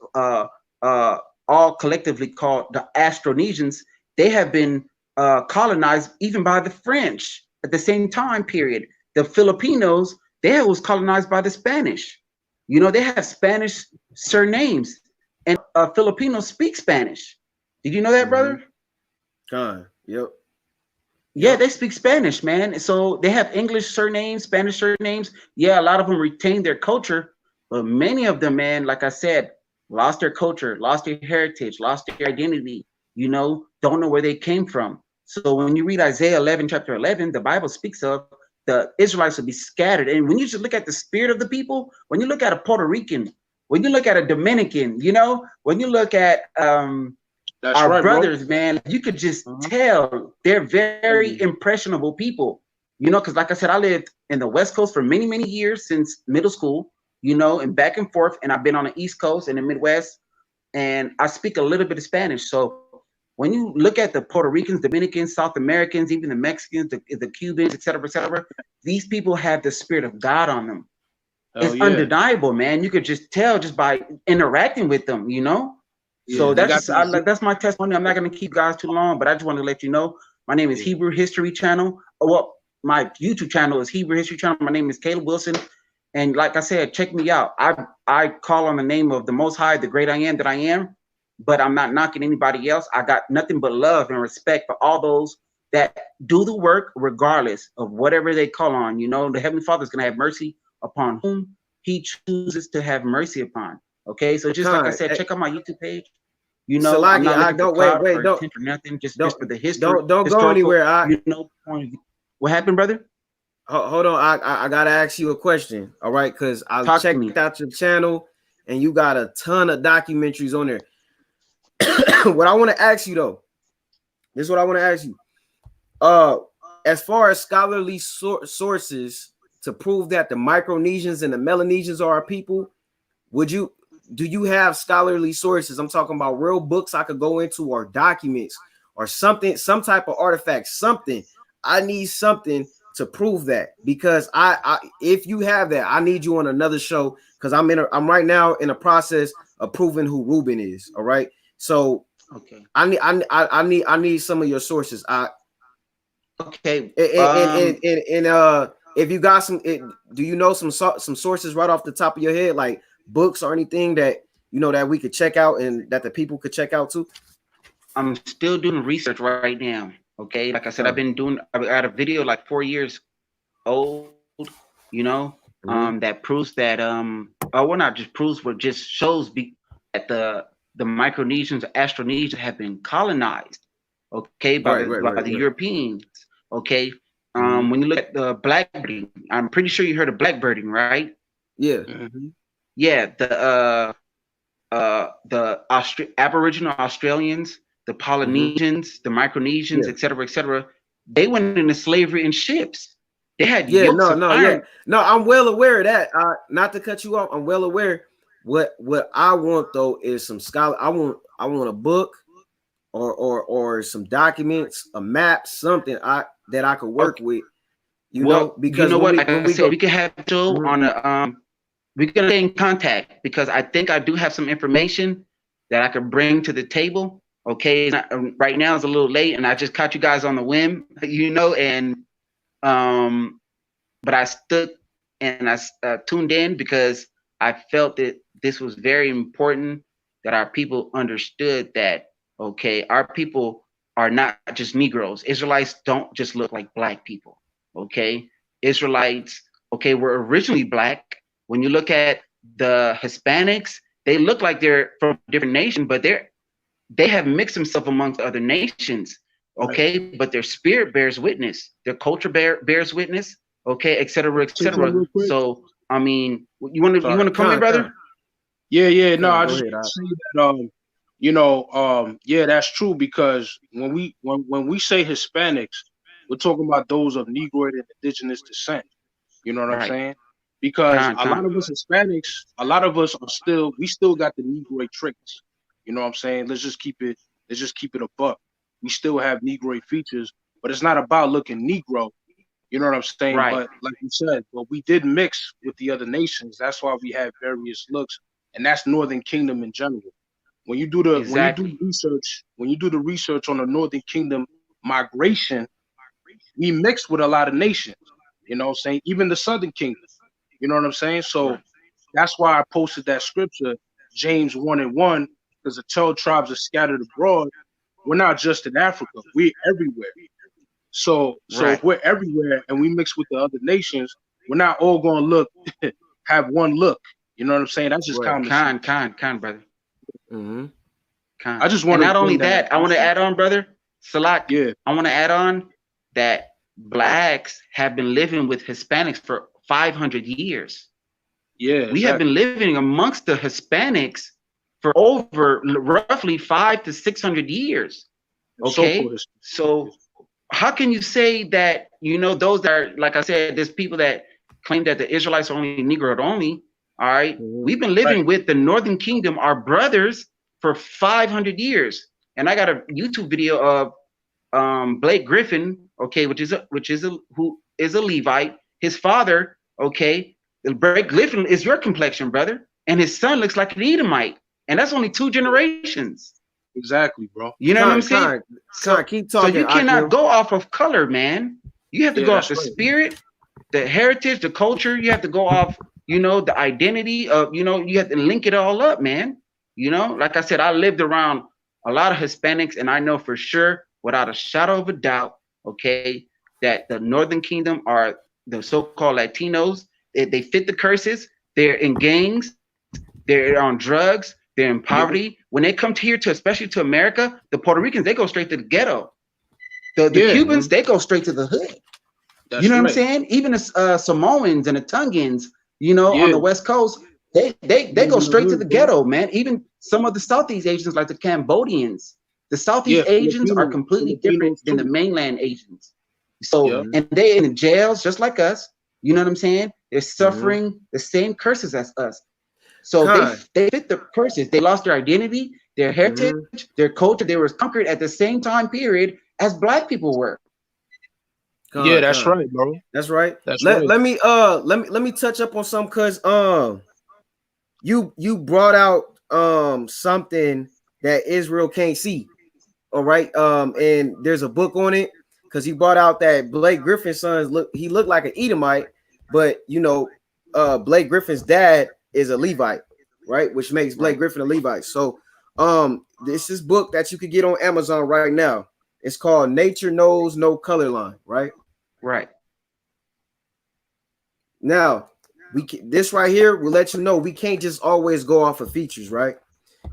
all collectively called the Austronesians. They have been colonized even by the French at the same time period. The Filipinos, they was colonized by the Spanish. You know, they have Spanish surnames, and Filipinos speak Spanish. Did you know that, brother?
Yep.
Yeah, they speak Spanish, man. So they have English surnames, Spanish surnames. Yeah, a lot of them retain their culture, but many of them, man, like I said, lost their culture, lost their heritage, lost their identity, you know, don't know where they came from. So when you read Isaiah 11, chapter 11, the Bible speaks of the Israelites will be scattered. And when you just look at the spirit of the people, when you look at a Puerto Rican, when you look at a Dominican, you know, when you look at our brothers, man, you could just tell they're very impressionable people, you know, because like I said, I lived in the West Coast for many, many years since middle school, you know, and back and forth. And I've been on the East Coast and the Midwest, and I speak a little bit of Spanish. So when you look at the Puerto Ricans, Dominicans, South Americans, even the Mexicans, the Cubans, et cetera, these people have the spirit of God on them. It's undeniable, man. You could just tell just by interacting with them, you know? So that's that's my testimony. I'm not going to keep guys too long, but I just want to let you know my name is Hebrew History Channel. Well, my YouTube channel is Hebrew History Channel. My name is Caleb Wilson, and like I said, check me out. I call on the name of the Most High, the great I am that I am, but I'm not knocking anybody else. I got nothing but love and respect for all those that do the work, regardless of whatever they call on. You know, the Heavenly Father is going to have mercy upon whom He chooses to have mercy upon. Okay, so just like I said, check out my YouTube page. You know, I'm not looking for clout or
don't
attention or nothing. Just for the history.
Don't go anywhere.
Point of view. What happened, brother?
Hold on. I gotta ask you a question. All right, because I checked out your channel and you got a ton of documentaries on there. What I want to ask you though, this is what I want to ask you. As far as scholarly sources to prove that the Micronesians and the Melanesians are our people, do you have scholarly sources? I'm talking about real books I could go into, or documents, or something, some type of artifact, something. I need something to prove that, because I if you have that, I need you on another show, because I'm right now in a process of proving who Ruben is. All right, so
okay,
I need some of your sources.
Okay.
And if you got some, do you know some sources right off the top of your head, like books or anything that you know that we could check out and that the people could check out too?
I'm still doing research right now. Okay, like I said, I got a video like 4 years old, you know, that proves that well, not just proves, but just shows that the Micronesians, Austronesians have been colonized, okay, by the Europeans. Okay, when you look at the blackbirding, I'm pretty sure you heard of blackbirding, right?
Yeah.
Yeah, the Aboriginal Australians, the Polynesians, the Micronesians, etc., they went into slavery in ships. They had yokes of iron.
No, I'm well aware of that. Not to cut you off, I'm well aware. What I want though is some scholar. I want a book or some documents, a map, something that I could work with. You know, because
you know what, like I said, we could have a show on a we can stay in contact, because I think I do have some information that I could bring to the table. Okay, right now it's a little late, and I just caught you guys on the whim, you know, and but I stood and I tuned in because I felt that this was very important, that our people understood that, okay, our people are not just Negroes. Israelites don't just look like black people, okay? Israelites, okay, were originally black. When you look at the Hispanics, they look like they're from a different nation, but they have mixed themselves amongst other nations, okay? Right. But their spirit bears witness, their culture bears witness, okay, et cetera, et cetera. So, I mean, you want to come in, brother?
Yeah. No, I just say that, you know, yeah, that's true, because when we say Hispanics, we're talking about those of Negroid and indigenous descent. You know what I'm saying? Because a lot of us Hispanics, a lot of us we still got the Negroid traits. You know what I'm saying? Let's just keep it a buck. We still have Negroid features, but it's not about looking Negro. You know what I'm saying? Right. But like you said, well, we did mix with the other nations. That's why we have various looks, and that's Northern Kingdom in general. When you do the research on the Northern Kingdom migration, we mixed with a lot of nations. You know what I'm saying? Even the Southern Kingdom. You know what I'm saying? So that's why I posted that scripture, James 1:1, because the 12 tribes are scattered abroad. We're not just in Africa, we're everywhere. So if we're everywhere and we mix with the other nations, we're not all gonna have one look. You know what I'm saying? That's just common.
Kind, brother.
I just want
to. Not only that, I want to add on, brother Salak.
Yeah.
I want to add on that blacks have been living with Hispanics for 500 years.
Yeah,
we have been living amongst the Hispanics for over roughly 500 to 600 years. Okay, so how can you say that, you know, those that are, like I said, there's people that claim that the Israelites are only Negro only. All right, we've been living with the Northern Kingdom, our brothers, for 500 years. And I got a YouTube video of Blake Griffin, okay, who is a Levite. His father, okay, Blake Griffin is your complexion, brother, and his son looks like an Edomite, and that's only 2 generations.
Exactly, bro.
You know what I'm saying?
Keep talking.
So you cannot go off of color, man. You have to go off the spirit, the heritage, the culture. You have to go off, you know, the identity of, you know, you have to link it all up, man. You know, like I said, I lived around a lot of Hispanics, and I know for sure, without a shadow of a doubt, okay, that the Northern Kingdom are the so-called Latinos. They fit the curses. They're in gangs. They're on drugs. They're in poverty. When they come to here, especially to America, the Puerto Ricans, they go straight to the ghetto. The Cubans, they go straight to the hood.
That's
you know
right.
what I'm saying? Even the Samoans and the Tongans, you know, on the West Coast, they go straight to the ghetto, man. Even some of the Southeast Asians, like the Cambodians, the Southeast Asians are completely different than the mainland Asians. So, and they in the jails just like us. You know what I'm saying? They're suffering the same curses as us. So they fit the curses. They lost their identity, their heritage, their culture. They were conquered at the same time period as Black people were.
That's right, bro.
That's right.
That's
let,
right.
let me touch up on some, cause you brought out something that Israel can't see. All right. And there's a book on it, because he brought out that Blake Griffin's sons looked like an Edomite, but you know, Blake Griffin's dad is a Levite, right? Which makes Blake Griffin a Levite. So this is book that you could get on Amazon right now. It's called Nature Knows No Color Line, right?
Right.
Now, this right here will let you know we can't just always go off of features, right?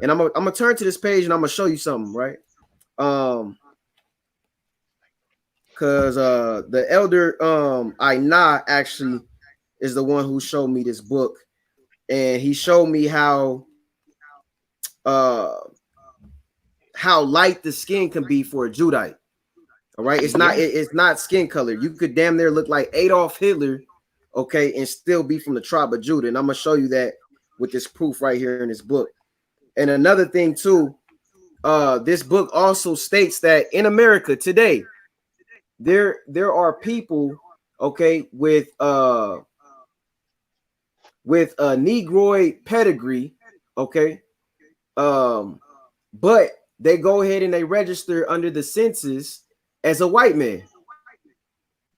And I'm gonna turn to this page and I'm gonna show you something, right? Because the elder Aina actually is the one who showed me this book, and he showed me how light the skin can be for a Judite. All right, it's not skin color. You could damn near look like Adolf Hitler, okay, and still be from the tribe of Judah. And I'm gonna show you that with this proof right here in this book. And another thing too, this book also states that in America today, there are people, okay, with a Negroid pedigree, okay, but they go ahead and they register under the census as a white man.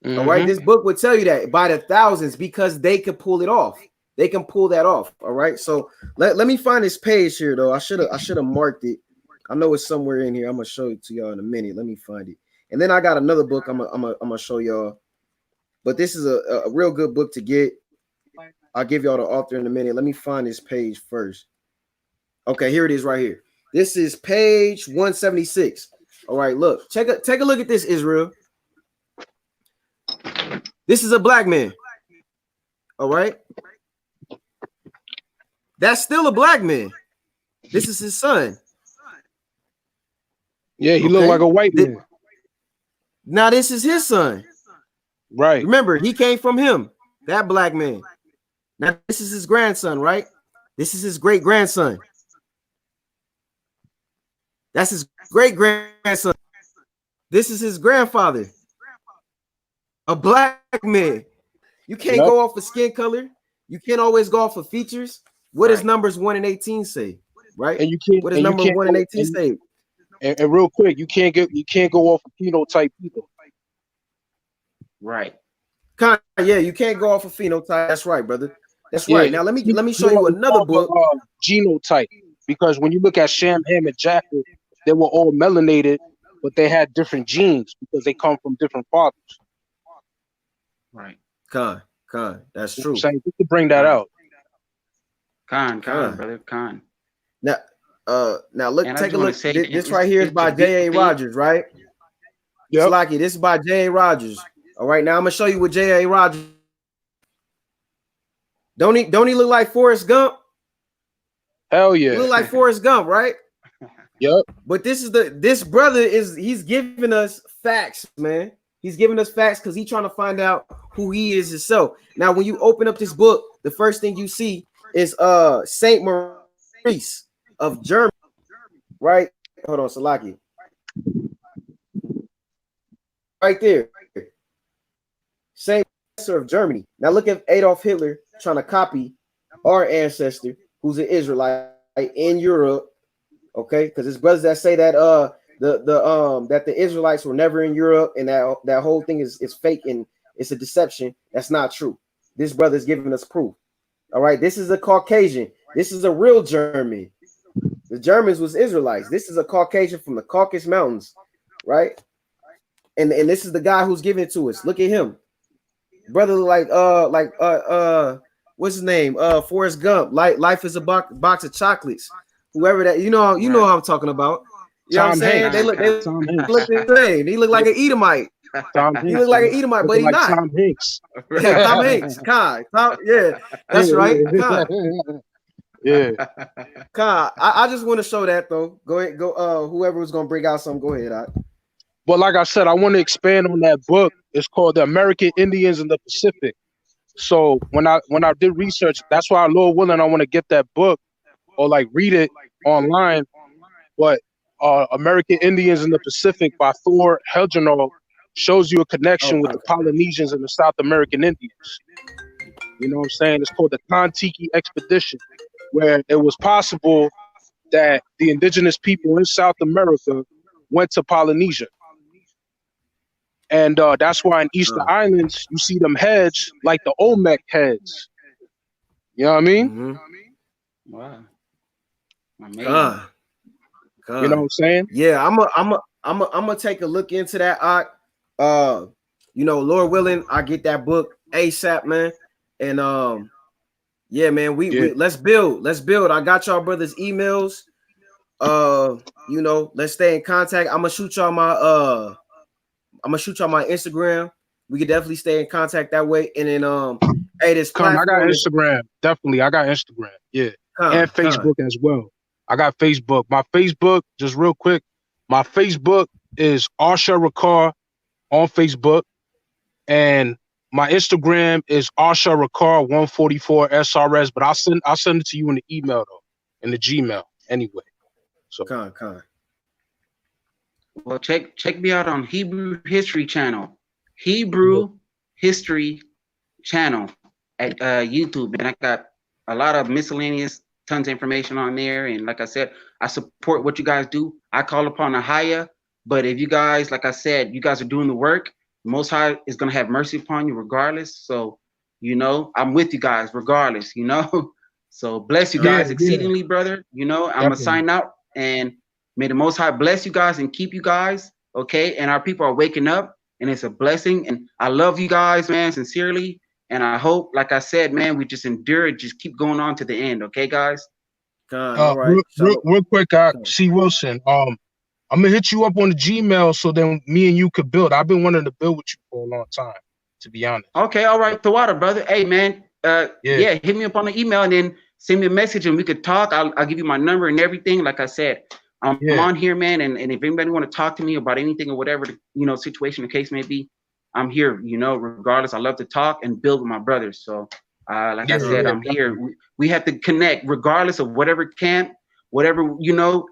All right, this book would tell you that by the thousands, because they can pull it off. They can pull that off. All right, so let me find this page here though. I should have marked it. I know it's somewhere in here. I'm gonna show it to y'all in a minute. Let me find it. And then I got another book I'm gonna show y'all. But this is a real good book to get. I'll give y'all the author in a minute. Let me find this page first. Okay, here it is right here. This is page 176. All right, look, take a look at this, Israel. This is a black man. All right. That's still a black man. This is his son.
Yeah, he looked like a white man.
Now this is his son.
Right.
Remember, he came from him, that black man. Now this is his grandson, right? This is his great grandson. That's his great grandson. This is his grandfather. A black man. You can't go off of skin color. You can't always go off of features. What does numbers 1 and 18 say? Right?
And you can't.
What does number 1 and 18 say?
And real quick, you can't go off of phenotype either.
Right.
Yeah, you can't go off of phenotype. That's right, brother. That's right. Now let me show you another book.
Genotype, because when you look at Shem, Ham, and Japheth, they were all melanated, but they had different genes because they come from different fathers.
Right.
Khan, that's true.
So you can bring that out.
Khan, brother, Khan.
Now look, take a look. This right here is by J.A. Rogers, right?
Yeah.
Slacky, this is by J.A. Rogers. All right, now I'm gonna show you what J.A. Rogers. Don't he look like Forrest Gump?
Hell yeah.
He look like Forrest Gump, right?
Yep.
But this brother he's giving us facts, man. He's giving us facts because he's trying to find out who he is himself. Now, when you open up this book, the first thing you see is Saint Maurice of Germany, right? Hold on, Salaki. Right there. Saint of Germany. Now look at Adolf Hitler trying to copy our ancestor, who's an Israelite in Europe. Okay, because there's brothers that say that that the Israelites were never in Europe and that whole thing is fake and it's a deception. That's not true. This brother is giving us proof. All right, this is a Caucasian. This is a real German. The Germans was Israelites. This is a Caucasian from the Caucasus Mountains, right? And this is the guy who's giving it to us. Look at him, brother. What's his name? Forrest Gump. Life is a box of chocolates. whoever that, you know who I'm talking about. You know what I'm saying? They look the same. He look like an Edomite. He look like an Edomite, but he
like
not.
Tom Hanks.
Tom Hanks. Kai. Yeah, that's right. Kai.
Yeah.
Kai, I just want to show that though. Go ahead, go. Whoever was gonna bring out something, go ahead.
But like I said, I want to expand on that book. It's called The American Indians in the Pacific. So when I did research, that's why, Lord willing, I want to get that book or like read it online. But American Indians in the Pacific by Thor Heyerdahl shows you a connection with the Polynesians and the South American Indians. You know what I'm saying? It's called the Kon-Tiki Expedition, where it was possible that the indigenous people in South America went to Polynesia. And that's why in Easter Islands, you see them heads like the Olmec heads. You know what I mean?
Mm-hmm. Wow.
You know what I'm saying?
Yeah, I'm gonna take a look into that. You know, Lord willing, I get that book ASAP, man. And yeah, man, we let's build. I got y'all brothers' emails. You know, let's stay in contact. I'm gonna shoot y'all my Instagram. We could definitely stay in contact that way. And then hey, this
I got Instagram. Definitely, I got Instagram. Yeah. And Facebook as well. I got Facebook. My Facebook, just real quick, my Facebook is Arsha Rakar on Facebook. And my Instagram is Arsha Rakar 144 SRS. But I'll send it to you in the email though. In the Gmail anyway. So
well, check me out on Hebrew History Channel. Hebrew History Channel at YouTube. And I got a lot of miscellaneous, tons of information on there. And like I said, I support what you guys do. I call upon Ahaya. But if you guys, like I said, you guys are doing the work, Most High is going to have mercy upon you regardless. So, you know, I'm with you guys regardless, you know. So bless you guys exceedingly, brother. You know, I'm going to sign out. And may the Most High bless you guys and keep you guys, okay? And our people are waking up, and it's a blessing. And I love you guys, man, sincerely. And I hope, like I said, man, we just endure it, just keep going on to the end, okay, guys?
All right.
Real quick, C. Wilson, I'm gonna hit you up on the Gmail so then me and you could build. I've been wanting to build with you for a long time, to be honest.
Okay, all right, Tawada, brother. Hey, man, hit me up on the email and then send me a message and we could talk. I'll give you my number and everything. Like I said, I'm on here, man. And if anybody want to talk to me about anything or whatever, situation, the case may be, I'm here, regardless. I love to talk and build with my brothers. So, I said, I'm here. We have to connect regardless of whatever camp, whatever,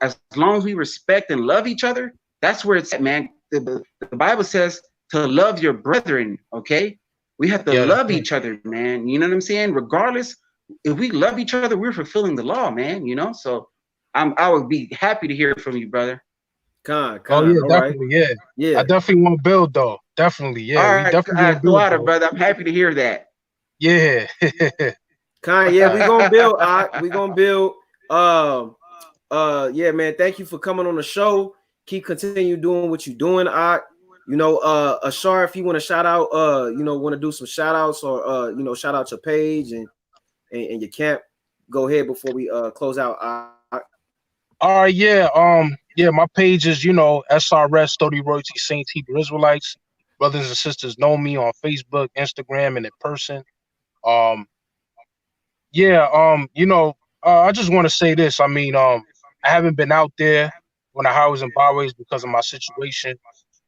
as long as we respect and love each other, that's where it's at, man. The Bible says to love your brethren, okay? We have to love each other, man. You know what I'm saying? Regardless, if we love each other, we're fulfilling the law, man, So I would be happy to hear from you, brother.
Definitely, I definitely want to build, though. Definitely, yeah.
All right, definitely brother. I'm happy to hear that.
Yeah.
We gonna build. We gonna build. Yeah, man. Thank you for coming on the show. Continue doing what you're doing. Ashar, if you want to shout out, want to do some shout outs or shout out your page and your camp, go ahead before we close out.
All right, my page is SRS 30 Royalty Saints Hebrew Israelites. Brothers and sisters know me on Facebook, Instagram, and in person. I just want to say this. I mean, I haven't been out there on the highways and byways because of my situation,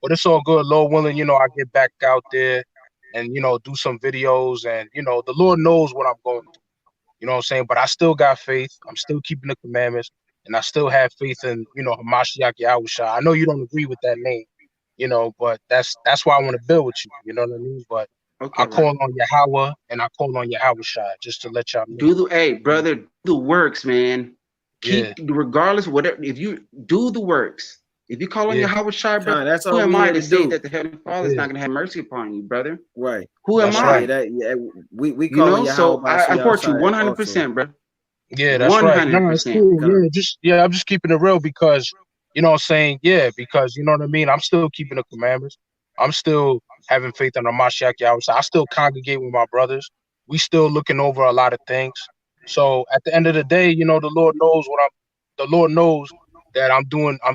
but it's all good. Lord willing, I get back out there and, do some videos and, the Lord knows what I'm going through. You know what I'm saying? But I still got faith. I'm still keeping the commandments and I still have faith in, Hamashiach Yahushua. I know you don't agree with that name, but that's why I want to build with you. You know what I mean? But I call on Yahweh and I call on Yahushua just to let y'all know.
Do the works, man. Regardless of whatever, if you do the works, if you call on Yahushua, brother,
that's
who am I to say that the Heavenly Father is not going to have mercy upon you, brother?
Right.
Who am I?
We call on Yahweh.
So I support you 100%, bro.
Yeah, that's 100%. Right. No, it's cool. I'm just keeping it real because, you know what I'm saying? Yeah, because you know what I mean? I'm still keeping the commandments. I'm still having faith in the Mashiach Yahweh. I still congregate with my brothers. We still looking over a lot of things. So at the end of the day, the Lord knows the Lord knows that I'm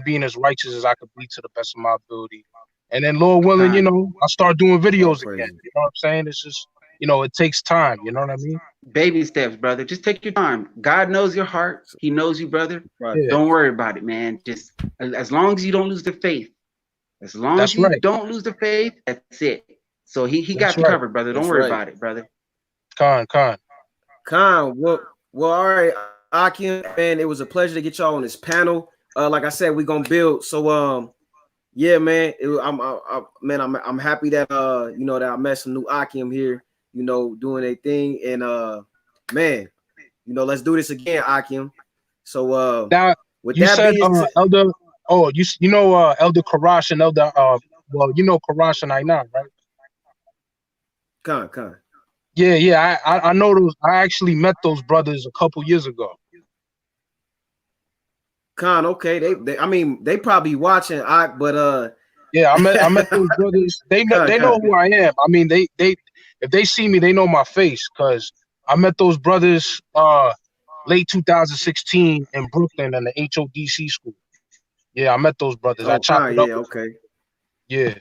being as righteous as I could be to the best of my ability. And then Lord willing, you know, I start doing videos again. You know what I'm saying? It's just, you know, it takes time. You know what I mean?
Baby steps, brother. Just take your time. God knows your heart. He knows you, brother.
Right.
Yeah.
Don't worry about it, man. Just as long as you don't lose the faith. As long as you don't lose the faith, that's it. So he got you covered, brother. Don't worry about it, brother.
Khan.
Well, all right, Akim, man, it was a pleasure to get y'all on this panel. Like I said, we're gonna build. So yeah, man, I'm happy that you know, that I met some new Akim here, you know, doing a thing. And man, you know, let's do this again, Akim. So
now
with
you
that
said
being
Elder, oh, you know Elder Karash and Elder well, you know Karash and Ainan, right?
Con.
Yeah, I know those. I actually met those brothers a couple years ago.
Con, okay, they I mean, they probably watching, but
yeah, I met those brothers. They know who I am. I mean, they if they see me, they know my face, because I met those brothers late 2016 in Brooklyn in the HODC school. Yeah, I met those brothers. I chopped it up.
Yeah, okay.
Yeah.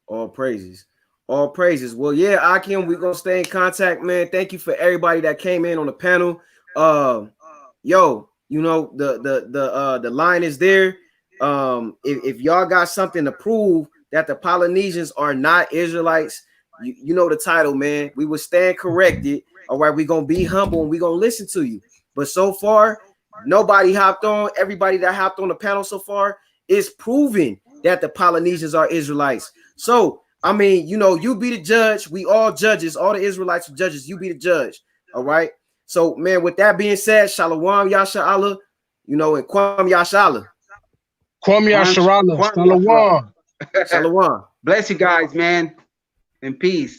All praises. All praises. Well, yeah, Akim, we're gonna stay in contact, man. Thank you for everybody that came in on the panel. Yo, you know, the line is there. If y'all got something to prove that the Polynesians are not Israelites, you know the title, man. We will stand corrected. All right, we're gonna be humble and we're gonna listen to you. But so far, nobody hopped on. Everybody that hopped on the panel so far is proving that the Polynesians are Israelites. So I mean, you know, you be the judge. We all judges. All the Israelites are judges. You be the judge. All right. So, man, with that being said, Shalom Yasha Allah, you know, and Kwam Yasha Allah.
Kwam Yasha Allah. Shalom.
Shalom.
Bless you guys, man. And peace.